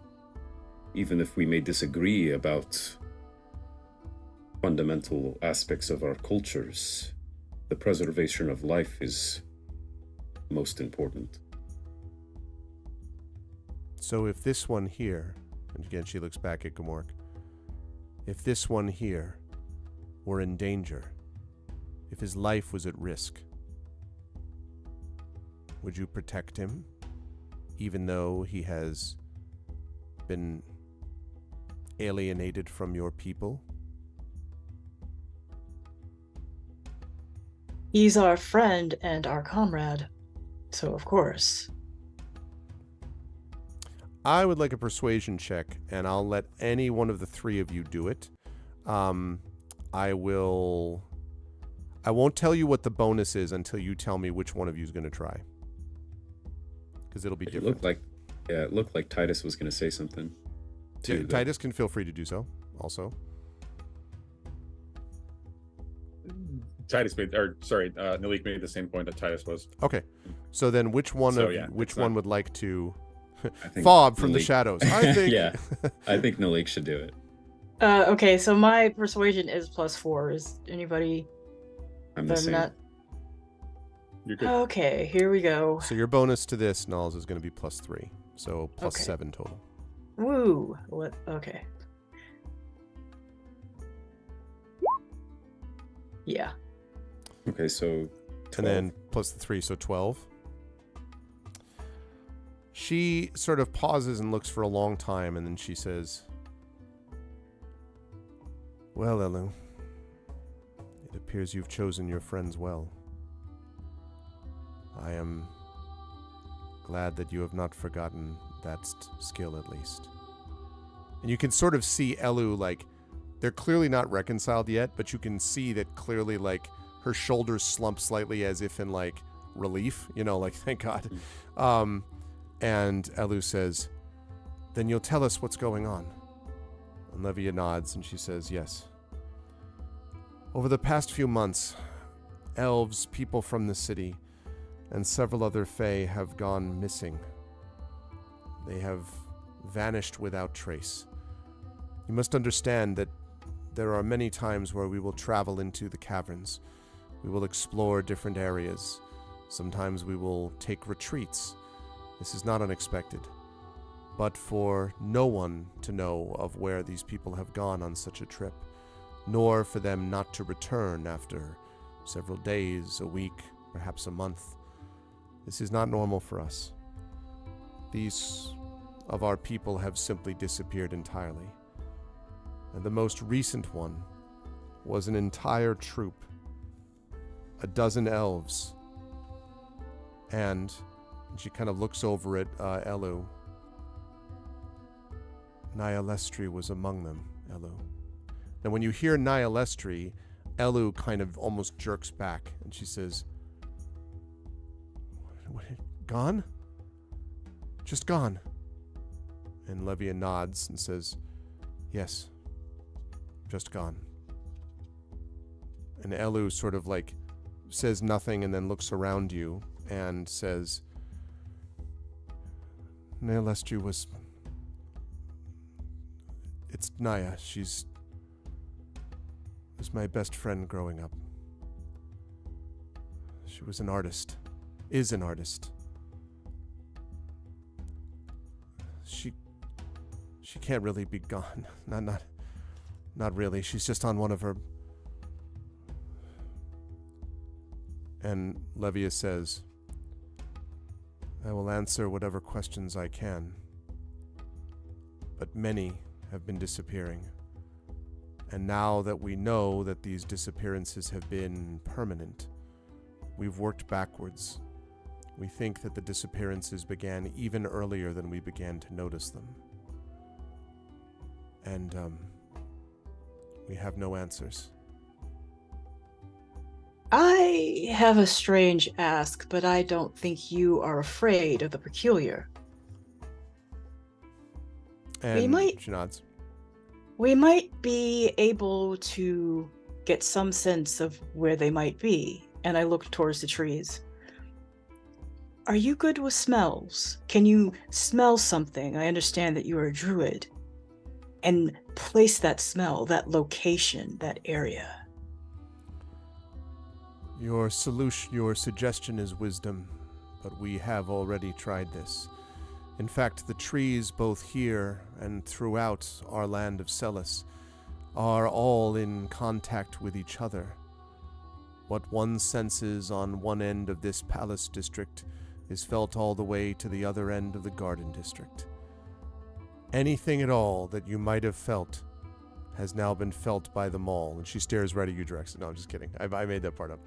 even if we may disagree about fundamental aspects of our cultures, the preservation of life is most important. So if this one here, and again she looks back at Gamork, if this one here were in danger, if his life was at risk, would you protect him, even though he has been alienated from your people? He's our friend and our comrade, so of course. I would like a persuasion check, and I'll let any one of the three of you do it. I won't tell you what the bonus is until you tell me which one of you is going to try, because it'll be different. It looked like Titus was going to say something. Yeah, Titus can feel free to do so also. Nalik made the same point that Titus was. Okay, so then which one not- would like to I think fob from the Nalik- shadows? I think. Yeah, I think Nalik should do it. Okay, so my persuasion is +4. Is anybody I'm the same. not? You're good. Okay, here we go. So your bonus to this, Nulls, is going to be +3, so Okay. +7 total. Woo! What? Okay. Yeah. Okay, so 12. And then plus the 3, so 12. She sort of pauses and looks for a long time, and then she says, "Well, Elu, it appears you've chosen your friends well. I am glad that you have not forgotten that skill, at least." And you can sort of see Elu, like, they're clearly not reconciled yet, but you can see that clearly, like, her shoulders slump slightly as if in, like, relief, you know, like, thank God. And Elu says, "Then you'll tell us what's going on." And Levia nods and she says, "Yes. Over the past few months, elves, people from the city, and several other fae have gone missing. They have vanished without trace. You must understand that there are many times where we will travel into the caverns. We will explore different areas. Sometimes we will take retreats. This is not unexpected. But for no one to know of where these people have gone on such a trip, nor for them not to return after several days, a week, perhaps a month, this is not normal for us. These of our people have simply disappeared entirely. And the most recent one was an entire troop, a dozen elves. And she kind of looks over at Elu. Nyalestri was among them, Elu. Now, when you hear Nyalestri, Elu kind of almost jerks back, and she says, what, gone? Just gone. And Levia nods and says, yes, just gone. And Elu sort of like says nothing and then looks around you and says, Nyalestri was... It's Naya. She's was my best friend growing up. She was an artist. Is an artist. She can't really be gone. Not really. She's just on one of her... And Levia says, I will answer whatever questions I can. But many have been disappearing. And now that we know that these disappearances have been permanent, we've worked backwards. We think that the disappearances began even earlier than we began to notice them. And, we have no answers. I have a strange ask, but I don't think you are afraid of the peculiar. And she nods. We might be able to get some sense of where they might be, and I look towards the trees. Are you good with smells? Can you smell something? I understand that you are a druid. And place that smell, that location, that area. Your suggestion is wisdom, but we have already tried this. In fact, the trees both here and throughout our land of Celis are all in contact with each other. What one senses on one end of this palace district is felt all the way to the other end of the garden district. Anything at all that you might have felt has now been felt by them all. And she stares right at you, Drex. No, I'm just kidding. I made that part up.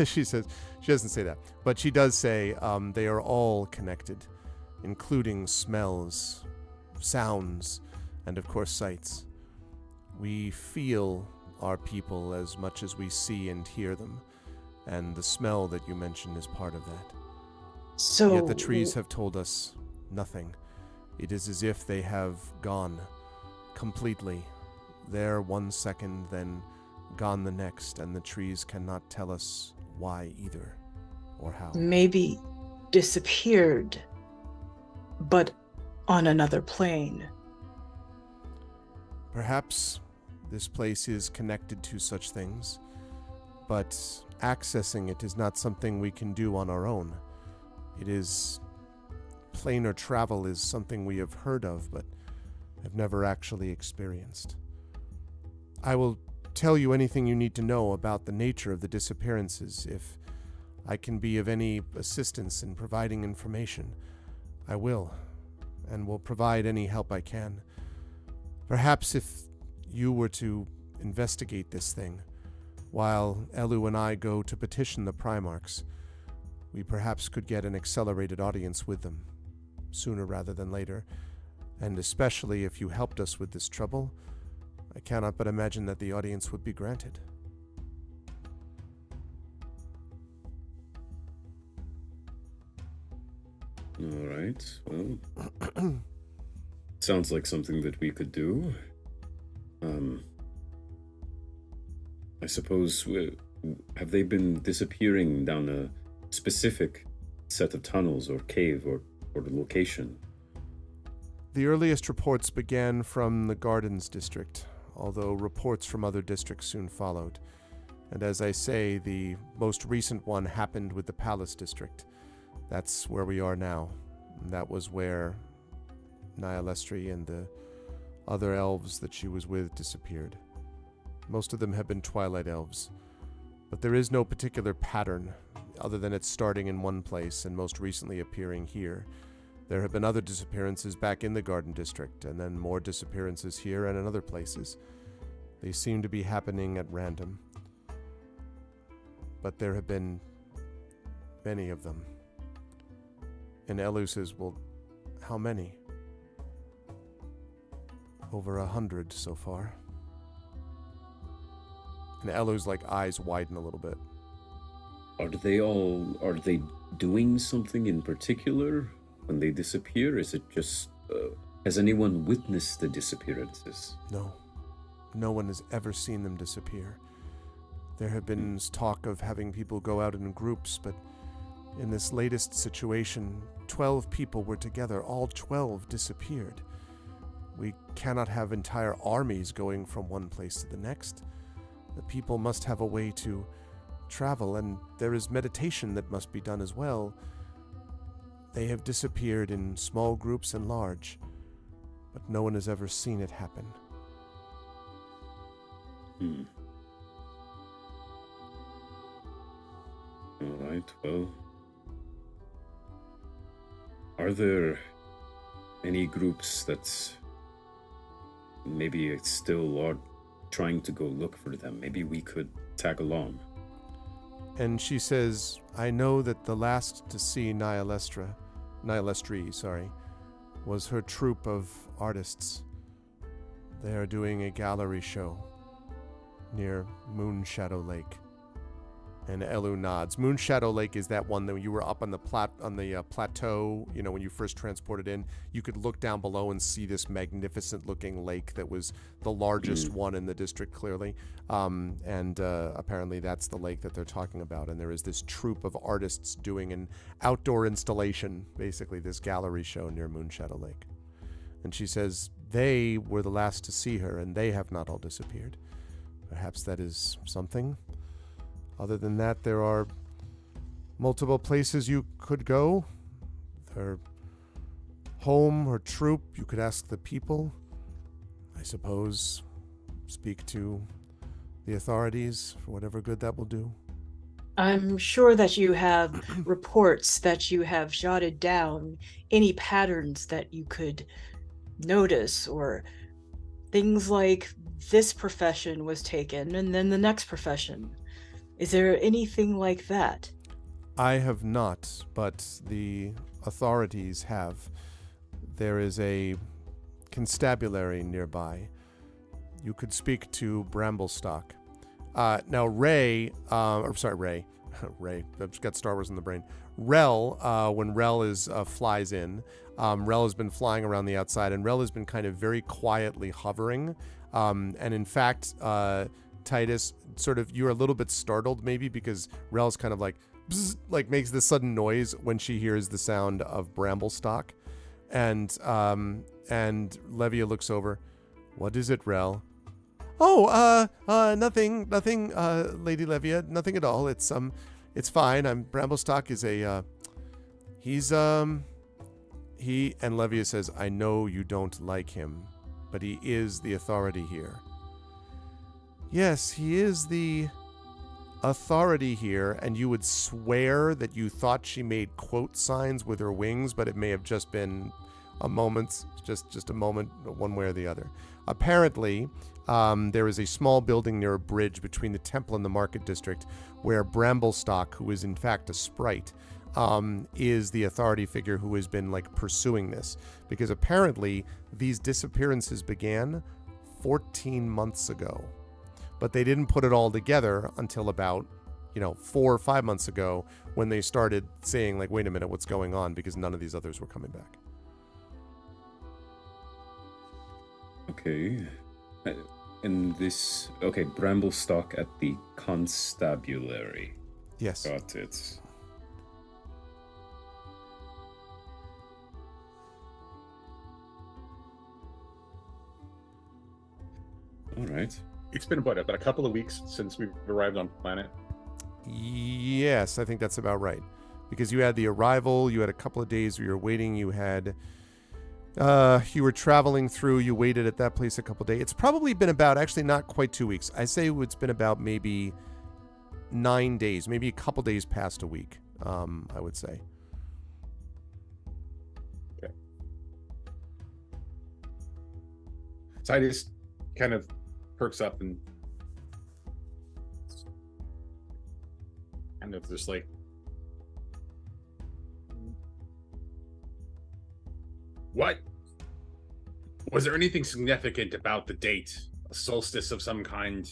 She says, she doesn't say that, but she does say they are all connected, including smells, sounds, and of course sights. We feel our people as much as we see and hear them, and the smell that you mentioned is part of that. So Yet the trees have told us nothing. It is as if they have gone completely. There 1 second, then gone the next, and the trees cannot tell us why either, or how. maybe disappeared, but on another plane. Perhaps this place is connected to such things, but accessing it is not something we can do on our own. It is... planar travel is something we have heard of, but have never actually experienced. I will tell you anything you need to know about the nature of the disappearances. If I can be of any assistance in providing information, I will, and will provide any help I can. Perhaps if you were to investigate this thing, while Elu and I go to petition the Primarchs, we perhaps could get an accelerated audience with them, sooner rather than later, and especially if you helped us with this trouble, I cannot but imagine that the audience would be granted. All right. Well, sounds like something that we could do. I suppose, have they been disappearing down a specific set of tunnels or cave or the location? The earliest reports began from the Gardens district, although reports from other districts soon followed. And as I say, the most recent one happened with the Palace district. That's where we are now. And that was where Nyalestri and the other elves that she was with disappeared. Most of them have been Twilight elves, but there is no particular pattern, other than it's starting in one place and most recently appearing here. There have been other disappearances back in the Garden District, and then more disappearances here and in other places. They seem to be happening at random. But there have been many of them. And Elu says, well, how many? Over 100 so far. And Elu's like eyes widen a little bit. Are they doing something in particular when they disappear? Is it just, has anyone witnessed the disappearances? No. No one has ever seen them disappear. There have been talk of having people go out in groups, but in this latest situation, 12 people were together. All 12 disappeared. We cannot have entire armies going from one place to the next. The people must have a way to travel, and there is meditation that must be done as well. They have disappeared in small groups and large, but no one has ever seen it happen. All right, well, are there any groups that maybe still are trying to go look for them? Maybe we could tag along. And she says, I know that the last to see Nihilestri, was her troupe of artists. They are doing a gallery show near Moonshadow Lake. And Elu nods. Moonshadow Lake is that one that you were up on the plateau, you know, when you first transported in. You could look down below and see this magnificent-looking lake that was the largest one in the district, clearly. Apparently that's the lake that they're talking about. And there is this troupe of artists doing an outdoor installation, basically this gallery show near Moonshadow Lake. And she says they were the last to see her, and they have not all disappeared. Perhaps that is something. Other than that, there are multiple places you could go. Their home or troop, you could ask the people. I suppose speak to the authorities for whatever good that will do. I'm sure that you have reports that you have jotted down, any patterns that you could notice, or things like this profession was taken and then the next profession. Is there anything like that? I have not, but the authorities have. There is a constabulary nearby. You could speak to Bramblestalk. Now, Ray, Ray, I've just got Star Wars in the brain. Rel, when Rel flies in, Rel has been flying around the outside, and Rel has been kind of very quietly hovering. And in fact, Titus, sort of, you're a little bit startled maybe because Rel's kind of like, bzz, like makes this sudden noise when she hears the sound of Bramblestalk. And Levia looks over. What is it, Rel? Oh, nothing, Lady Levia, nothing at all. It's fine. Bramblestalk is he, and Levia says, I know you don't like him, but he is the authority here. Yes, he is the authority here, and you would swear that you thought she made quote signs with her wings, but it may have just been a moment, just a moment, one way or the other. Apparently, there is a small building near a bridge between the temple and the market district where Bramblestalk, who is in fact a sprite, is the authority figure who has been like pursuing this. Because apparently these disappearances began 14 months ago. But they didn't put it all together until about, 4 or 5 months ago when they started saying, like, wait a minute, what's going on? Because none of these others were coming back. Okay. Bramblestalk at the constabulary. Yes. Got it. All right. It's been about a couple of weeks since we've arrived on planet. Yes, I think that's about right. Because you had the arrival, you had a couple of days where you were waiting, you had... you were traveling through, you waited at that place a couple of days. It's probably been about, actually not quite 2 weeks. I say it's been about maybe 9 days, maybe a couple days past a week, I would say. Titus kind of perks up and kind of just like, what? Was there anything significant about the date? A solstice of some kind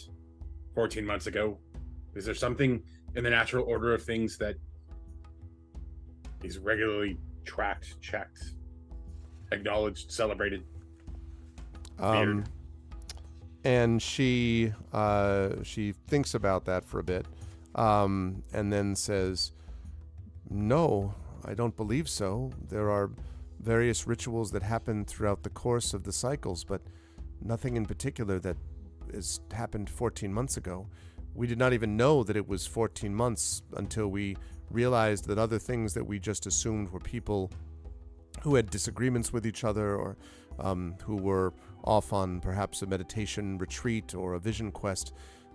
14 months ago? Is there something in the natural order of things that is regularly tracked, checked, acknowledged, celebrated? Feared? And she thinks about that for a bit, and then says, "No, I don't believe so. There are various rituals that happen throughout the course of the cycles, but nothing in particular that has happened 14 months ago. We did not even know that it was 14 months until we realized that other things that we just assumed were people who had disagreements with each other, or who were off on perhaps a meditation retreat or a vision quest,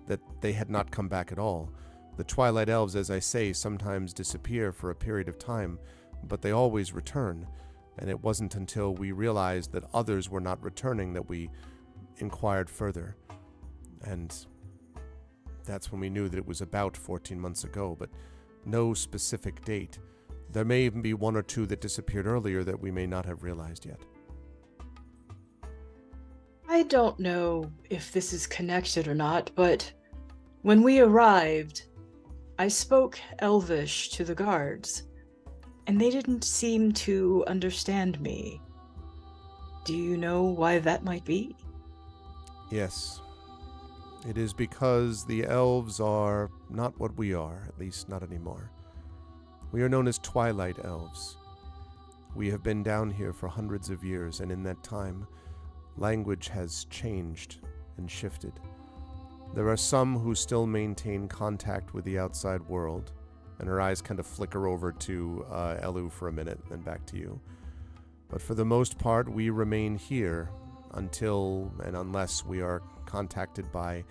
that they had not come back at all. The Twilight Elves, as I say, sometimes disappear for a period of time, but they always return. And it wasn't until we realized that others were not returning that we inquired further. And that's when we knew that it was about 14 months ago, but no specific date. There may even be one or two that disappeared earlier that we may not have realized yet." I don't know if this is connected or not, but when we arrived, I spoke Elvish to the guards, and they didn't seem to understand me. Do you know why that might be? Yes. It is because the elves are not what we are, at least not anymore. We are known as Twilight Elves. We have been down here for hundreds of years, and in that time, language has changed and shifted. There are some who still maintain contact with the outside world, and her eyes kind of flicker over to Elu for a minute, then back to you. But for the most part, we remain here until and unless we are contacted by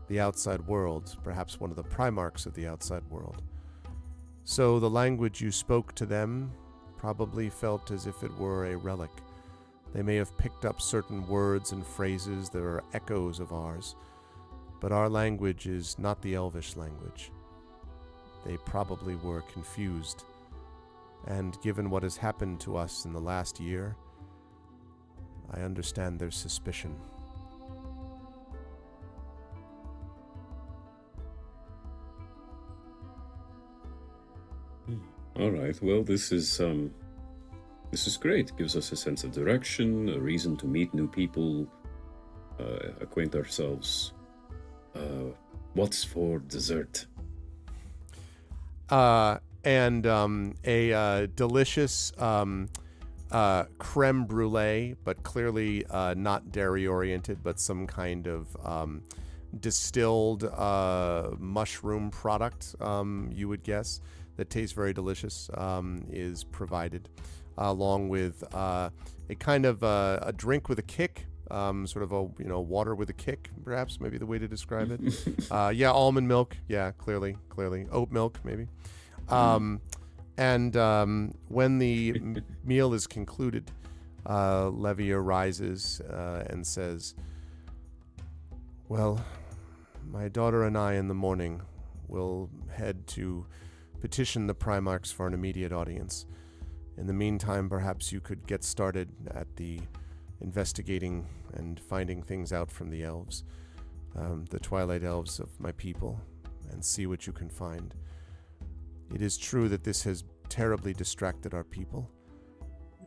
the outside world, perhaps one of the Primarchs of the outside world. So the language you spoke to them probably felt as if it were a relic. They may have picked up certain words and phrases that are echoes of ours, but our language is not the Elvish language. They probably were confused, and given what has happened to us in the last year, I understand their suspicion. All right. Well, this is great. Gives us a sense of direction, a reason to meet new people, acquaint ourselves. What's for dessert? And a delicious creme brulee, but clearly not dairy oriented, but some kind of distilled mushroom product, you would guess, that tastes very delicious, is provided, along with a kind of a drink with a kick, sort of a water with a kick, perhaps, maybe the way to describe it. Yeah, almond milk. Yeah, clearly, oat milk, maybe. And when the meal is concluded, Levia rises and says, "Well, my daughter and I in the morning will head to petition the Primarchs for an immediate audience. In the meantime, perhaps you could get started at the investigating and finding things out from the elves, the Twilight Elves of my people, and see what you can find. It is true that this has terribly distracted our people.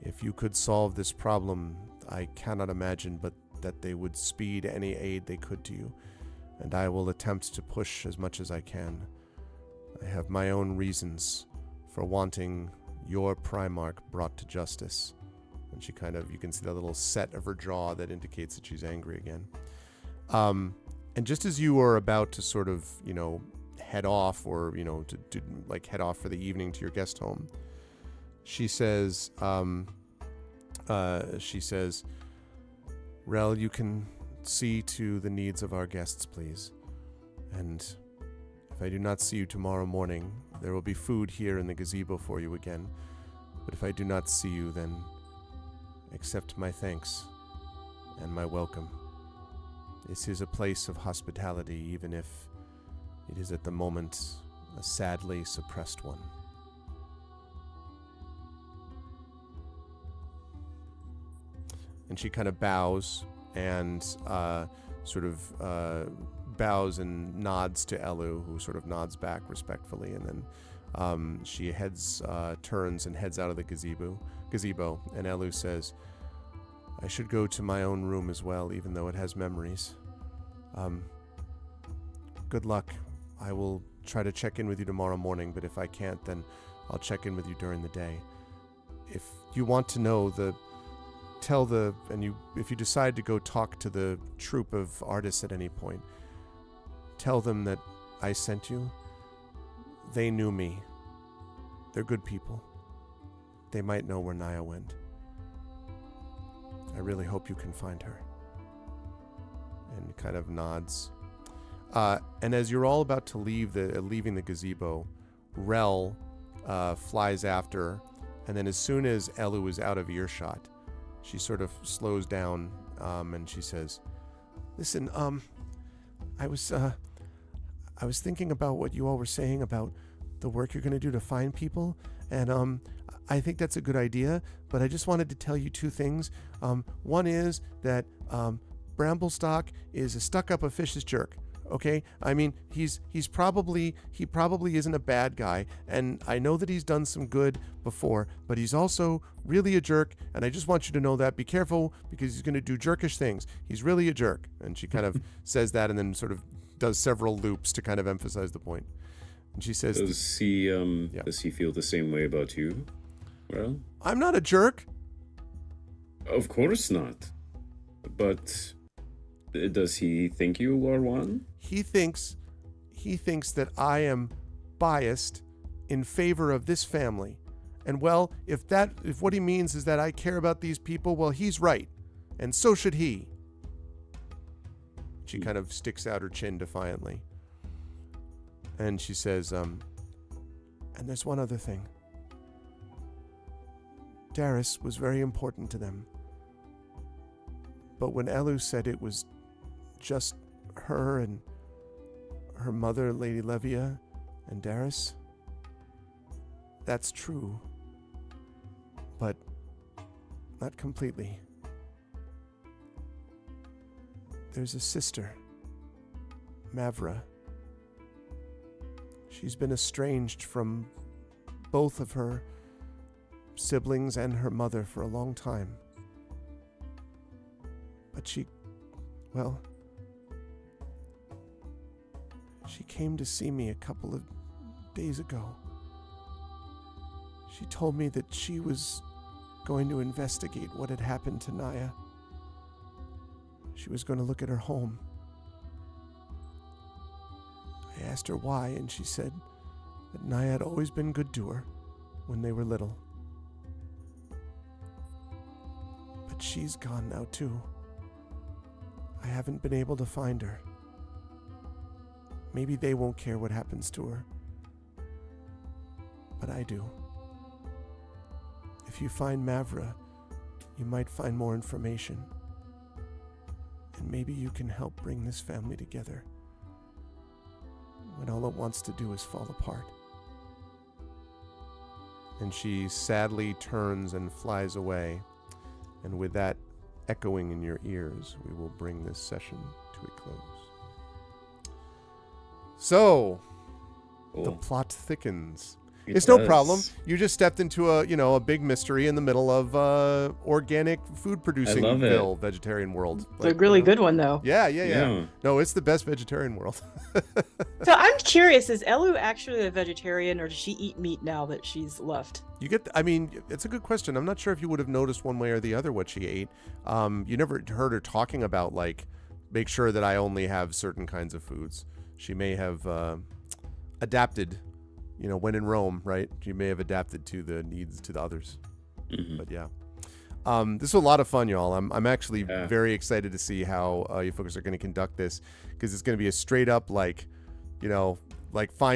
If you could solve this problem, I cannot imagine but that they would speed any aid they could to you, and I will attempt to push as much as I can. I have my own reasons for wanting your Primarch brought to justice." And she kind of, you can see that little set of her jaw that indicates that she's angry again. And just as you are about to sort of, head off, or, to like head off for the evening to your guest home, she says, "Rel, you can see to the needs of our guests, please. And if I do not see you tomorrow morning, there will be food here in the gazebo for you again. But if I do not see you, then accept my thanks and my welcome." This is a place of hospitality, even if it is at the moment a sadly suppressed one. And she kind of bows and bows and nods to Elu, who sort of nods back respectfully, and then she turns and heads out of the gazebo, and Elu says, I should go to my own room as well, even though it has memories. Good luck. I will try to check in with you tomorrow morning, but if I can't, then I'll check in with you during the day. If you want to know if you decide to go talk to the troupe of artists at any point, tell them that I sent you. They knew me. They're good people. They might know where Naya went. I really hope you can find her. And kind of nods. And as you're all about to leaving the gazebo, Rel flies after, and then as soon as Elu is out of earshot, she sort of slows down, and she says, "Listen, I was thinking about what you all were saying about the work you're going to do to find people, and I think that's a good idea, but I just wanted to tell you two things. One is that Bramblestalk is a stuck-up officious jerk. Okay, I mean, he probably isn't a bad guy, and I know that he's done some good before, but he's also really a jerk, and I just want you to know that. Be careful, because he's going to do jerkish things. He's really a jerk." And she kind of says that, and then sort of does several loops to kind of emphasize the point. And she says, Does he feel the same way about you? Well, I'm not a jerk. Of course not. But does he think you are one? He thinks that I am biased in favor of this family. And well, if what he means is that I care about these people, well, he's right. And so should he. She kind of sticks out her chin defiantly. And she says, and there's one other thing. Darius was very important to them. But when Elu said it was just her and her mother, Lady Levia, and Darius, that's true. But not completely. There's a sister, Mavra. She's been estranged from both of her siblings and her mother for a long time. But she came to see me a couple of days ago. She told me that she was going to investigate what had happened to Naya. She was going to look at her home. I asked her why, and she said that Naya had always been good to her when they were little. But she's gone now, too. I haven't been able to find her. Maybe they won't care what happens to her. But I do. If you find Mavra, you might find more information. And maybe you can help bring this family together when all it wants to do is fall apart. And she sadly turns and flies away. And with that echoing in your ears, we will bring this session to a close. So, the plot thickens. It's no problem. You just stepped into a big mystery in the middle of organic food producing vegetarian world. It's a really good one, though. Yeah. No, it's the best vegetarian world. So I'm curious, is Elu actually a vegetarian, or does she eat meat now that she's left? It's a good question. I'm not sure if you would have noticed one way or the other what she ate. You never heard her talking about, make sure that I only have certain kinds of foods. She may have adapted, when in Rome, right? She may have adapted to the needs to the others. Mm-hmm. But yeah. This was a lot of fun, y'all. I'm actually very excited to see how you folks are going to conduct this, because it's going to be a straight up, find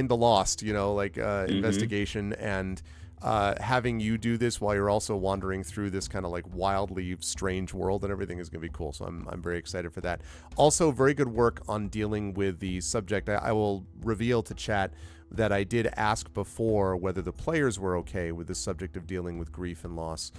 the lost, investigation. And having you do this while you're also wandering through this kind of like wildly strange world and everything is going to be cool. So I'm very excited for that. Also, very good work on dealing with the subject. I will reveal to chat that I did ask before whether the players were okay with the subject of dealing with grief and loss,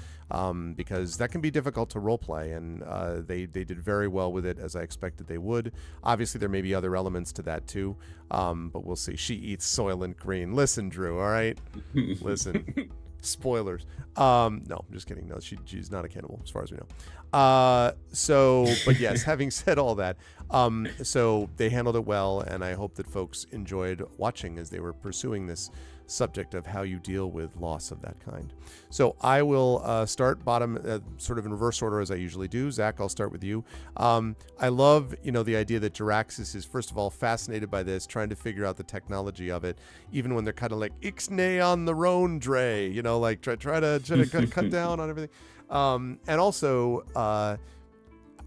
because that can be difficult to roleplay, and they did very well with it, as I expected they would. Obviously, there may be other elements to that too, but we'll see. She eats Soylent Green. Listen, Drew, all right? Listen. Spoilers. No, I'm just kidding. No, she's not a cannibal as far as we know. But yes, having said all that, so they handled it well, and I hope that folks enjoyed watching as they were pursuing this subject of how you deal with loss of that kind. So I will start bottom, sort of in reverse order as I usually do. Zach, I'll start with you. I love, the idea that Jiraxis is, first of all, fascinated by this, trying to figure out the technology of it, even when they're kind of like, Ixnay on the roan dray, like try to cut down on everything. And also,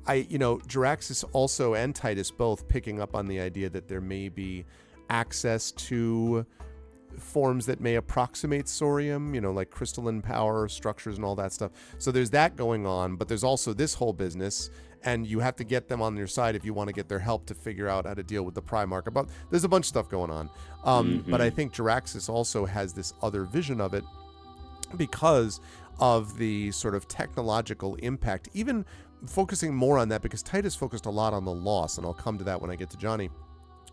Jiraxis also and Titus both picking up on the idea that there may be access to forms that may approximate Saurium, like crystalline power structures and all that stuff. So there's that going on, but there's also this whole business, and you have to get them on your side if you want to get their help to figure out how to deal with the Primarch. There's a bunch of stuff going on. But I think Jiraxis also has this other vision of it because of the sort of technological impact, even focusing more on that, because Titus focused a lot on the loss, and I'll come to that when I get to Johnny.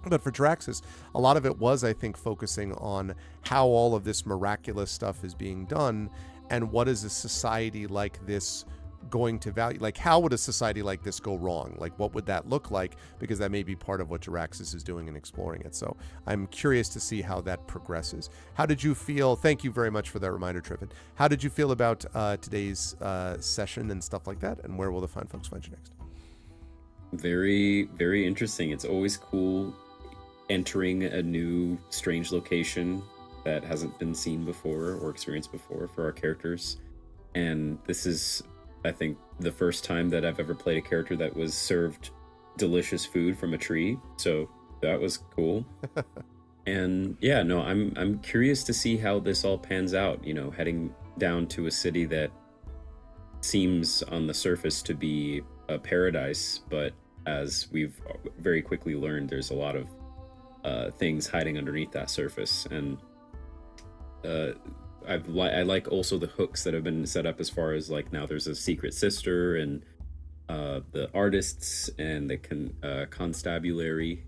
But for Jiraxis, a lot of it was, I think, focusing on how all of this miraculous stuff is being done, and what is a society like this going to value. Like, how would a society like this go wrong? Like, what would that look like? Because that may be part of what Jiraxis is doing and exploring it. So I'm curious to see how that progresses. How did you feel? Thank you very much for that reminder, Triffin. How did you feel about today's session and stuff like that? And where will the fine folks find you next? Very, very interesting. It's always cool entering a new strange location that hasn't been seen before or experienced before for our characters. And this is, I think, the first time that I've ever played a character that was served delicious food from a tree. So that was cool. And yeah, no, I'm curious to see how this all pans out, heading down to a city that seems on the surface to be a paradise, but as we've very quickly learned, there's a lot of things hiding underneath that surface. And I like also the hooks that have been set up, as far as like, now there's a secret sister, and the artists, and the constabulary,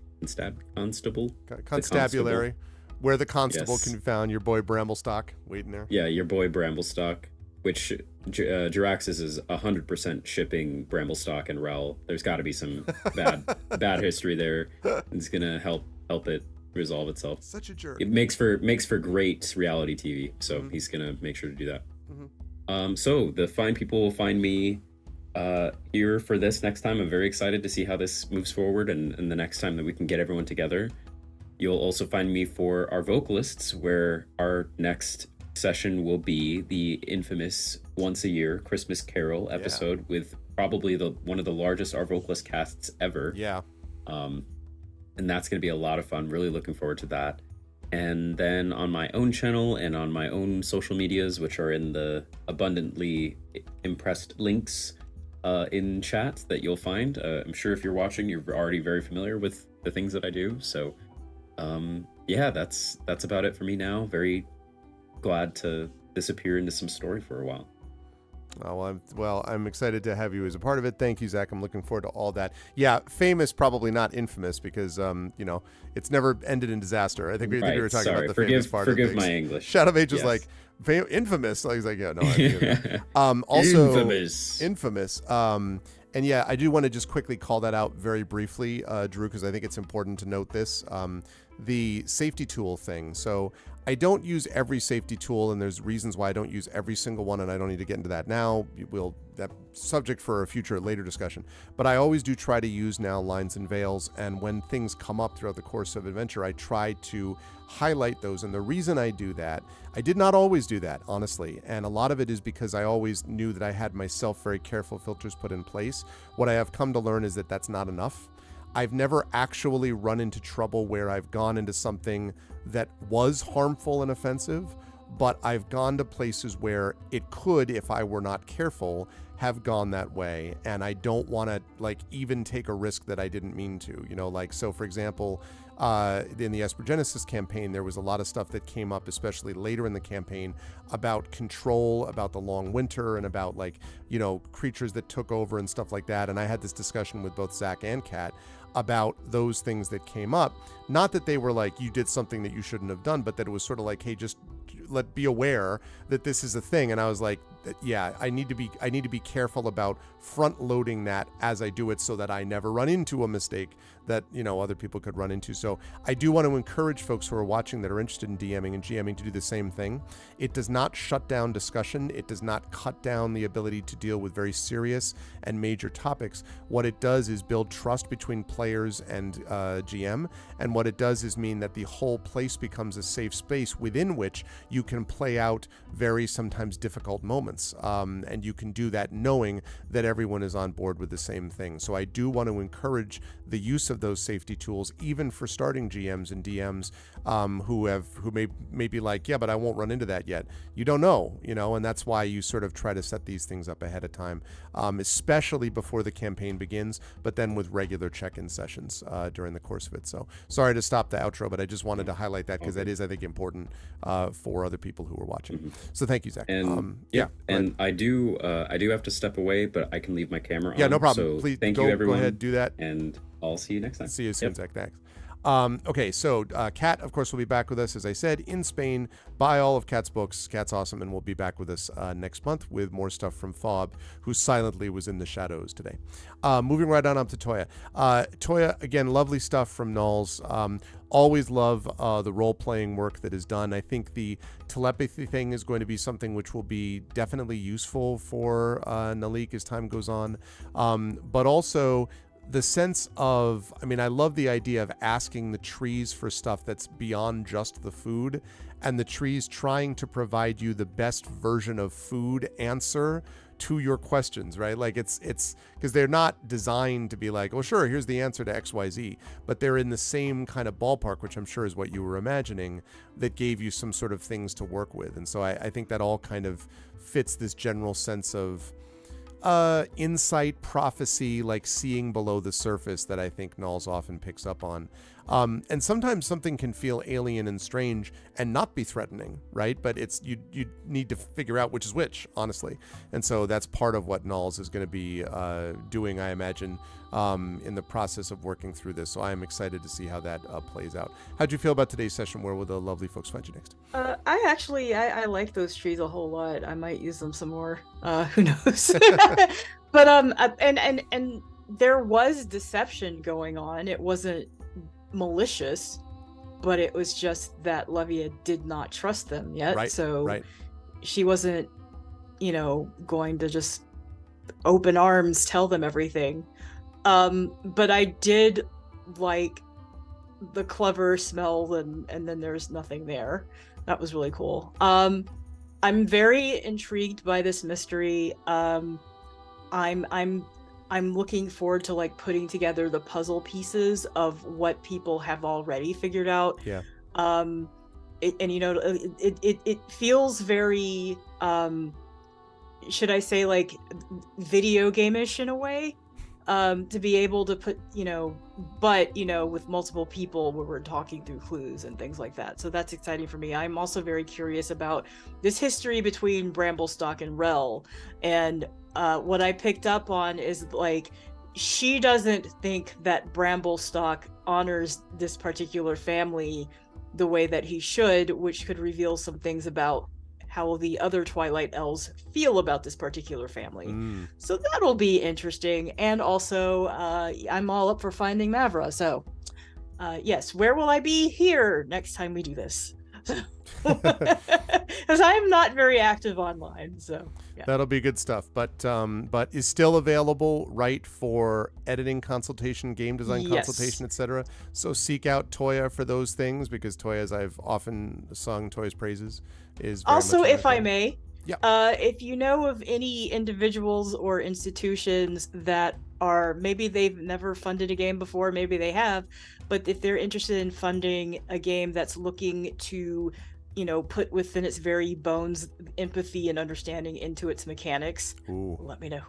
where the constable Yes. can be found. Your boy Bramblestock waiting there. Yeah, your boy Bramblestock, which Jiraxis is 100% shipping Bramblestock and Rel. There's got to be some bad history there. It's gonna help it resolve itself. Such a jerk. It makes for great reality TV, so he's gonna make sure to do that. So the fine people will find me here for this next time. I'm very excited to see how this moves forward, and the next time that we can get everyone together. You'll also find me for our vocalists, where our next session will be the infamous once a year Christmas Carol episode, with probably one of the largest our vocalist casts ever. Yeah. And that's going to be a lot of fun. Really looking forward to that. And then on my own channel and on my own social medias, which are in the abundantly impressed links in chat that you'll find. I'm sure if you're watching, you're already very familiar with the things that I do. So yeah, that's about it for me now. Very glad to disappear into some story for a while. I'm excited to have you as a part of it. Thank you, Zach. I'm looking forward to all that. Yeah, famous, probably not infamous, because it's never ended in disaster. I think we were talking about the famous part of things. Forgive my English. Shadow Mage was like infamous. He's like, yeah, no. Also infamous. And yeah, I do want to just quickly call that out very briefly, Drew, because I think it's important to note this. The safety tool thing. So I don't use every safety tool, and there's reasons why I don't use every single one, and I don't need to get into that now. That subject for a future later discussion. But I always do try to use now lines and veils, and when things come up throughout the course of adventure, I try to highlight those. And the reason I do that, I did not always do that, honestly, and a lot of it is because I always knew that I had myself very careful filters put in place. What I have come to learn is that that's not enough. I've never actually run into trouble where I've gone into something that was harmful and offensive, but I've gone to places where it could, if I were not careful, have gone that way, and I don't want to like even take a risk that I didn't mean to, you know, like, so for example, in the Esper Genesis campaign, there was a lot of stuff that came up, especially later in the campaign, about control, about the long winter, and about, like, you know, creatures that took over and stuff like that. And I had this discussion with both Zach and Kat about those things that came up. Not that they were like, you did something that you shouldn't have done, but that it was sort of like, hey, just be aware that this is a thing. And I was like, yeah, I need to be careful about front loading that as I do it, so that I never run into a mistake that, you know, other people could run into. So I do want to encourage folks who are watching that are interested in DMing and GMing to do the same thing. It does not shut down discussion. It does not cut down the ability to deal with very serious and major topics. What it does is build trust between players and GM. And what it does is mean that the whole place becomes a safe space within which you can play out very sometimes difficult moments. And you can do that knowing that everyone is on board with the same thing. So I do want to encourage the use of those safety tools, even for starting GMs and DMs who may be like, yeah, but I won't run into that yet. You don't know, you know, and that's why you sort of try to set these things up ahead of time, especially before the campaign begins, but then with regular check-in sessions during the course of it. So sorry to stop the outro, but I just wanted to highlight that because that is, I think, important for other people who are watching. So thank you, Zach. And and I do have to step away, but I can leave my camera on. Yeah, no problem. So Please, thank you, everyone. Go ahead, do that. And I'll see you next time. See you soon, Zach. Thanks. Okay, so Kat, of course, will be back with us, as I said, in Spain. Buy all of Kat's books. Kat's awesome, and will be back with us next month with more stuff from Fob, who silently was in the shadows today. Moving right on up to Toya. Toya, again, lovely stuff from Nulls. Always love the role-playing work that is done. I think the telepathy thing is going to be something which will be definitely useful for Nalik as time goes on. But also the sense of, I mean, I love the idea of asking the trees for stuff that's beyond just the food, and the trees trying to provide you the best version of food answer to your questions, right? Like it's because they're not designed to be like, oh, sure, here's the answer to XYZ, but they're in the same kind of ballpark, which I'm sure is what you were imagining, that gave you some sort of things to work with. And so I think that all kind of fits this general sense of insight, prophecy, like seeing below the surface that I think Nulls often picks up on. And sometimes something can feel alien and strange and not be threatening, right? But it's you need to figure out which is which, honestly. And so that's part of what Nulls is going to be doing, I imagine, in the process of working through this. So I am excited to see how that plays out. How'd you feel about today's session? Where will the lovely folks find you next? I like those trees a whole lot. I might use them some more. Who knows? But and there was deception going on. It wasn't malicious, but it was just that Levia did not trust them yet. Right, so right. She wasn't, going to just open arms tell them everything. But I did like the clever smell and then there's nothing there. That was really cool. I'm very intrigued by this mystery. I'm looking forward to like putting together the puzzle pieces of what people have already figured out. Yeah. It feels very should I say like video game-ish in a way, to be able to put, but with multiple people where we're talking through clues and things like that. So that's exciting for me. I'm also very curious about this history between Bramblestock and Rel, and what I picked up on is like she doesn't think that Bramblestock honors this particular family the way that he should, which could reveal some things about how the other Twilight elves feel about this particular family. So that'll be interesting. And also, I'm all up for finding Mavra. So, yes, where will I be? Here next time we do this. Because I'm not very active online, so yeah. That'll be good stuff. But is still available, right, for editing consultation, game design consultation, etc. So seek out Toya for those things, because Toya, as I've often sung Toya's praises, is very also, much if I may, if you know of any individuals or institutions that are, maybe they've never funded a game before, maybe they have, but if they're interested in funding a game that's looking to put within its very bones empathy and understanding into its mechanics, Ooh. let me know.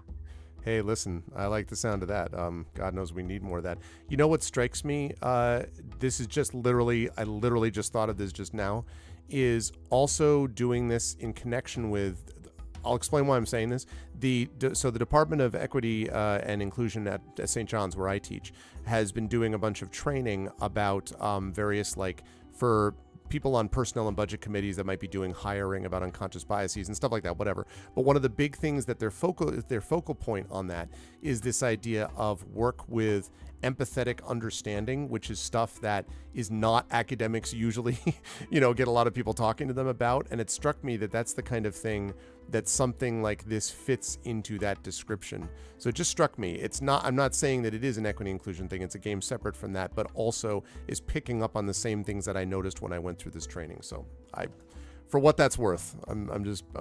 Hey, listen, I like the sound of that. God knows we need more of that. You know what strikes me? This is just I literally just thought of this just now, is also doing this in connection with, I'll explain why I'm saying this. So the Department of Equity and Inclusion at St. John's, where I teach, has been doing a bunch of training about various, like, for people on personnel and budget committees that might be doing hiring about unconscious biases and stuff like that, whatever. But one of the big things that their focal point on that is this idea of work with empathetic understanding, which is stuff that is not academics usually, get a lot of people talking to them about. And it struck me that that's the kind of thing that something like this fits into that description. So it just struck me. I'm not saying that it is an equity inclusion thing. It's a game separate from that, but also is picking up on the same things that I noticed when I went through this training. So for what that's worth, I'm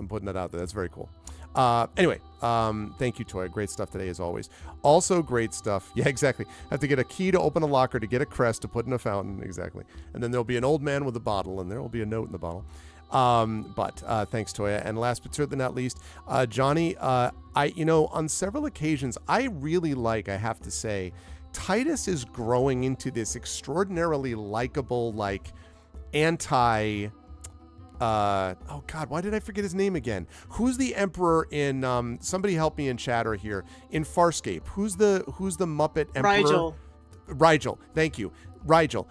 putting that out there. That's very cool. Anyway, thank you, Toya. Great stuff today, as always. Also great stuff. Yeah, exactly. Have to get a key to open a locker to get a crest to put in a fountain. Exactly. And then there'll be an old man with a bottle, and there will be a note in the bottle. But thanks, Toya. And last but certainly not least, Johnny, on several occasions, I really like, I have to say, Titus is growing into this extraordinarily likable, like, anti... oh God, why did I forget his name again? Who's the emperor in somebody help me in chatter here, in Farscape? Who's the Muppet emperor? Rigel. Thank you. Rigel.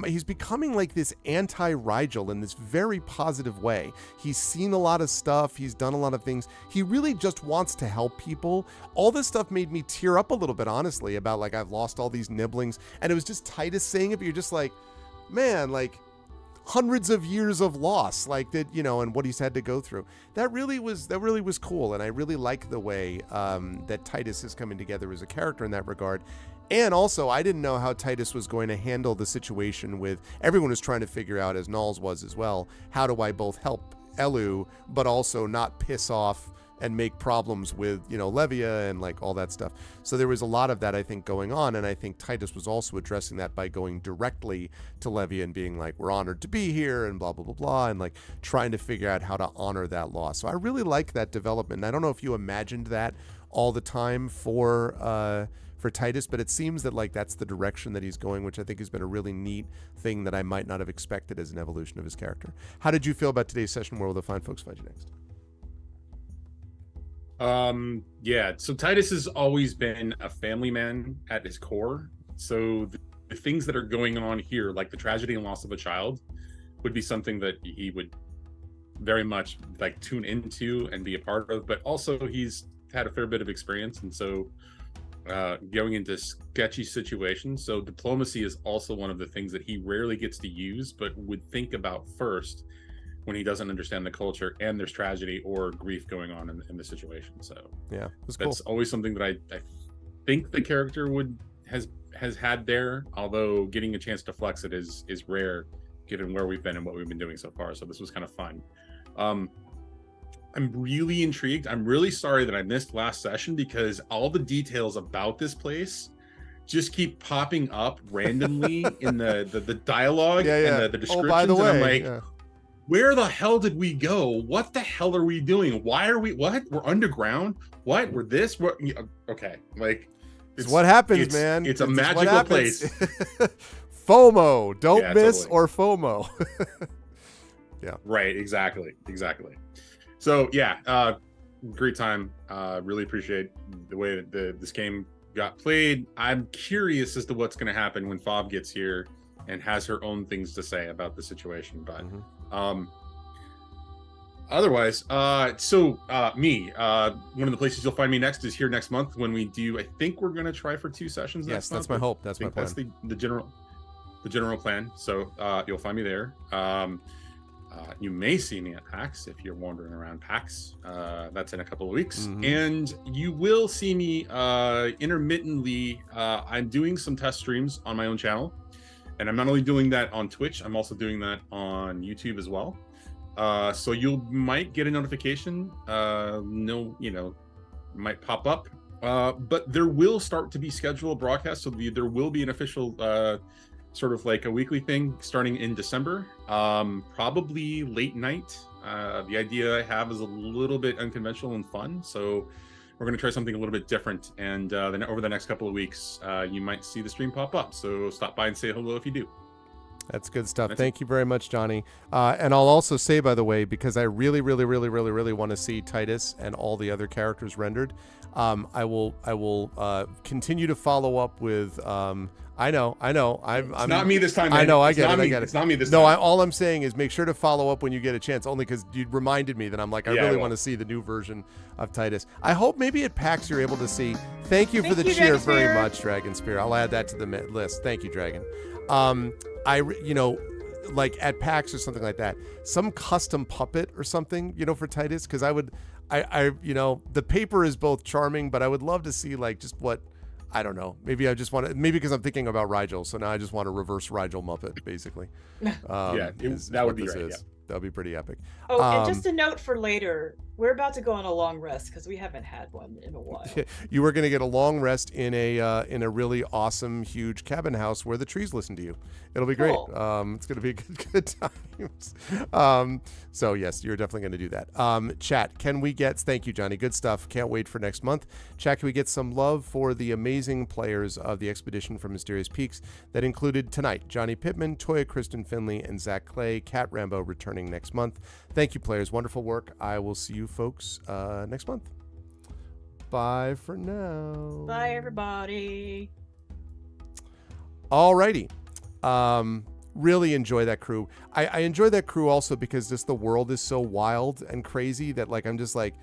He's becoming like this anti-Rigel in this very positive way. He's seen a lot of stuff. He's done a lot of things. He really just wants to help people. All this stuff made me tear up a little bit, honestly, about, like, I've lost all these nibblings. And it was just Titus saying it, but you're just like, man, like, hundreds of years of loss, like that, and what he's had to go through. That really was cool. And I really like the way that Titus is coming together as a character in that regard. And also, I didn't know how Titus was going to handle the situation with everyone was trying to figure out, as Knowles was as well, how do I both help Elu, but also not piss off and make problems with, Levia and, like, all that stuff. So there was a lot of that, I think, going on. And I think Titus was also addressing that by going directly to Levia and being like, we're honored to be here and blah, blah, blah, blah. And, like, trying to figure out how to honor that loss. So I really like that development. And I don't know if you imagined that all the time for Titus, but it seems that, like, that's the direction that he's going, which I think has been a really neat thing that I might not have expected as an evolution of his character. How did you feel about today's session? Where will the fine folks find you next? Yeah, so Titus has always been a family man at his core. So the things that are going on here, like the tragedy and loss of a child, would be something that he would very much, like, tune into and be a part of. But also he's had a fair bit of experience, and so going into sketchy situations. So diplomacy is also one of the things that he rarely gets to use, but would think about first when he doesn't understand the culture and there's tragedy or grief going on in the situation. So yeah, that's cool. Always something that I think the character has had there, although getting a chance to flex it is rare given where we've been and what we've been doing so far. So this was kind of fun. I'm really intrigued. I'm really sorry that I missed last session because all the details about this place just keep popping up randomly in the dialogue and the descriptions. Oh, by the way, and I'm like, where the hell did we go? What the hell are we doing? Why are we, what? We're underground? What? We're this? What? Okay. Like, it's what happens, man. It's a magical place. FOMO. Don't miss totally. Or FOMO. Yeah. Right. Exactly. So yeah, great time. Really appreciate the way that this game got played. I'm curious as to what's going to happen when Fob gets here and has her own things to say about the situation. But otherwise, me, one of the places you'll find me next is here next month when we do. I think we're going to try for 2 sessions. Yes, that's my hope. That's my plan. That's the general plan. So you'll find me there. You may see me at PAX if you're wandering around PAX. That's in a couple of weeks. And you will see me intermittently. I'm doing some test streams on my own channel. And I'm not only doing that on Twitch, I'm also doing that on YouTube as well. So you might get a notification. Might pop up. But there will start to be scheduled broadcasts. So there will be an official sort of like a weekly thing starting in December, probably late night. The idea I have is a little bit unconventional and fun, so we're going to try something a little bit different. And then over the next couple of weeks, you might see the stream pop up. So stop by and say hello if you do. That's good stuff. Thank you very much, Johnny. And I'll also say, by the way, because I really want to see Titus and all the other characters rendered, I will continue to follow up with. I know. It's not me this time, man. I know. I It's get not it. me. I get it. It's not me this No, time. all I'm saying is make sure to follow up when you get a chance. Only because you reminded me that I'm like, I Yeah, I really will. want to see the new version of Titus. I hope maybe at PAX you're able to see. Thank you for the Thank you, cheer Dragon very Spear. much, Dragon Spear. I'll add that to the list. Thank you, Dragon. Like at PAX or something like that, some custom puppet or something, for Titus, because the paper is both charming, but I would love to see like just what, I don't know, maybe because I'm thinking about Rigel, so now I just want a reverse Rigel Muppet, basically. That would be this right. is. That would be pretty epic. Oh, and just a note for later, we're about to go on a long rest because we haven't had one in a while. You are going to get a long rest in a really awesome, huge cabin house where the trees listen to you. It'll be great. Cool. It's going to be good times. So yes, you're definitely going to do that. Chat, can we get? Thank you, Johnny. Good stuff. Can't wait for next month. Chat, can we get some love for the amazing players of the expedition from Mysterious Peaks that included tonight Johnny Pittman, Toya Kristen Finley, and Zach Clay. Cat Rambo returning next month. Thank you, players. Wonderful work. I will see you folks next month. Bye for now. Bye, everybody. Alrighty. Really enjoy that crew. I enjoy that crew also because just the world is so wild and crazy that like I'm just like,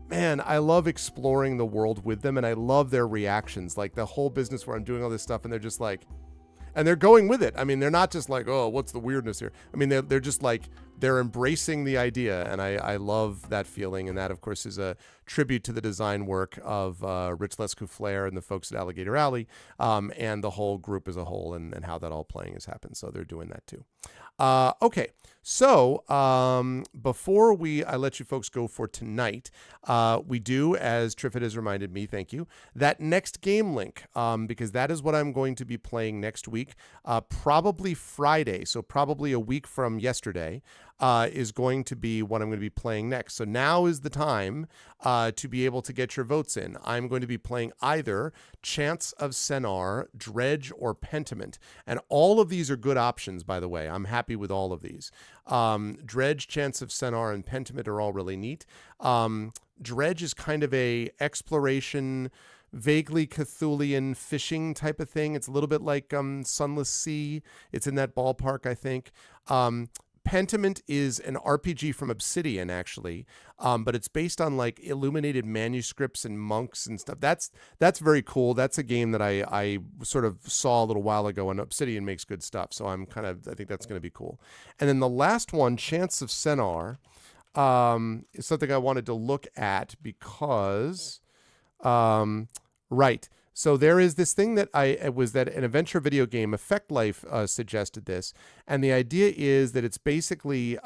man, I love exploring the world with them and I love their reactions. Like the whole business where I'm doing all this stuff and they're just like, and they're going with it. I mean, they're not just like, oh, what's the weirdness here? I mean, they're just like, they're embracing the idea. And I love that feeling. And that, of course, is a tribute to the design work of Rich Lescoux-Flair and the folks at Alligator Alley and the whole group as a whole and how that all playing has happened. So they're doing that too. Okay. So before I let you folks go for tonight, we do, as Triffid has reminded me, thank you, that next game link, because that is what I'm going to be playing next week, probably Friday. So probably a week from yesterday is going to be what I'm going to be playing next. So now is the time to be able to get your votes in. I'm going to be playing either Chants of Sennar, Dredge, or Pentiment. And all of these are good options, by the way. I'm happy with all of these. Dredge, Chants of Sennar, and Pentiment are all really neat. Dredge is kind of a exploration, vaguely Cthulhian fishing type of thing. It's a little bit like Sunless Sea. It's in that ballpark, I think. Pentiment is an RPG from Obsidian, actually, but it's based on like illuminated manuscripts and monks and stuff. That's very cool. That's a game that I sort of saw a little while ago, and Obsidian makes good stuff. So I think that's going to be cool. And then the last one, Chants of Sennar, is something I wanted to look at because, right. So there is this thing that that an adventure video game, Effect Life, suggested this. And the idea is that it's basically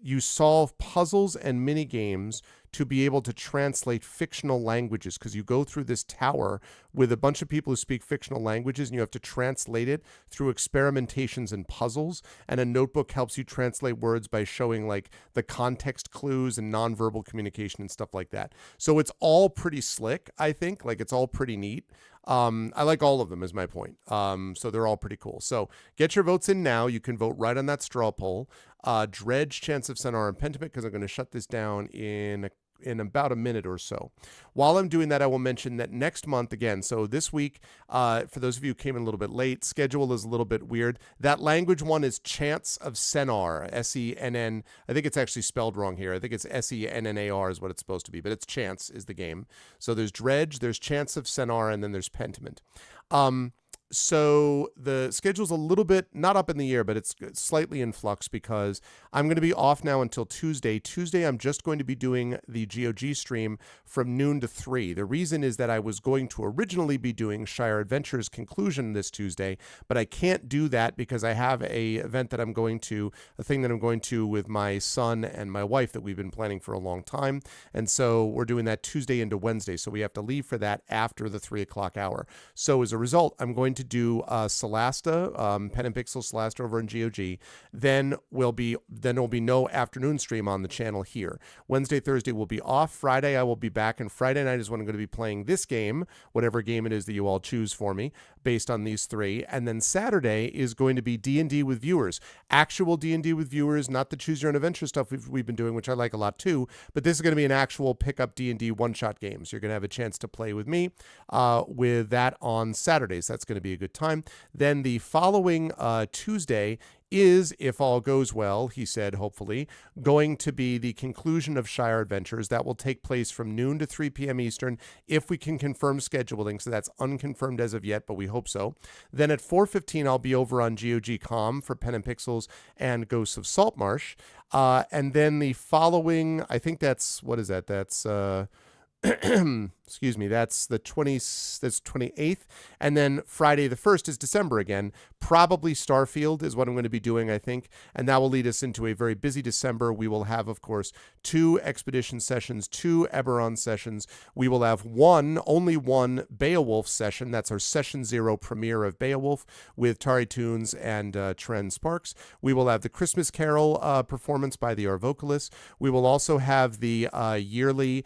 you solve puzzles and mini games to be able to translate fictional languages, because you go through this tower with a bunch of people who speak fictional languages and you have to translate it through experimentations and puzzles. And a notebook helps you translate words by showing like the context clues and nonverbal communication and stuff like that. So it's all pretty slick, I think. Like it's all pretty neat. I like all of them is my point. So they're all pretty cool. So get your votes in now. You can vote right on that straw poll. Dredge, Chants of Sennar, and Pentiment, because I'm going to shut this down in about a minute or so. While I'm doing that, I will mention that next month again, so this week, for those of you who came in a little bit late, schedule is a little bit weird. That language one is Chants of Sennar, S-E-N-N. I think it's actually spelled wrong here. I think it's S-E-N-N-A-R is what it's supposed to be, but it's Chants is the game. So there's Dredge, there's Chants of Sennar, and then there's Pentiment. So the schedule's a little bit not up in the air, but it's slightly in flux because I'm going to be off now until Tuesday. Tuesday, I'm just going to be doing the GOG stream from noon to 3. The reason is that I was going to originally be doing Shire Adventures Conclusion this Tuesday, but I can't do that because I have a thing that I'm going to with my son and my wife that we've been planning for a long time. And so we're doing that Tuesday into Wednesday. So we have to leave for that after the 3 o'clock hour. So as a result, I'm going to do Solasta, Pen and Pixel Solasta over in GOG. Then there'll be no afternoon stream on the channel here. Wednesday, Thursday will be off. Friday I will be back, and Friday night is when I'm going to be playing this game, whatever game it is that you all choose for me, based on these three. And then Saturday is going to be D&D with viewers, actual D&D with viewers, not the choose your own adventure stuff we've been doing, which I like a lot too. But this is going to be an actual pick up D&D one-shot games. You're going to have a chance to play with me with that on Saturdays. That's going to be a good time. Then the following Tuesday is, if all goes well, he said, hopefully, going to be the conclusion of Shire Adventures. That will take place from noon to 3 p.m. Eastern, if we can confirm scheduling. So that's unconfirmed as of yet, but we hope so. Then at 4:15, I'll be over on GOG.com for Pen and Pixels and Ghosts of Saltmarsh. And then the following, I think that's, what is that? That's... excuse me, that's the 28th, and then Friday the 1st is December again. Probably Starfield is what I'm going to be doing, I think, and that will lead us into a very busy December. We will have, of course, 2 Expedition sessions, 2 Eberron sessions. We will have only one Beowulf session. That's our Session 0 premiere of Beowulf with Tari Toons and Tren Sparks. We will have the Christmas Carol performance by the Our Vocalists. We will also have the yearly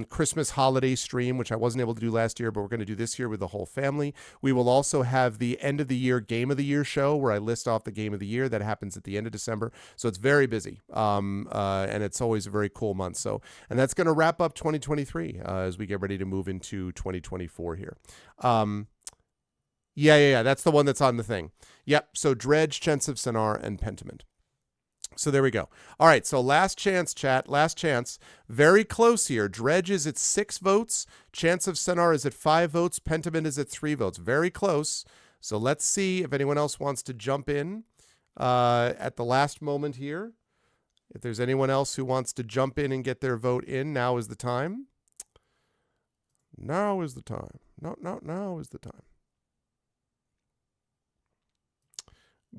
Christmas holiday stream, which I wasn't able to do last year, but we're going to do this year with the whole family. We will also have the end of the year Game of the Year show, where I list off the Game of the Year. That happens at the end of December. So it's very busy. And it's always a very cool month. So, and that's going to wrap up 2023 as we get ready to move into 2024 here. Yeah. That's the one that's on the thing. Yep. So Dredge, Chants of Sennaar, and Pentiment. So there we go. All right, so last chance, chat. Last chance. Very close here. Dredge is at 6 votes. Chants of Sennaar is at 5 votes. Pentiment is at 3 votes. Very close. So let's see if anyone else wants to jump in at the last moment here. If there's anyone else who wants to jump in and get their vote in, now is the time. Now is the time. Now is the time.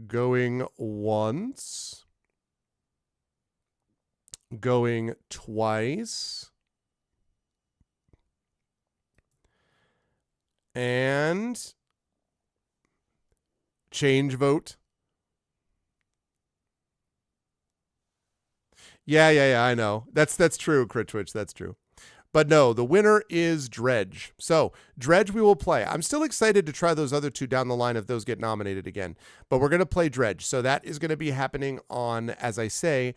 Going once. Going twice. And change vote. Yeah, I know. That's true, Crit Twitch, that's true. But no, the winner is Dredge. So, Dredge we will play. I'm still excited to try those other 2 down the line if those get nominated again. But we're going to play Dredge. So that is going to be happening on, as I say,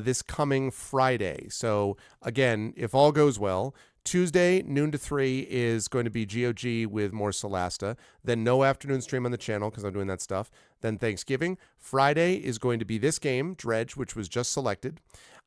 this coming Friday. So, again, if all goes well, Tuesday, noon to 3 is going to be GOG with more Solasta. Then no afternoon stream on the channel because I'm doing that stuff. Then Thanksgiving. Friday is going to be this game, Dredge, which was just selected.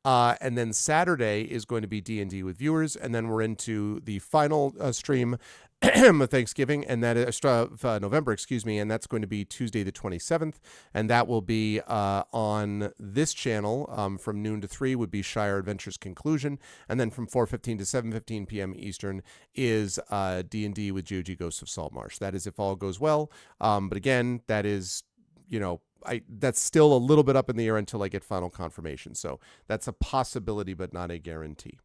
And then Saturday is going to be D&D with viewers. And then we're into the final stream of Thanksgiving, and that is November, and that's going to be Tuesday the 27th. And that will be on this channel from noon to 3 would be Shire Adventures Conclusion. And then from 4:15 to 7:15 p.m. Eastern is D&D with GOG Ghosts of Saltmarsh. That is if all goes well. But again, that is, that's still a little bit up in the air until I get final confirmation. So that's a possibility, but not a guarantee.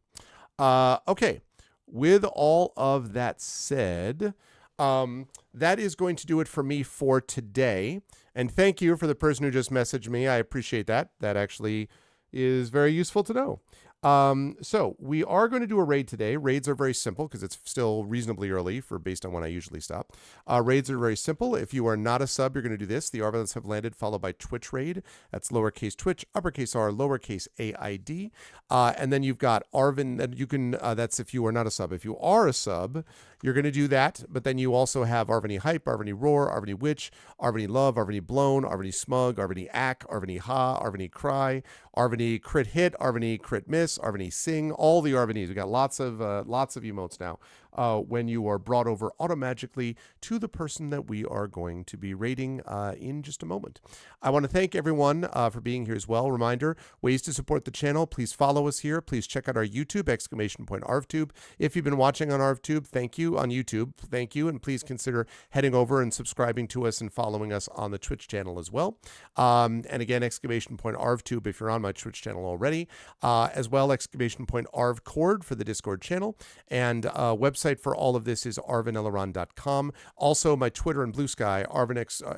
Okay. With all of that said, that is going to do it for me for today. And thank you for the person who just messaged me. I appreciate that. That actually is very useful to know. So we are going to do a raid today. Raids are very simple because it's still reasonably early based on when I usually stop. Raids are very simple. If you are not a sub, you're going to do this. The Arvans have landed, followed by Twitch raid. That's lowercase Twitch, uppercase R, lowercase AID. And then you've got Arvan, and you can, that's if you are not a sub. If you are a sub, you're going to do that. But then you also have Arvany Hype, Arvany Roar, Arvany Witch, Arvany Love, Arvany Blown, Arvany Smug, Arvany Ack, Arvany Ha, Arvany Cry, Arvany Crit Hit, Arvany Crit Miss, Arvany Sing, all the Arvanys. We got lots of emotes now. When you are brought over automagically to the person that we are going to be rating in just a moment. I want to thank everyone for being here as well. Reminder, ways to support the channel. Please follow us here. Please check out our YouTube, !ArvTube. If you've been watching on ArvTube, thank you. On YouTube, thank you. And please consider heading over and subscribing to us and following us on the Twitch channel as well. And again, !ArvTube if you're on my Twitch channel already. As well, !ArvCord for the Discord channel. And website website for all of this is arvaneleron.com. Also, my Twitter and Blue Sky,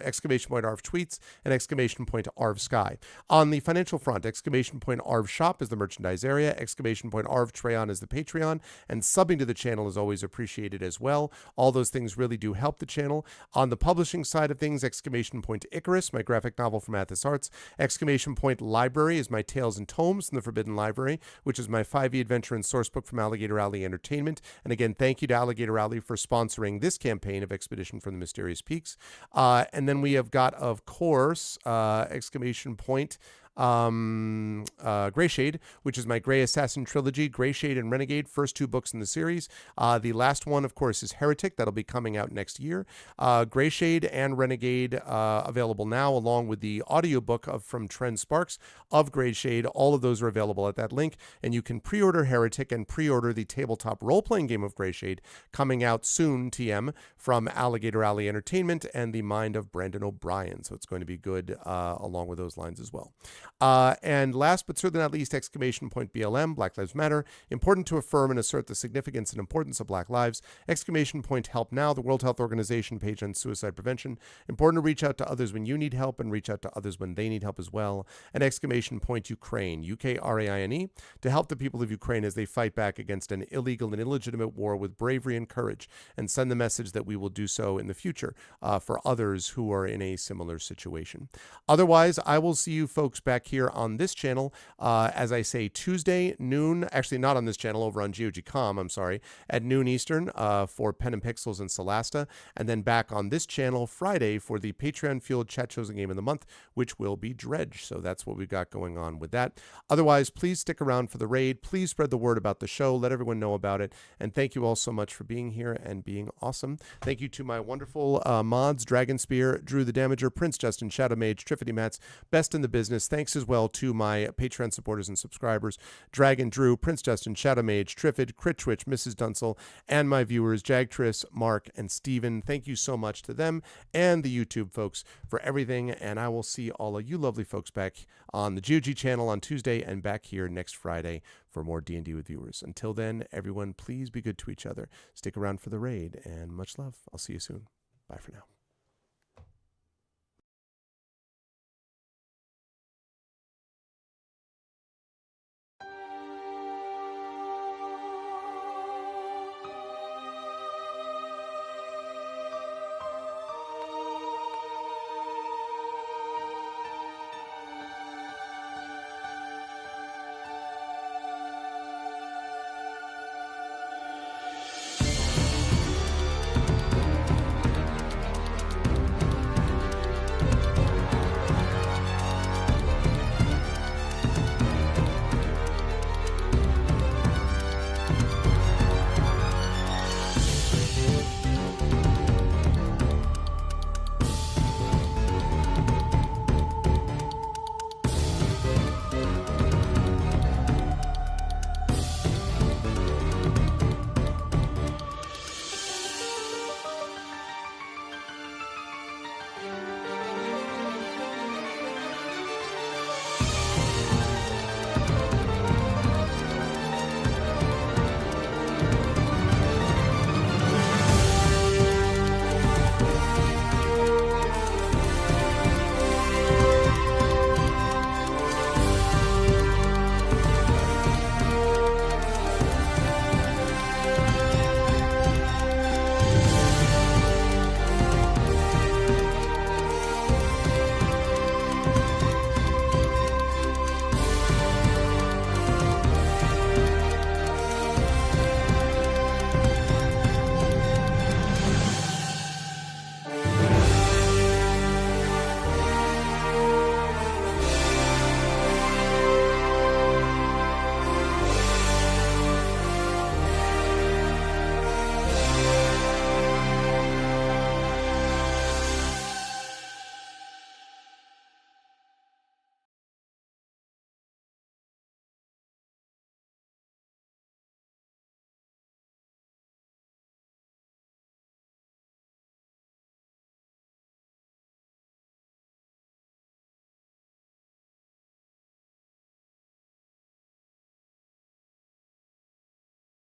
exclamation point Arv tweets and exclamation point Arv Sky. On the financial front, exclamation point Arv shop is the merchandise area, exclamation point Arv Treon is the Patreon, and subbing to the channel is always appreciated as well. All those things really do help the channel. On the publishing side of things, exclamation point Icarus, my graphic novel from Athos Arts, exclamation point Library is my Tales and Tomes from the Forbidden Library, which is my 5e adventure and source book from Alligator Alley Entertainment. And again, thank you to Alligator Alley for sponsoring this campaign of Expedition from the Mysterious Peaks. And then we have got, of course, exclamation point Greyshade, which is my Grey Assassin trilogy, Greyshade and Renegade, first 2 books in the series. The last one, of course, is Heretic. That'll be coming out next year. Greyshade and Renegade available now, along with the audiobook from Trent Sparks of Greyshade. All of those are available at that link, and you can pre-order Heretic and pre-order the tabletop role-playing game of Greyshade, coming out soon, TM, from Alligator Alley Entertainment and the mind of Brandon O'Brien. So it's going to be good along with those lines as well. And last but certainly not least, exclamation point BLM, Black Lives Matter, important to affirm and assert the significance and importance of Black lives. Exclamation point Help Now, the World Health Organization page on suicide prevention. Important to reach out to others when you need help and reach out to others when they need help as well. And exclamation point Ukraine, UKRAINE, to help the people of Ukraine as they fight back against an illegal and illegitimate war with bravery and courage, and send the message that we will do so in the future for others who are in a similar situation. Otherwise, I will see you folks back here on this channel, as I say, Tuesday, noon, actually not on this channel, over on GOG.com, I'm sorry, at noon Eastern for Pen and Pixels and Solasta, and then back on this channel Friday for the Patreon-fueled chat chosen game of the month, which will be Dredge. So that's what we've got going on with that. Otherwise, please stick around for the raid. Please spread the word about the show. Let everyone know about it. And thank you all so much for being here and being awesome. Thank you to my wonderful mods, Dragon Spear, Drew the Damager, Prince Justin, Shadow Mage, Triffity Mats, Best in the Business. Thanks as well to my Patreon supporters and subscribers, Dragon, Drew, Prince Justin, Shadow Mage, Triffid, Crit Twitch, Mrs. Dunsel, and my viewers, Jagtris, Mark, and Steven. Thank you so much to them and the YouTube folks for everything, and I will see all of you lovely folks back on the GOG channel on Tuesday and back here next Friday for more D&D with viewers. Until then, everyone, please be good to each other. Stick around for the raid, and much love. I'll see you soon. Bye for now.